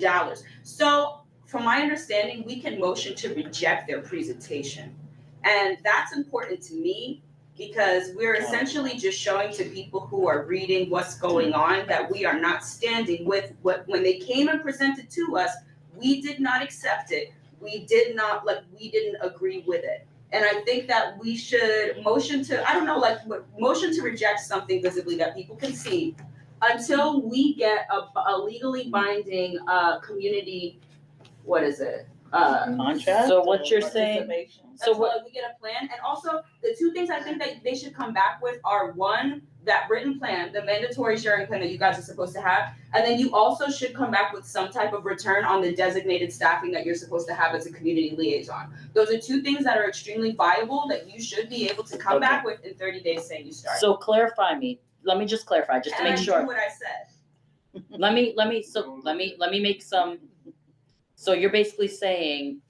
So from my understanding, we can motion to reject their presentation. And that's important to me, because we're essentially just showing to people who are reading what's going on that we are not standing with what, when they came and presented to us, we did not accept it. We didn't agree with it. And I think that we should motion to reject something visibly that people can see until we get a legally binding community what is it? Contract. So what or you're saying- participation? So what, we get a plan, and also, the two things I think that they should come back with are, one, that written plan, the mandatory sharing plan that you guys are supposed to have, and then you also should come back with some type of return on the designated staffing that you're supposed to have as a community liaison. Those are two things that are extremely viable that you should be able to come back with in 30 days saying you started. So clarify me, let me just clarify, just to And make I sure. do what I said. Let me make some, so you're basically saying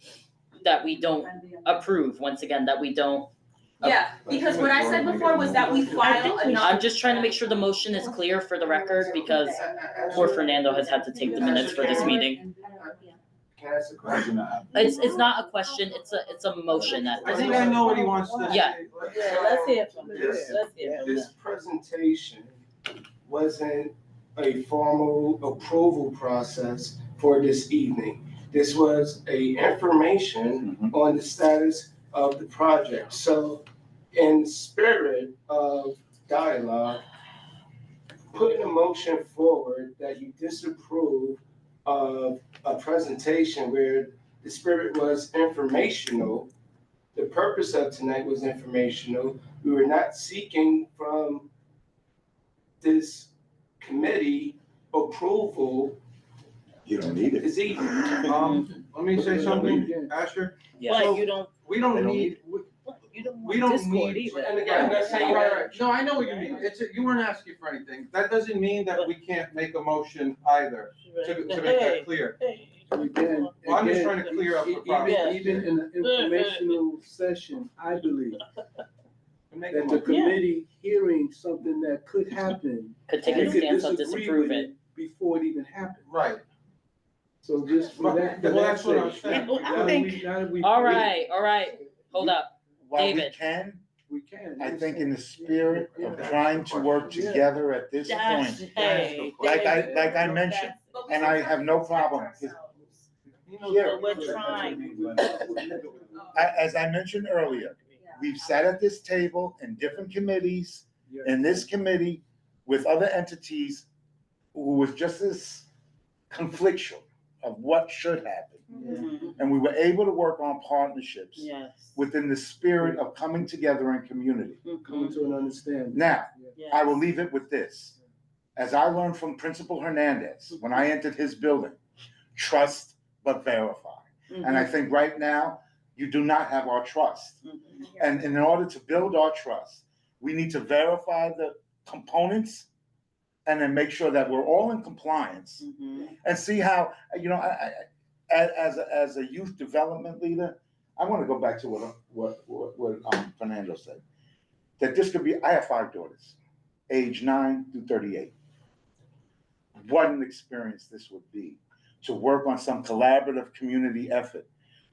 that we don't approve, once again, that we don't. Yeah, because what I said before was that we file a I'm just trying to make sure the motion is clear for the record, because poor Fernando has had to take the minutes for this meeting. Can I ask a question? It's not a question, it's a motion at I this think point. I know what he wants to say. Yeah. Yeah, let's hear from them. This- Let's hear from them. This presentation wasn't a formal approval process for this evening. This was a information on the status of the project. So in the spirit of dialogue, putting a motion forward that you disapprove of a presentation where the spirit was informational, the purpose of tonight was informational. We were not seeking from this committee approval. You don't need it. This evening. Let me say something, Asher. Yeah. So, But you don't, we don't They don't need, you don't we want don't Discord need, either. and again, I'm not saying, right. No, I know what you mean, you weren't asking for anything, that doesn't mean that we can't make a motion either, to make that clear. Again, Well, I'm just again, trying to clear up the even- process. Even in an informational session, I believe Make that a the motion. committee hearing something that could happen. Could take you a could stance on disagree disapprove with it. Before it even happened. Right. So just for that. Well, that's what I'm saying. All right, hold up, While we David. can, We can. I think in the spirit of trying to work together at this That's, point, hey. like I mentioned, and I have no problem. But we're trying. As I mentioned earlier, we've sat at this table in different committees, in this committee with other entities who was just as conflictual of what should happen. Mhm. And we were able to work on partnerships Yes. within the spirit of coming together in community. Coming to an understanding. Now, Yes. I will leave it with this. As I learned from Principal Hernandez when I entered his building, trust but verify. And I think right now, you do not have our trust. And in order to build our trust, we need to verify the components and then make sure that we're all in compliance and see how, as a youth development leader, I want to go back to what Fernando said. That this could be, I have 5 daughters, age 9 through 38. What an experience this would be to work on some collaborative community effort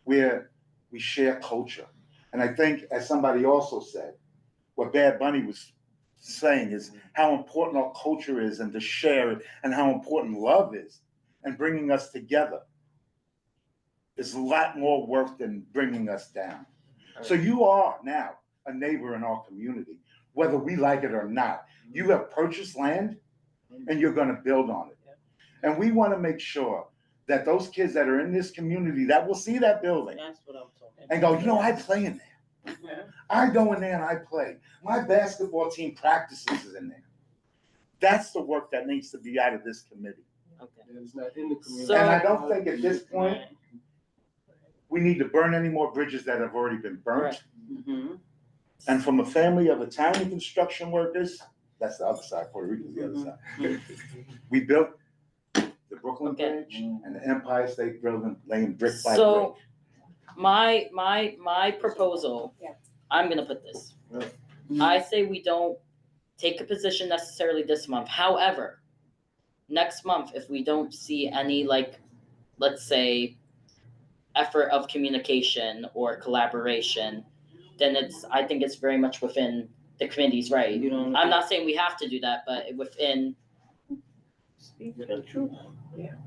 where we share culture. And I think, as somebody also said, what Bad Bunny was saying is how important our culture is and to share it, and how important love is, and bringing us together is a lot more work than bringing us down. So you are now a neighbor in our community, whether we like it or not. You have purchased land and you're gonna build on it. And we wanna make sure that those kids that are in this community that will see that building That's what I'm talking about. and go, I play in there. I go in there and I play. My basketball team practices in there. That's the work that needs to be out of this committee. It's not in the community. And I don't think at this point, we need to burn any more bridges that have already been burnt. And from a family of Italian construction workers, that's the other side, Puerto Rico's the other side. We built the Brooklyn Bridge and the Empire State Building, laying brick by brick. So, my proposal, I'm gonna put this. I say we don't take a position necessarily this month. However, next month, if we don't see any, let's say, effort of communication or collaboration, then I think it's very much within the committee's right. I'm not saying we have to do that, but within. Speak the truth.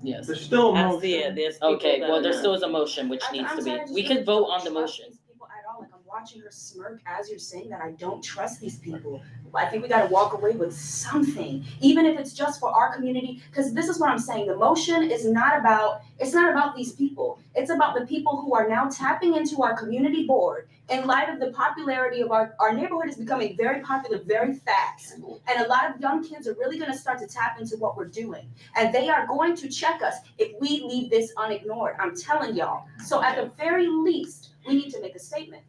Yes. There's still a I motion. see it. There's people Okay, that well, are there not. still is a motion which needs to be, we could vote on the motion. People at all, like I'm watching her smirk as you're saying that I don't trust these people. I think we gotta walk away with something, even if it's just for our community, because this is what I'm saying, the motion is not about, it's not about these people. It's about the people who are now tapping into our community board in light of the popularity of our neighborhood is becoming very popular very fast. And a lot of young kids are really gonna start to tap into what we're doing. And they are going to check us if we leave this unignored, I'm telling y'all. So at the very least, we need to make a statement.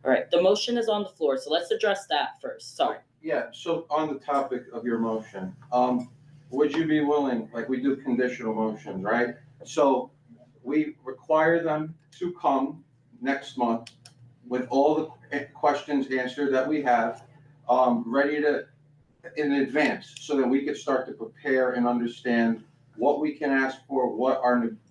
All right, the motion is on the floor, so let's address that first. Sorry. Yeah, so on the topic of your motion, would you be willing, like we do conditional motions, right? So we require them to come next month with all the questions answered that we have, ready to, in advance, so that we could start to prepare and understand what we can ask for,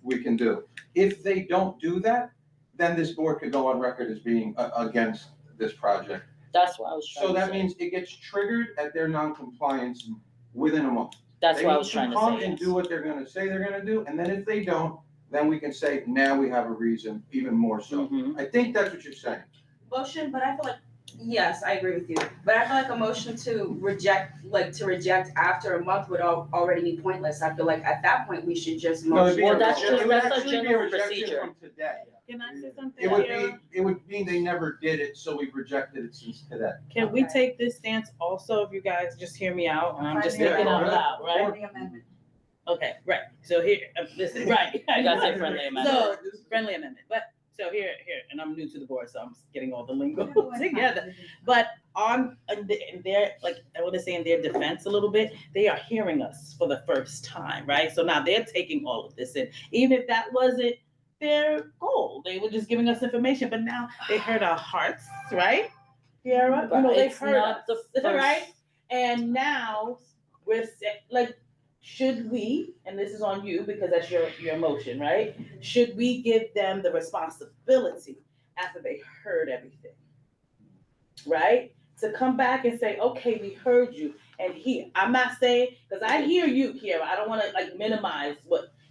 we can do. If they don't do that, then this board could go on record as being against this project. That's what I was trying to So say. that means it gets triggered at their non-compliance within a month. That's what I was trying to say, They need to come and yes. do what they're gonna say they're gonna do, and then if they don't, then we can say, now we have a reason, even more so. Mm-hmm. I think that's what you're saying. Motion, but I feel like, yes, I agree with you, but I feel like a motion to reject after a month would already be pointless. I feel like at that point, we should just No, it'd motion. be Well, a that's rejection. just- It would that's a actually be general rejection procedure. from today. Can I say something? It would mean they never did it, so we've rejected it since today. Can we take this stance also, if you guys just hear me out, and I'm just Yeah, thinking out go ahead. loud, right? Friendly amendment. Okay, right, so here, listen, right. You gotta say friendly amendment. So, friendly amendment, but, so here, and I'm new to the board, so I'm getting all the lingo together. But in their, like, I wanna say in their defense a little bit, they are hearing us for the first time, right? So now they're taking all of this in, even if that wasn't their goal, they were just giving us information, but now they heard our hearts, right? Yeah, you know, they It's heard not us, the first- right? And now we're like, should we, and this is on you because that's your motion, right? Should we give them the responsibility after they heard everything? Right? To come back and say, okay, we heard you, and here, I'm not saying, because I hear you, Kiara, I don't wanna like minimize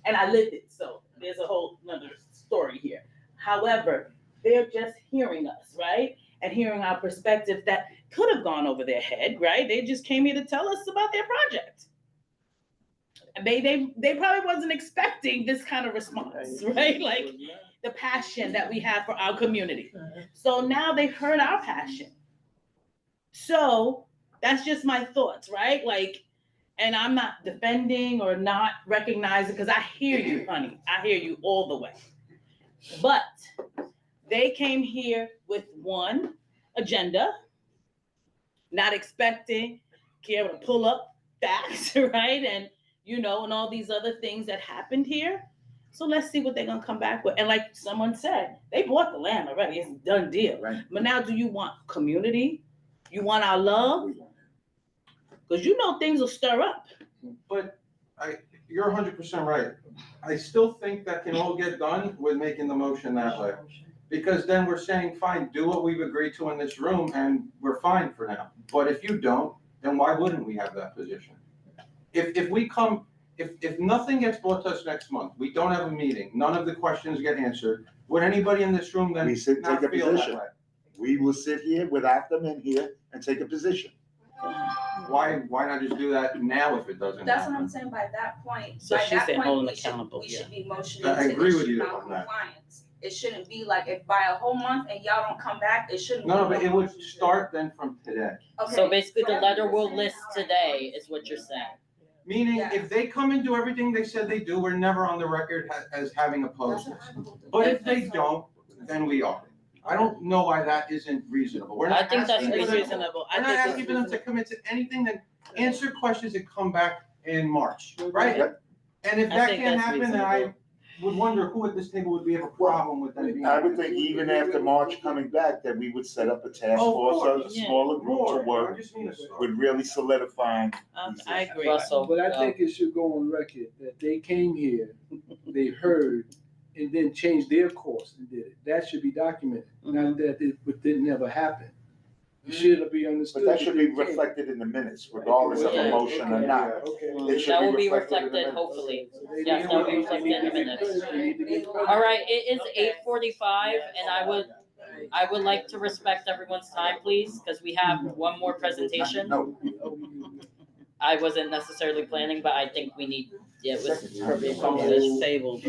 and I lived it, so there's a whole nother story here. However, they're just hearing us, right? And hearing our perspective that could have gone over their head, right? They just came here to tell us about their project. They probably wasn't expecting this kind of response, right? Like the passion that we have for our community. So now they heard our passion. So that's just my thoughts, right? Like, and I'm not defending or not recognizing, because I hear you, honey. I hear you all the way. But they came here with one agenda, not expecting Kiara to pull up facts, right? And and all these other things that happened here. So let's see what they're gonna come back with. And like someone said, they bought the land already. It's a done deal. Right. But now, do you want community? You want our love? Because things will stir up. But you're 100% right. I still think that can all get done with making the motion that way. Because then we're saying, fine, do what we've agreed to in this room and we're fine for now. But if you don't, then why wouldn't we have that position? If nothing gets brought to us next month, we don't have a meeting, none of the questions get answered, would anybody in this room then We sit, not take a feel that position. way? We will sit here without them in here and take a position. Why not just do that now if it doesn't That's what happen? I'm saying, by that point, So by she's that saying point, hold them we should accountable, yeah. be motioning I to agree with issue you on that. non-compliance. It shouldn't be like if by a whole month and y'all don't come back, it shouldn't be. No, but it would motion to- start then from today. So Okay, basically, the whatever letter you're will saying, list all right. today is what you're saying. Meaning, Yeah. if they come and do everything they said they do, we're never on the record as having opposed this. But if they don't, then we are. I don't know why that isn't reasonable. We're not I think that's asking for them- reasonable. We're not asking for them to commit to anything, then answer questions that come back in March, right? Yep. And if I that think can't that's happen, then I reasonable. would wonder who at this table would be have a problem with them being. I would think even after March coming back, that we would set up a task Oh, of force or a course. smaller group to More, I work just need a start. with really solidifying these I issues. agree. Russell. But I think it should go on record that they came here, they heard, and then changed their course and did it. That should be documented, not that it didn't never happen. It should be understood. But that should be they came. reflected in the minutes, regardless of a Yeah. motion or not. Okay. It should That will be reflected in the reflected, minutes. hopefully. They Yes, need that will to be reflected in the get minutes. credit, they need to get credit. All right, it is 8:45, and I would I would like to respect everyone's time, please, because we have one more presentation. I wasn't necessarily planning, but I think we need, it was accomplished. Tabled.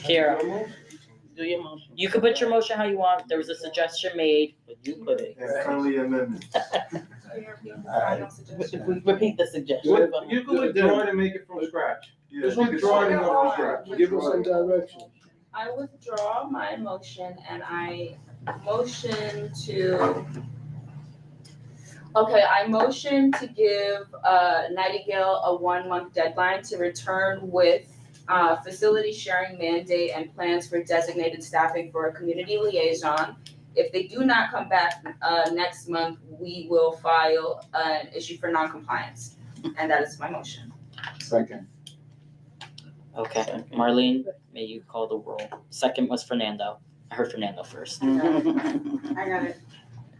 Kira, Do your motion. you can put your motion how you want. There was a suggestion made. But you put it. Friendly amendment. Repeat the suggestion. You can withdraw it and make it from scratch. Yeah. Just withdraw it and go from scratch. Give us some direction. I withdraw my motion and I motion to. Okay, I motion to give Nightingale a 1-month deadline to return with facility sharing mandate and plans for designated staffing for a community liaison. If they do not come back next month, we will file an issue for noncompliance. And that is my motion. Second. Okay, Marlene, may you call the roll. Second was Fernando. I heard Fernando first. I got it.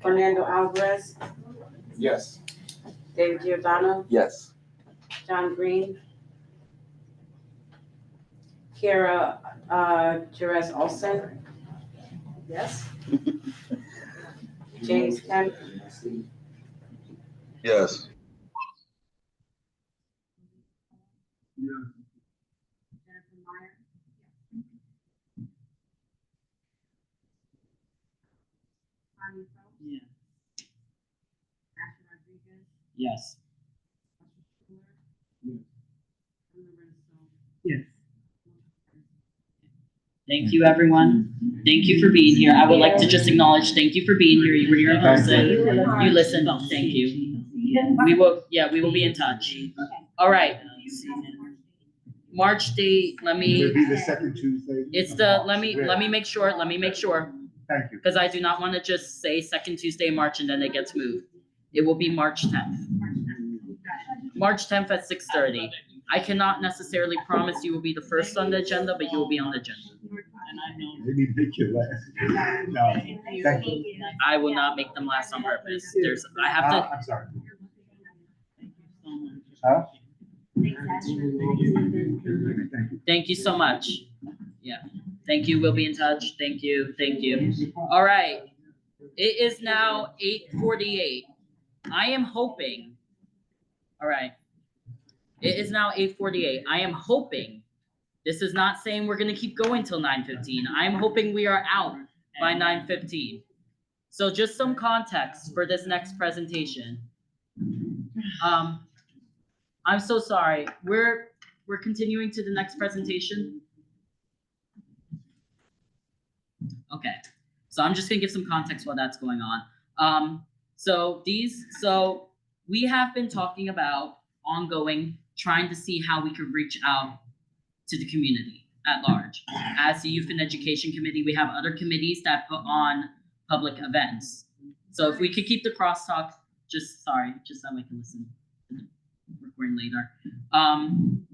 Fernando Alvarez, Yes. David Giordano, Yes. John Green, Kira Jerez Olson. Yes. James Kemp, Yes. Yes. Yes. Thank you, everyone. Thank you for being here. I would like to just acknowledge, thank you for being here. You were here in person. You listened. Thank you. We will be in touch. All right. March date, let me. It'll be the second Tuesday. It's the, let me make sure. Thank you. Because I do not want to just say second Tuesday in March and then it gets moved. It will be March 10th. March 10th at 6:30. I cannot necessarily promise you will be the first on the agenda, but you will be on the agenda. Maybe make your last. No, thank you. I will not make them last on purpose. I have to. I'm sorry. Huh? Thank you so much. Yeah. Thank you. We'll be in touch. Thank you. All right. It is now 8:48. I am hoping. All right. It is now 8:48. I am hoping. This is not saying we're gonna keep going till 9:15. I am hoping we are out by 9:15. So just some context for this next presentation. I'm so sorry. We're continuing to the next presentation. Okay. So I'm just gonna give some context while that's going on. So we have been talking about ongoing, trying to see how we could reach out to the community at large. As the Youth and Education Committee, we have other committees that put on public events. So if we could keep the crosstalk, just so I can listen to the recording later.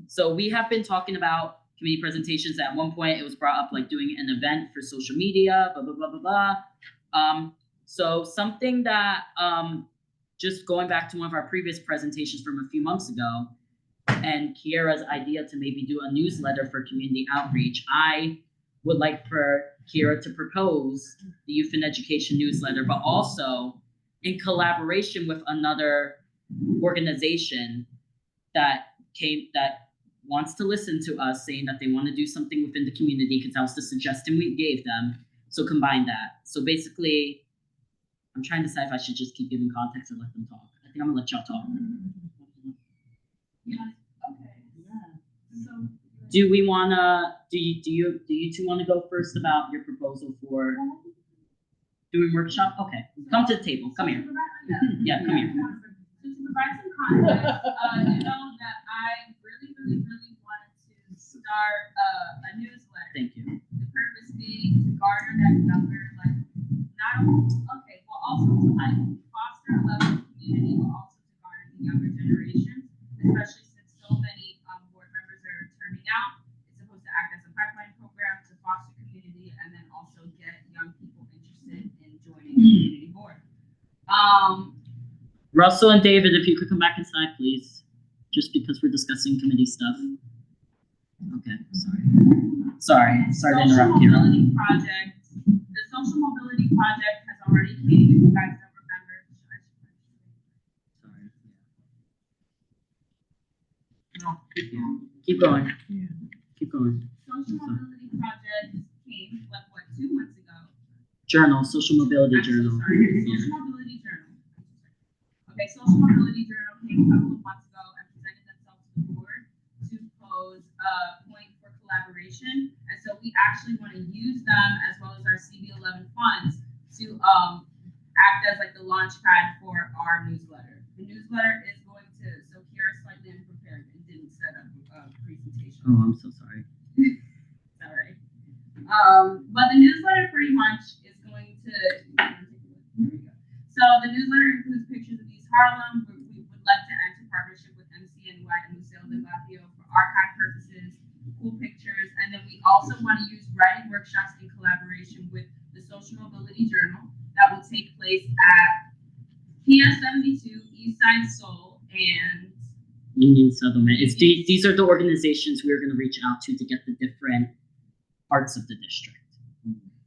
So we have been talking about committee presentations. At one point, it was brought up like doing an event for social media, blah, blah, blah, blah, blah. So something that, just going back to one of our previous presentations from a few months ago, and Kiera's idea to maybe do a newsletter for community outreach, I would like for Kiera to propose the Youth and Education newsletter, but also in collaboration with another organization that wants to listen to us, saying that they want to do something within the community, because that was the suggestion we gave them. So combine that. So basically, I'm trying to decide if I should just keep giving context or let them talk. I think I'm gonna let y'all talk. Yeah, okay. Yeah. So. Do we wanna, do you two wanna go first about your proposal for doing workshop? Okay, come to the table, come here. Yeah, come here. So to provide some context, you know that I really wanted to start a newsletter. Thank you. The purpose being to garner that younger, like, also to like foster a level of community, but also to garner the younger generation, especially since so many board members are terming out. It's supposed to act as a pipeline program to foster community and then also get young people interested in joining the community board. Russell and David, if you could come back inside, please, just because we're discussing committee stuff. Okay, sorry to interrupt you. Social mobility project. The social mobility project has already came, if you guys don't remember. Sorry. No, keep going. Keep going. Keep going. Social mobility project came, like, what, 2 months ago? Journal, social mobility I'm so journal. sorry, social mobility journal. Okay, social mobility journal came a couple of months ago and presented themselves to the board to pose a point for collaboration. And so we actually want to use them as well as our CB11 funds to act as like the launch pad for our newsletter. The newsletter is going to, so Kiara slightly unprepared and didn't set up a presentation. Oh, I'm so sorry. All right. But the newsletter pretty much is going to, there we go. So the newsletter includes pictures of East Harlem. We would like to enter partnership with MCNY and Museo del Barrio for archive purposes, cool pictures, and then we also want to use writing workshops in collaboration with the Social Mobility Journal that will take place at PS 72, East Side Soul, and Union Settlement. It's these are the organizations we're going to reach out to get the different parts of the district.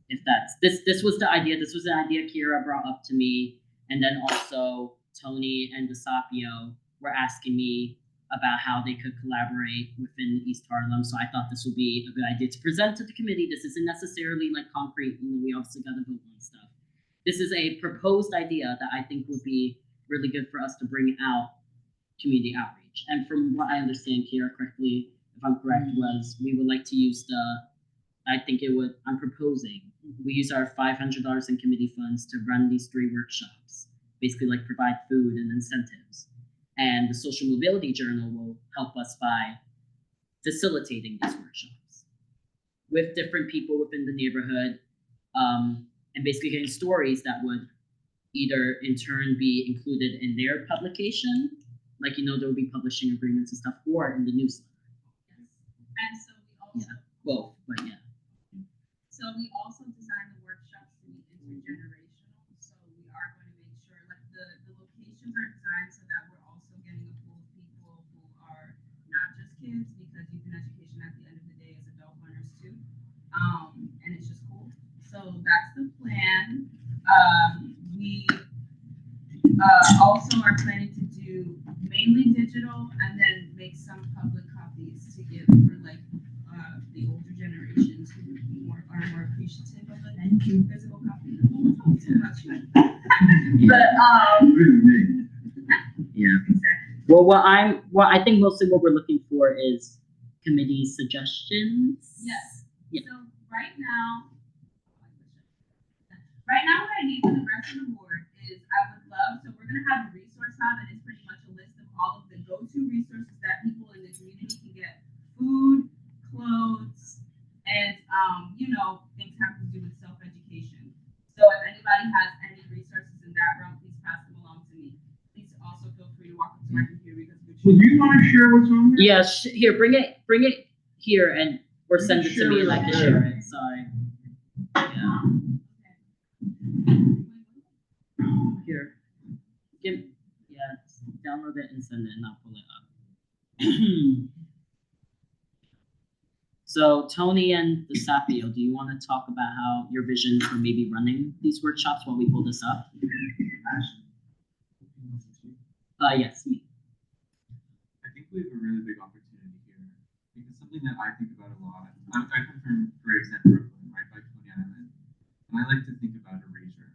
If that's this was the idea. This was an idea Kira brought up to me, and then also Tony and DeSapio were asking me about how they could collaborate within East Harlem. So I thought this would be a good idea to present to the committee. This isn't necessarily like concrete. We obviously got to vote on stuff. This is a proposed idea that I think would be really good for us to bring out community outreach. And from what I understand, Kira, correctly, if I'm correct, was we would like to use I'm proposing we use our $500 in committee funds to run these 3 workshops, basically like provide food and incentives. And the Social Mobility Journal will help us by facilitating these workshops with different people within the neighborhood, and basically getting stories that would either in turn be included in their publication, like, there will be publishing agreements and stuff, or in the newsletter. and so we also Both, but yeah. So we also designed the workshops to be intergenerational. So we are going to make sure, like, the locations are designed so that we're also getting a pool of people who are not just kids, because youth and education at the end of the day is adult learners too. And it's just cool. So that's the plan. We also are planning to do mainly digital and then make some public copies to give for like the older generations who are more appreciative of a physical copy. Too much. But Yeah. exactly. Well, what I think mostly what we're looking for is committee suggestions. Yes. Yeah. So right now what I need from the rest of the board is I would love, so we're gonna have a resource hub, and it's pretty much a list of all of the go-to resources that people in the community can get food, clothes, and things having to do with self-education. So if anybody has any resources in that realm, please pass them along to me. Please also feel free to walk up to my computer because Would you want to share what's on there? Yeah, here, bring it here or send it to me and I can share it. Sorry. Yeah. Here. Download it and send it and I'll pull it up. So Tony and DeSapio, do you want to talk about how your vision for maybe running these workshops while we pull this up? Yes, me. I think we have a really big opportunity here because something that I think about a lot. I come from Gravesend, Brooklyn, right by Coney Island, and I like to think about erasure.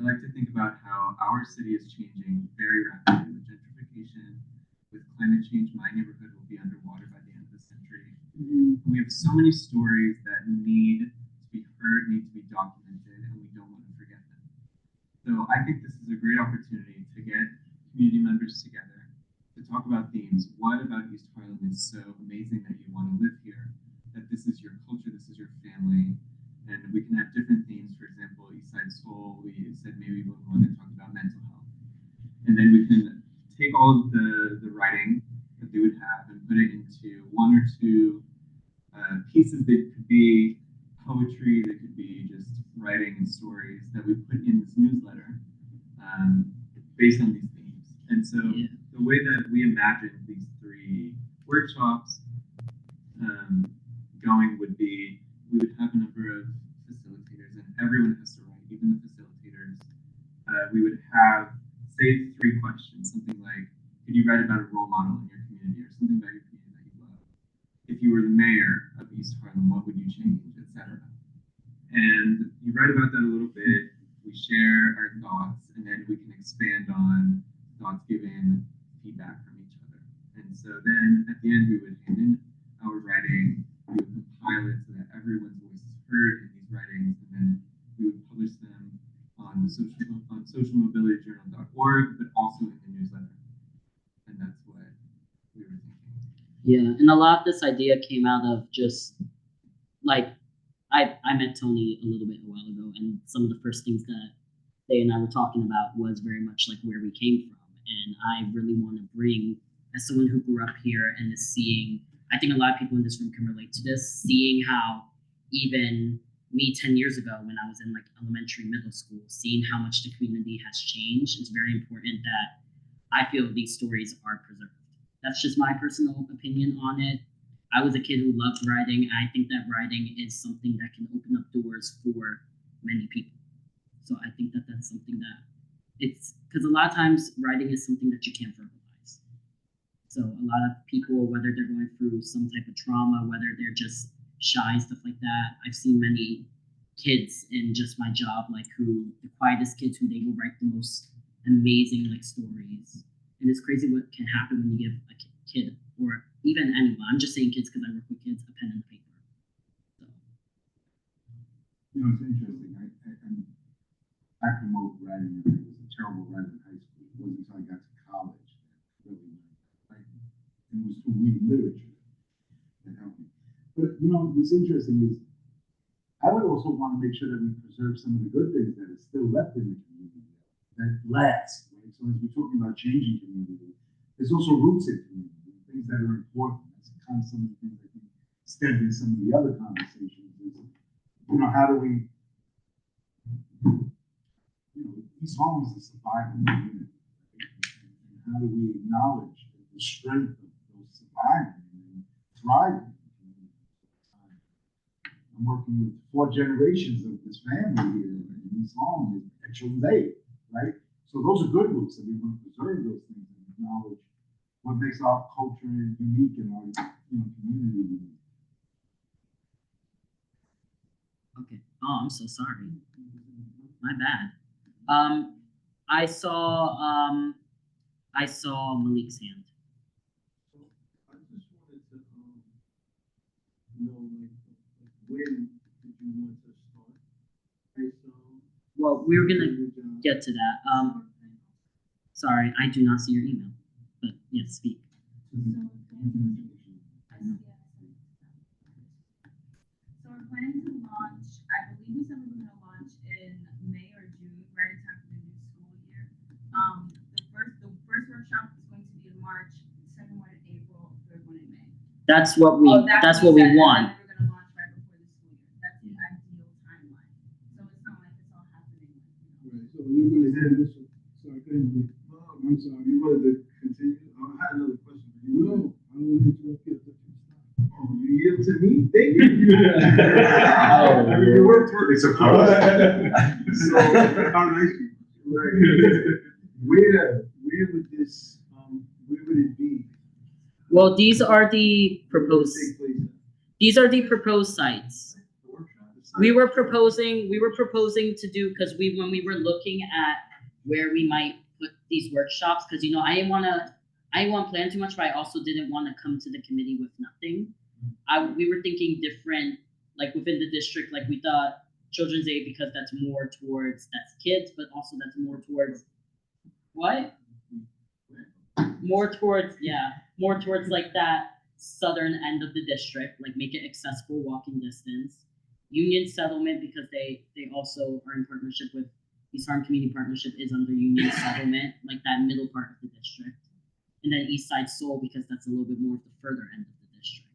I like to think about how our city is changing very rapidly with gentrification, with climate change. My neighborhood will be underwater by the end of the century. We have so many stories that need to be heard, need to be documented, and we don't want to forget them. So I think this is a great opportunity to get community members together to talk about themes. What about East Harlem is so amazing that you want to live here, that this is your culture, this is your family, and we can have different themes. For example, East Side Soul, we said maybe we want to talk about mental health. And then we can take all of the writing that they would have and put it into 1 or 2 pieces that could be poetry, that could be just writing and stories that we put in this newsletter based on these themes. And so the way that we imagined these 3 workshops going would be, we would have a number of facilitators and everyone even the facilitators, we would have, say, 3 questions, something like, could you write about a role model in your community or something about your community that you love? If you were the mayor of East Harlem, what would you change, etc. And you write about that a little bit, we share our thoughts, and then we can expand on thoughts given, feedback from each other. And so then at the end, we would hand in our writing, we would compile it so that everyone's voice is heard in these writings, and then we would publish them on socialmobilityjournal.org, but also in the newsletter. And that's what we were thinking. Yeah, and a lot of this idea came out of just like I met Tony a little bit a while ago, and some of the first things that they and I were talking about was very much like where we came from. And I really want to bring, as someone who grew up here and is seeing, I think a lot of people in this room can relate to this, seeing how even me 10 years ago when I was in like elementary, middle school, seeing how much the community has changed, it's very important that I feel these stories are preserved. That's just my personal opinion on it. I was a kid who loved writing. I think that writing is something that can open up doors for many people. So I think that that's something that it's, because a lot of times writing is something that you can't verbalize. So a lot of people, whether they're going through some type of trauma, whether they're just shy, stuff like that. I've seen many kids in just my job, like who, the quietest kids who they will write the most amazing like stories. And it's crazy what can happen when you give a kid or even anyone, I'm just saying kids because I work with kids, a pen and paper. So. You know, it's interesting. I promote writing. I was a terrible writer in high school. It wasn't until I got to college that really learned writing. And it was through reading literature that helped me. But you know, what's interesting is I would also want to make sure that we preserve some of the good things that is still left in the community that last. Right? So as we're talking about changing community, there's also roots in community, things that are important. That's kind of some of the things I think stemmed in some of the other conversations. Is, you know, how do we, you know, East Harlem is a survival community. And how do we acknowledge the strength of those surviving and thriving? I'm working with 4 generations of this family here in East Harlem at children's aid, right? So those are good roots, and we want to preserve those things and acknowledge what makes our culture unique and our community unique. Okay. Oh, I'm so sorry. My bad. I saw Malik's hand. I just wanted to know, like when did you want to start? Well, we were gonna get to that. Sorry, I do not see your email, but yes, speak. So we're planning to launch, I believe we said we were gonna launch in May or June, right in time for the new school year. The first workshop is going to be in March, the second one in April, third one in May. That's what we want. We're gonna launch right before the school year. That's the ideal timeline. So it's not like it's all happening. Right. So you're gonna have this. Sorry, I'm sorry. You wanted to continue? I had another question for you. No, I don't want to interrupt you. Oh, you yield to me? Thank you. You worked for it. It's a power. So, how nice you. Right. Where would this, where would it be? Well, these are the proposed. These are the proposed sites. We were proposing to do, because when we were looking at where we might put these workshops, because you know I didn't want to plan too much, but I also didn't want to come to the committee with nothing. We were thinking different, like within the district, like we thought children's aid, because that's more towards, that's kids, but also that's more towards what? More towards like that southern end of the district, like make it accessible walking distance. Union Settlement, because they also are in partnership with East Harlem Community Partnership, is under Union Settlement, like that middle part of the district. And then East Side Soul, because that's a little bit more of the further end of the district.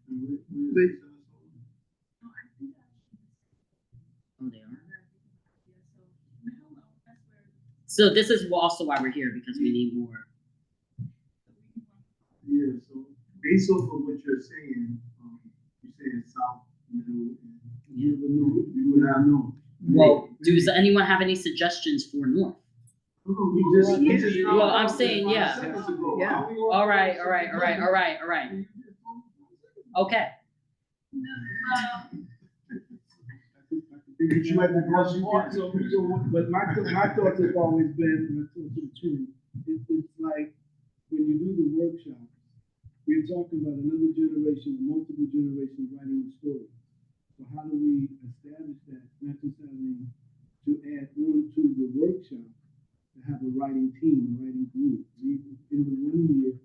Oh, they are? So this is also why we're here, because we need more. Yeah, so based off of what you're saying, you're saying south, middle, and you would not know. Well, does anyone have any suggestions for North? Well, I'm saying, yeah. Yeah. All right. Okay. But my thoughts have always been, when I talk to the team, it's like, when you do the workshops, we're talking about another generation, multiple generations writing a story. So how do we establish that, not just having to add on to the workshop, to have a writing team, a writing group? In the 1 year,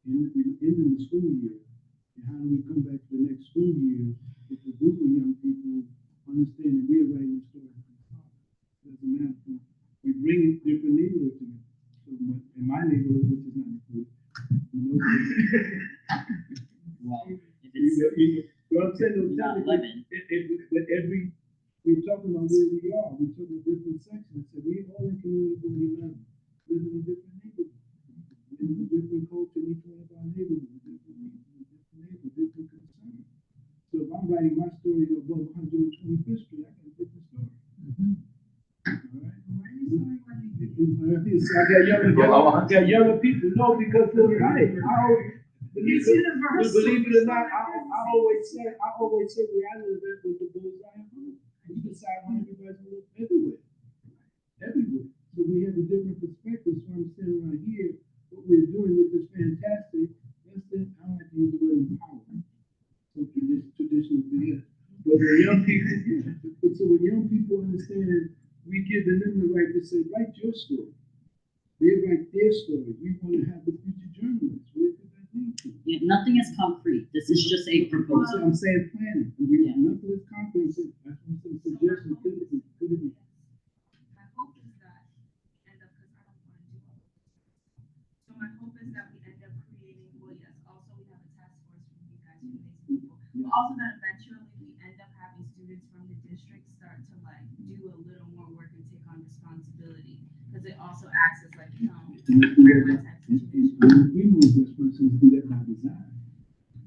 in the school year, and how do we come back to the next school year with a group of young people understanding we are writing a story from the top? Doesn't matter. We bring in different neighborhoods together. So in my neighborhood, which is not included, Well, if it's what I'm saying, not 11. but we're talking about where we are. We're talking about different sections. So we all in community 11, living in different neighborhoods. There's a different culture in each one of our neighborhoods, different neighborhoods, different concerns. So if I'm writing my story above 125th Street, I got a different story. So I got younger people. No, because they're right. Believe it or not, I always say where I live at was the bullseye. We decide how everybody's gonna live everywhere. Everywhere. So we have a different perspective. So I'm standing right here, what we're doing with this fantastic, that's it. I don't like to use the word empowerment. So traditional thing. But when young people understand, we giving them the right to say, write your story. They write their story. We want to have the future journalists. Where could that lead to? Yeah, nothing is concrete. This is just a proposal. I'm saying planning. Nothing is concrete. That's what I'm saying. Suggestions could it be? My hope is that we end up, because I don't want to do all of this. So my hope is that we end up creating, well, yes, also we have a task force from you guys, you amazing people. But also that eventually we end up having students from the district start to like do a little more work and take on responsibility. Because it also acts as like, We know this person do that by design.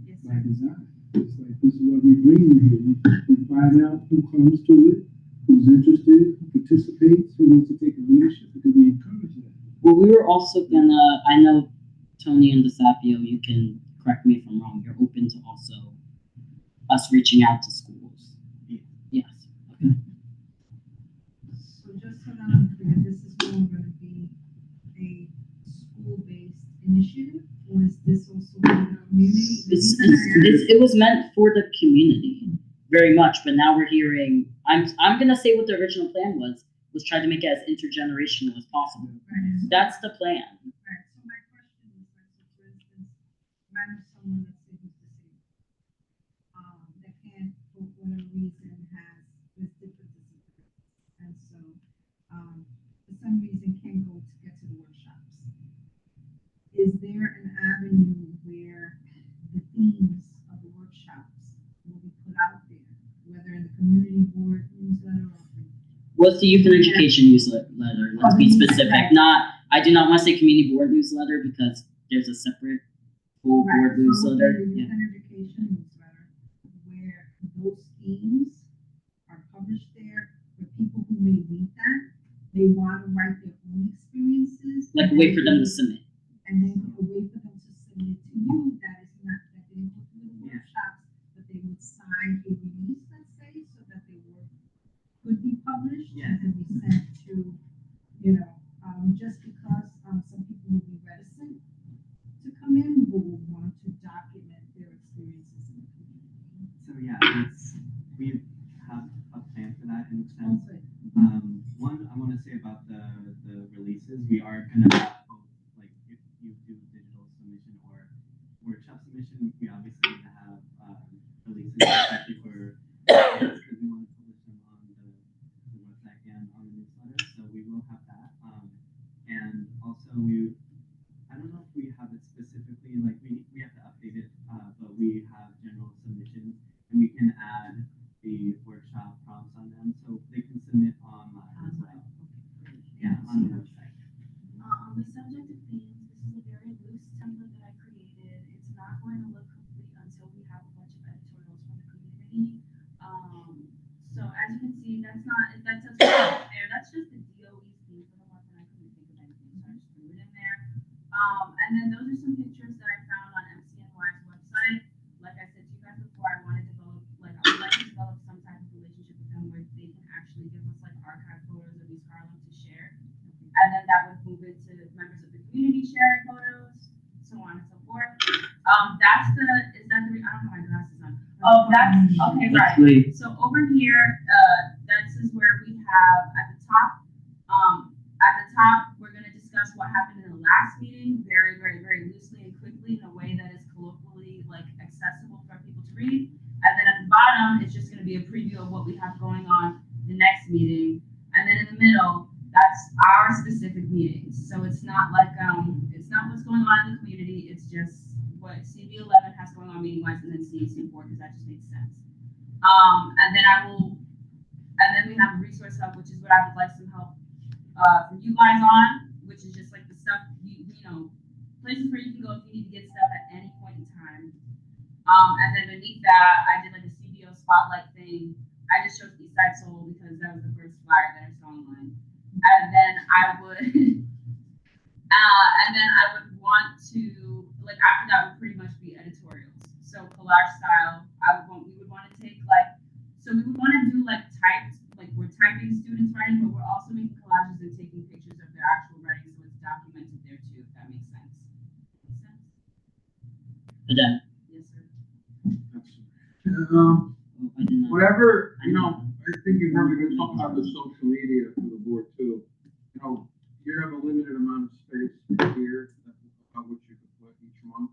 Yes, by design. It's like, this is what we bring in here. We find out who comes to it, who's interested, who participates, who wants to take a leadership, because we encourage that. Well, we were also gonna, I know Tony and DeSapio, you can correct me if I'm wrong, you're open to also us reaching out to schools. Yes. Okay. So just so that I'm clear, this is more gonna be a school-based initiative, or is this also for the community? It was meant for the community, very much, but now we're hearing, I'm gonna say what the original plan was try to make it as intergenerational as possible. Right. That's the plan. Right, so my question is, like, so for instance, imagine someone, let's say, who's disabled, that can't, for whatever reason, has this different disability, and so, for some reason can't go to get to the workshops. Is there an avenue where the themes of the workshops will be put out there, whether in the community board newsletter or? What's the youth and education newsletter? Let's be specific. I do not want to say community board newsletter because there's a separate full board newsletter. The youth and education newsletter, where those themes are published there, for people who may read that, they want to write their own experiences. Like a way for them to submit. And then a way for them to submit to you that is not, that they go through the workshops, but they would sign a release, let's say, so that their work could be published and can be sent to, just because some people will be reticent to come in, but will want to document their experiences in the community. So yeah, we have a plan for that in a sense. One, I want to say about the releases, we are gonna have both, like if you do digital submission or workshop submission, we obviously need to have releases, especially for because we want to publish them on the website and on the newsletter. So we will have that. And also I don't know if we have it specifically, like we have to update it, but we have general submissions and we can add the workshop prompts on them so they can submit online as well. Yeah, on the website. On the subject of themes, this is a very loose template that I created. It's not going to look complete until we have a bunch of editorials from the community. as you can see, that's not, that says right there, that's just the DOE theme for the month, and I couldn't think of anything, so I just threw it in there. And then those are some pictures that I found on MCNY's website. Like I said to you guys before, I want to develop, like, I would like to develop some type of relationship with them where they can actually give us like archive photos of East Harlem to share. And then that would move into members of the community sharing photos, so on and so forth. That's the, is that the, I don't have my glasses on. Oh, that's, okay, right. So over here, this is where we have at the top, we're gonna discuss what happened in the last meeting, very, very, very loosely and quickly in a way that is colloquially like accessible for people to read. And then at the bottom, it's just gonna be a preview of what we have going on the next meeting. And then in the middle, that's our specific meetings. So it's not like, it's not what's going on in the community, it's just what CB11 has going on meeting wise, and then CEC4, because that just makes sense. And then we have a resource hub, which is what I would like some help from you guys on, which is just like the stuff, you know, places where you can go if you need to get stuff at any point in time. And then beneath that, I did like a CBO spotlight thing. I just chose Eastside Soul because that was the first flyer that I saw online. And then I would, want to, like, after that would pretty much be editorials. So collage style, we would want to take like, so we would want to do like typed, like we're typing students writing, but we're also making collages and taking pictures of their actual writing, so it's documented there too, if that makes sense. Makes sense? Then. Yes, sir. Whatever, you know, I think you heard me talking about the social media for the board too. You know, you have a limited amount of space here, about what you can put each month.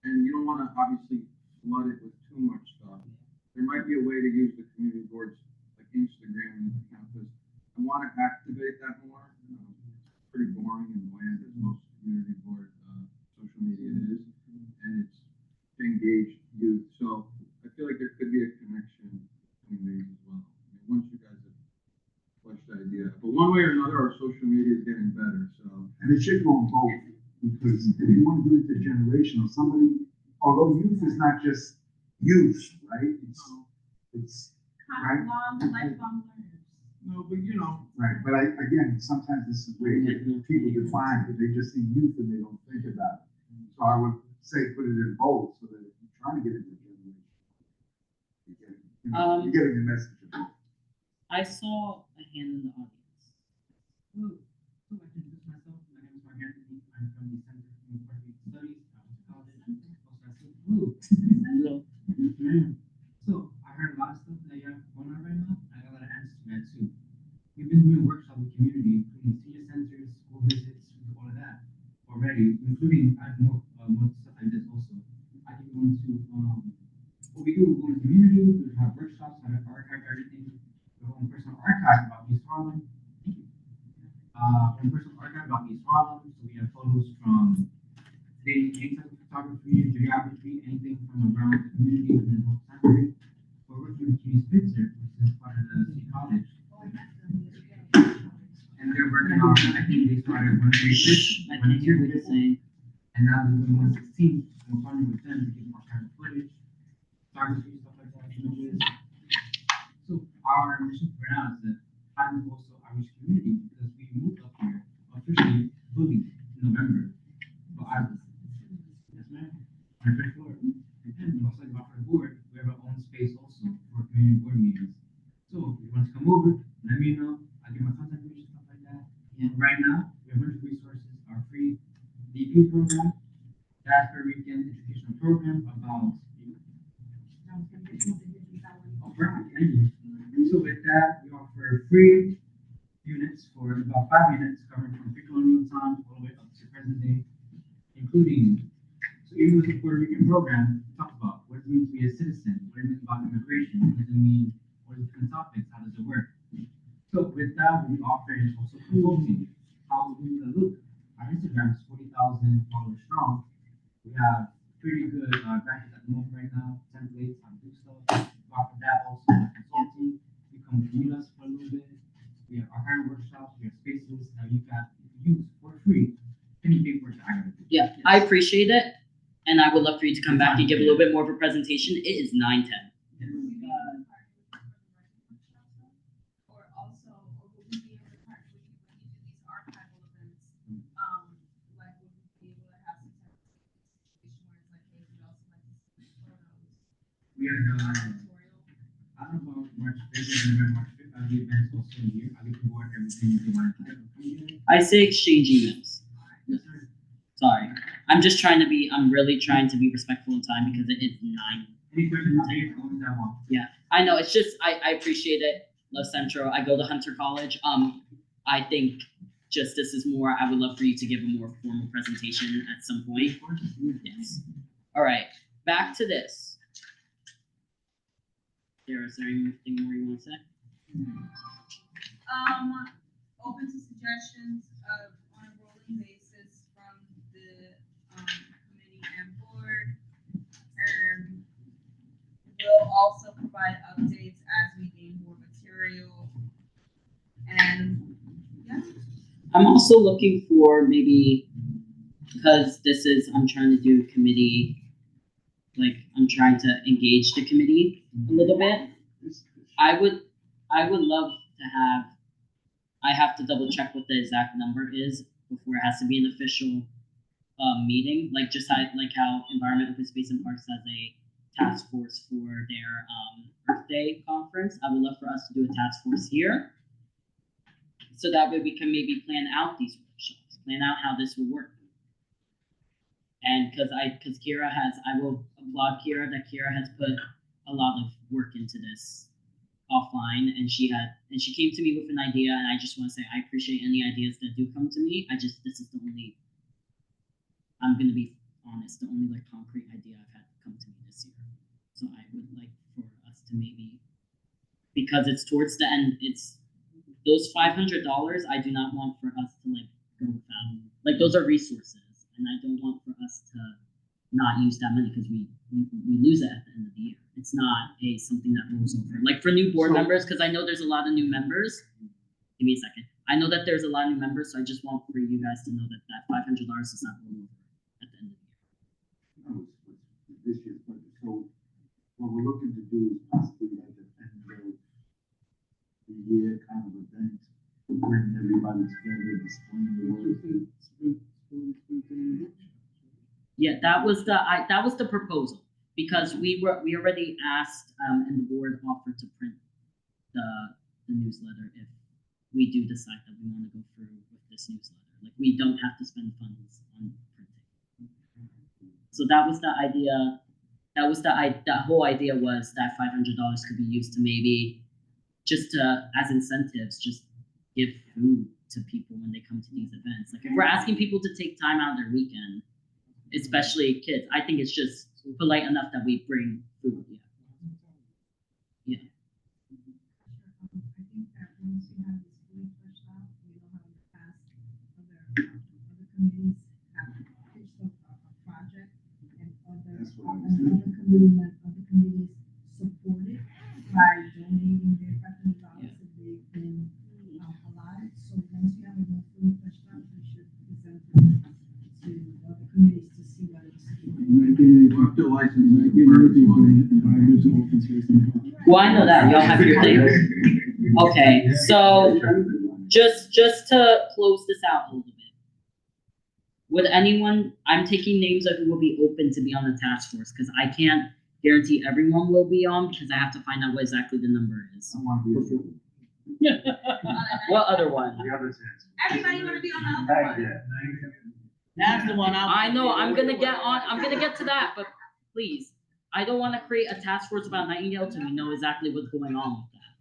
And you don't want to obviously flood it with too much stuff. There might be a way to use the community boards like Instagram and account, because I want to activate that more. It's pretty boring and bland as most community board social media is, and it's to engage youth. So I feel like there could be a connection between these as well. I mean, once you guys have fleshed the idea, but one way or another, our social media is getting better. So, and it should go on both, because if you want to do it intergenerational, somebody, although youth is not just youth, right? It's right. Lifelong learners. No, but you know. Right, but again, sometimes this is where people define it. They just see youth and they don't think about it. So I would say put it in both, so that if you're trying to get into generation, you're getting the message of both. I saw a hand in the audience. Hello. So I can introduce myself. My name is Mark Anthony. I'm from the Center for Portuguese Studies. College. Hello. So I heard a lot of stuff that you have going on right now. I got a lot of answers to that too. We've been doing workshops with community, including senior centers, school visits, all of that already, including I have more stuff like this also. I can go into what we do. We go into community. We have workshops. I have archive everything. We have one personal archive about East Harlem. Thank you. One personal archive about East Harlem. So we have photos from any type of photography, geography, anything from around the community within the whole time period. We're working with Judy Spitzer, which is part of the city college. And they're working on, I think they started 136, 136, and now they're doing 116. We're partnering with them to get more kind of footage, photography, stuff like that, images. So our mission for now is that how do we also outreach community, because we moved up here officially fully in November. But I was, yes ma'am, on the first floor. And also about for the board, we have our own space also for community board meetings. So if you want to come over, let me know. I'll give my contact information, stuff like that. And right now, we have a bunch of resources. Our free DP program, that's Puerto Rican educational program about so with that, we offer free units for about 5 minutes, covering from pre-colonial times all the way up to present day, including, so even with the Puerto Rican program, we talk about what it means to be a citizen, what it means about immigration, what does it mean, what are the different topics, how does it work? So with that, we offer also consulting. How we look. Our Instagram is 40,000 followers strong. We have pretty good graphics at the moment right now, templates, how to do stuff. We offer that also consulting. You come meet us for a little bit. We have our hiring workshops, we have spaces that you can use for free. Any paperwork that I gotta do. Yeah, I appreciate it, and I would love for you to come back and give a little bit more of a presentation. It is 9:10. March 5th and November March 5th, I'll be events also here. I'll get to board everything they want to do. I say exchange emails. Sorry. I'm really trying to be respectful of time because it is 9. Any questions, I want. Yeah, I know, it's just, I appreciate it, love Centro, I go to Hunter College, I think just this is more, I would love for you to give a more formal presentation at some point. Yes. All right, back to this. Is there anything more you want to say? Open to suggestions on a rolling basis from the committee and board. We'll also provide updates as we gain more material. And yeah. I'm also looking for maybe, because I'm trying to do committee, like I'm trying to engage the committee a little bit. I would love to have, I have to double check what the exact number is before it has to be an official meeting, like how Environment, Open Space and Parks has a task force for their Earth Day conference. I would love for us to do a task force here, so that way we can maybe plan out these workshops, plan out how this will work. And because Kira I will applaud Kira that Kira has put a lot of work into this offline, and she came to me with an idea, and I just want to say I appreciate any ideas that do come to me. This is the only, I'm gonna be honest, the only like concrete idea I've had come to me this year. So I would like for us to maybe, because it's towards the end, it's those $500. I do not want for us to like go without, like those are resources, and I don't want for us to not use that money because we lose it at the end of the year. It's not something that rolls over. Like for new board members, because I know there's a lot of new members. Give me a second. I know that there's a lot of new members, so I just want for you guys to know that $500 does not roll over at the end of the year. No, it's this year's budget. So what we're looking to do is possibly like an end of the year kind of event to bring everybody together, displaying the work. Yeah, that was the proposal, because we already asked and the board offered to print the newsletter if we do decide that we want to go through with this newsletter. Like we don't have to spend funds on printing. So that was the idea. That whole idea was that $500 could be used to maybe just as incentives, just give food to people when they come to these events. Like if we're asking people to take time out of their weekend, especially kids, I think it's just polite enough that we bring food. Yeah. I think that once you have this fully fleshed out, you know how in the past other committees have pitched a project and other committees support it by donating their $500 if they've been allotted. So once you have it more fully fleshed out, you should present it to other committees to see what it's Well, I know that y'all have your things. Okay, so just to close this out a little bit, would anyone? I'm taking names of who will be open to be on the task force because I can't guarantee everyone will be on because I have to find out what exactly the number is. What other one? Everybody want to be on the other one. That's the one I know. I'm gonna get on. I'm gonna get to that, but please, I don't want to create a task force about Nightingale till we know exactly what's going on with that.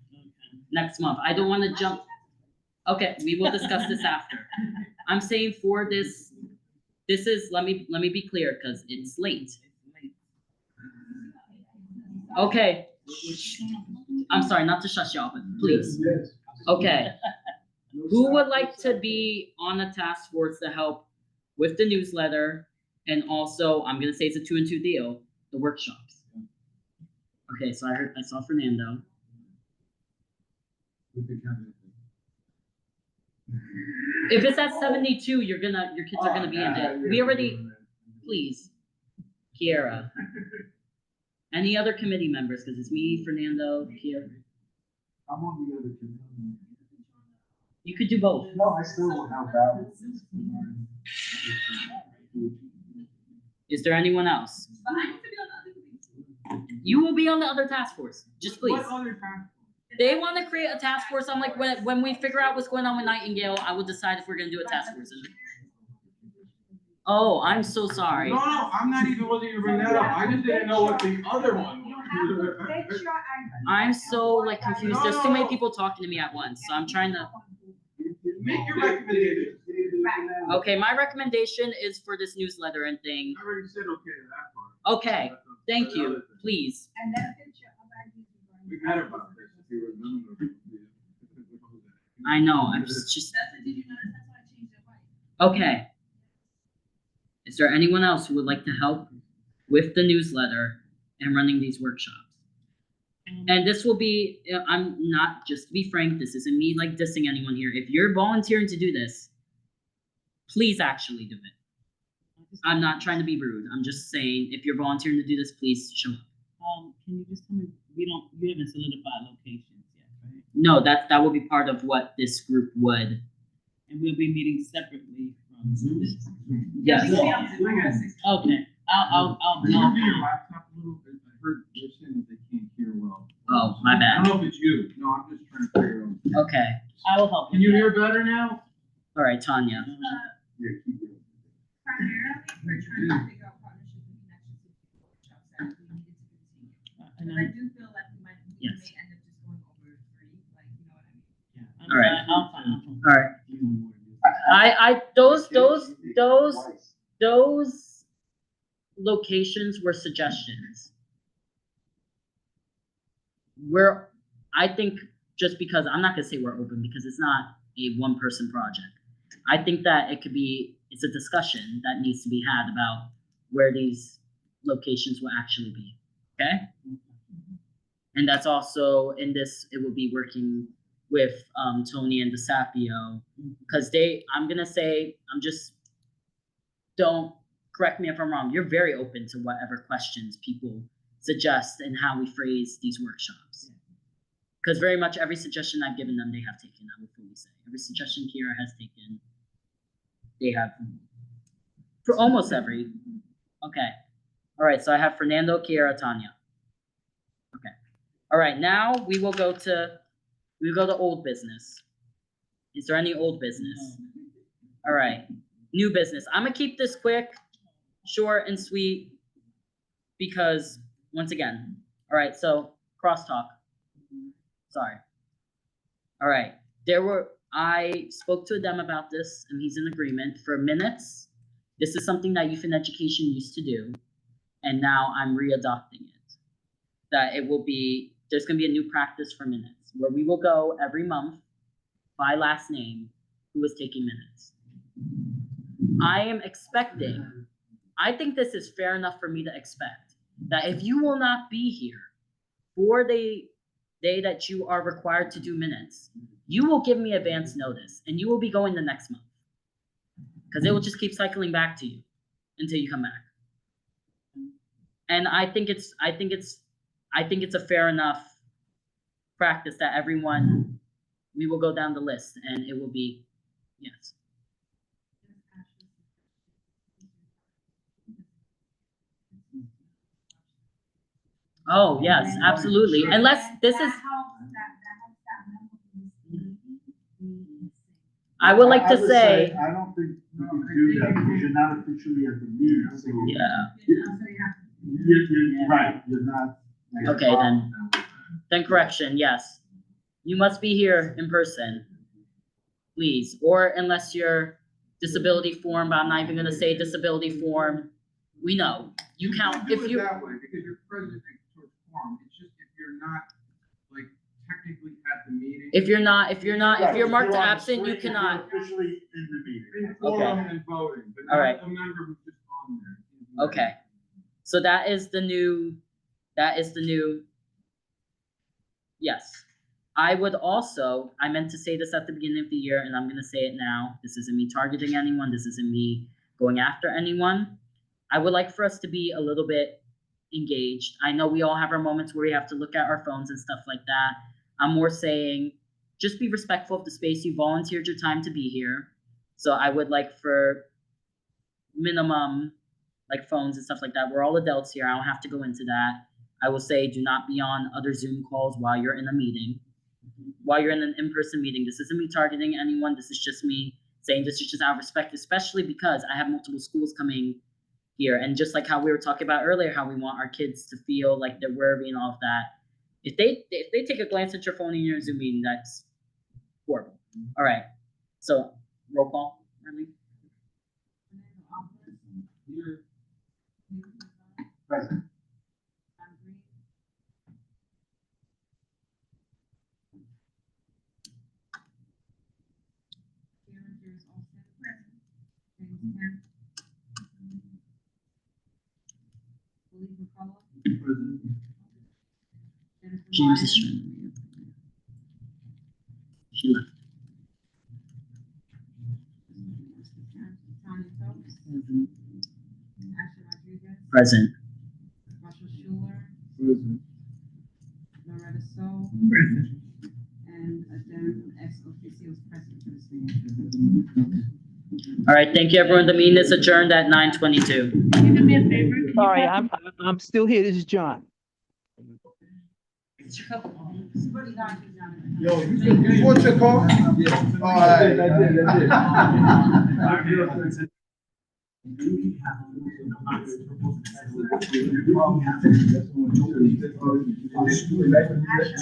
Next month, I don't want to jump. Okay, we will discuss this after. I'm saying for this. This is let me be clear because it's late. Okay. I'm sorry, not to shush y'all, but please. Okay. Who would like to be on a task force to help with the newsletter, and also I'm gonna say it's a 2 and 2 deal, the workshops. Okay, so I saw Fernando. If it's at 72, your kids are gonna be in it. We already, please, Kiera. Any other committee members? Because it's me, Fernando, Kiera. I'm on the other committee. You could do both. No, I still will help out. Is there anyone else? But I need to be on the other committee. You will be on the other task force. Just please. What other task? They want to create a task force. I'm like, when we figure out what's going on with Nightingale, I will decide if we're gonna do a task force. Oh, I'm so sorry. No, I'm not even wasn't even bring that up. I just didn't know what the other one was. I'm so like confused. There's too many people talking to me at once, so I'm trying to. Make your recommendation. Okay, my recommendation is for this newsletter and thing. I already said okay to that part. Okay, thank you, please. And that picture of ID. We met about this, if you remember. I know, I'm just. Did you notice that's why I changed it white? Okay. Is there anyone else who would like to help with the newsletter and running these workshops? And this will be, I'm not, just to be frank, this isn't me like dissing anyone here. If you're volunteering to do this, please actually do it. I'm not trying to be rude. I'm just saying, if you're volunteering to do this, please show up. Can you just tell me, you haven't solidified locations yet, right? No, that will be part of what this group would. And we'll be meeting separately from this. Yes. Okay, I'll. Can you do your laptop a little bit? I heard you're saying that they can't hear well. Oh, my I bad. don't know if it's you. No, I'm just trying to figure out. Okay. I will help. Can you hear better now? All right, Tanya. Primarily, we're trying to figure out partnerships and connections with workshops that we needed to continue. Because I do feel like we may end up just going over 3, like, you know what I mean? All right. I'll find. All right. Those locations were suggestions. I think just because, I'm not gonna say we're open because it's not a one-person project. I think that it's a discussion that needs to be had about where these locations will actually be, okay? And that's also, in this, it will be working with Tony and DeSapio, because don't correct me if I'm wrong, you're very open to whatever questions people suggest and how we phrase these workshops. Because very much every suggestion I've given them, they have taken, I will fully say. Every suggestion Kira has taken, they have, for almost every. Okay. All right, so I have Fernando, Kira, Tanya. Okay. All right, now we will go to old business. Is there any old business? All right, new business. I'm gonna keep this quick, short and sweet, because once again, all right, so crosstalk. Sorry. All right, I spoke to them about this and he's in agreement for minutes. This is something that Youth and Education used to do, and now I'm readopting it. That there's gonna be a new practice for minutes, where we will go every month by last name who is taking minutes. I am expecting, I think this is fair enough for me to expect, that if you will not be here for the day that you are required to do minutes, you will give me advance notice and you will be going the next month. Because it will just keep cycling back to you until you come back. And I think it's a fair enough practice that everyone, we will go down the list and it will be, yes. Oh, yes, absolutely. Unless this is, I would like to say. I don't think you can do that because you're not officially at the meeting, so. Yeah. You're right, you're not. Okay, then correction, yes. You must be here in person, please, or unless you're disability form, but I'm not even gonna say disability form. We know, you count, if you. That way, because you're present towards quorum, it's just if you're not, like, technically at the meeting. If you're marked absent, you cannot. Officially in the meeting. In quorum and voting, but All not right. a member who's just on there. Okay, so that is the new, yes. I meant to say this at the beginning of the year, and I'm gonna say it now. This isn't me targeting anyone, this isn't me going after anyone. I would like for us to be a little bit engaged. I know we all have our moments where we have to look at our phones and stuff like that. I'm more saying, just be respectful of the space. You volunteered your time to be here. So I would like for minimum, like phones and stuff like that. We're all adults here. I don't have to go into that. I will say, do not be on other Zoom calls while you're in a meeting. while you're in an in-person meeting. This isn't me targeting anyone. This is just me saying this is just out of respect, especially because I have multiple schools coming here. And just like how we were talking about earlier, how we want our kids to feel like they're worthy and all of that. If they take a glance at your phone in your Zoom meeting, that's horrible. All right. So roll call, Marlene. Present. James is trying to read. She left. Present. Russell Schuler, Present. Loretta So, Present. and Adam ex officio is present for this meeting. All right, thank you, everyone. The meeting is adjourned at 9:22. Can you do me a favor? Can you Sorry, pass- I'm still here. This is John. Yo, you want your car? All right. I did.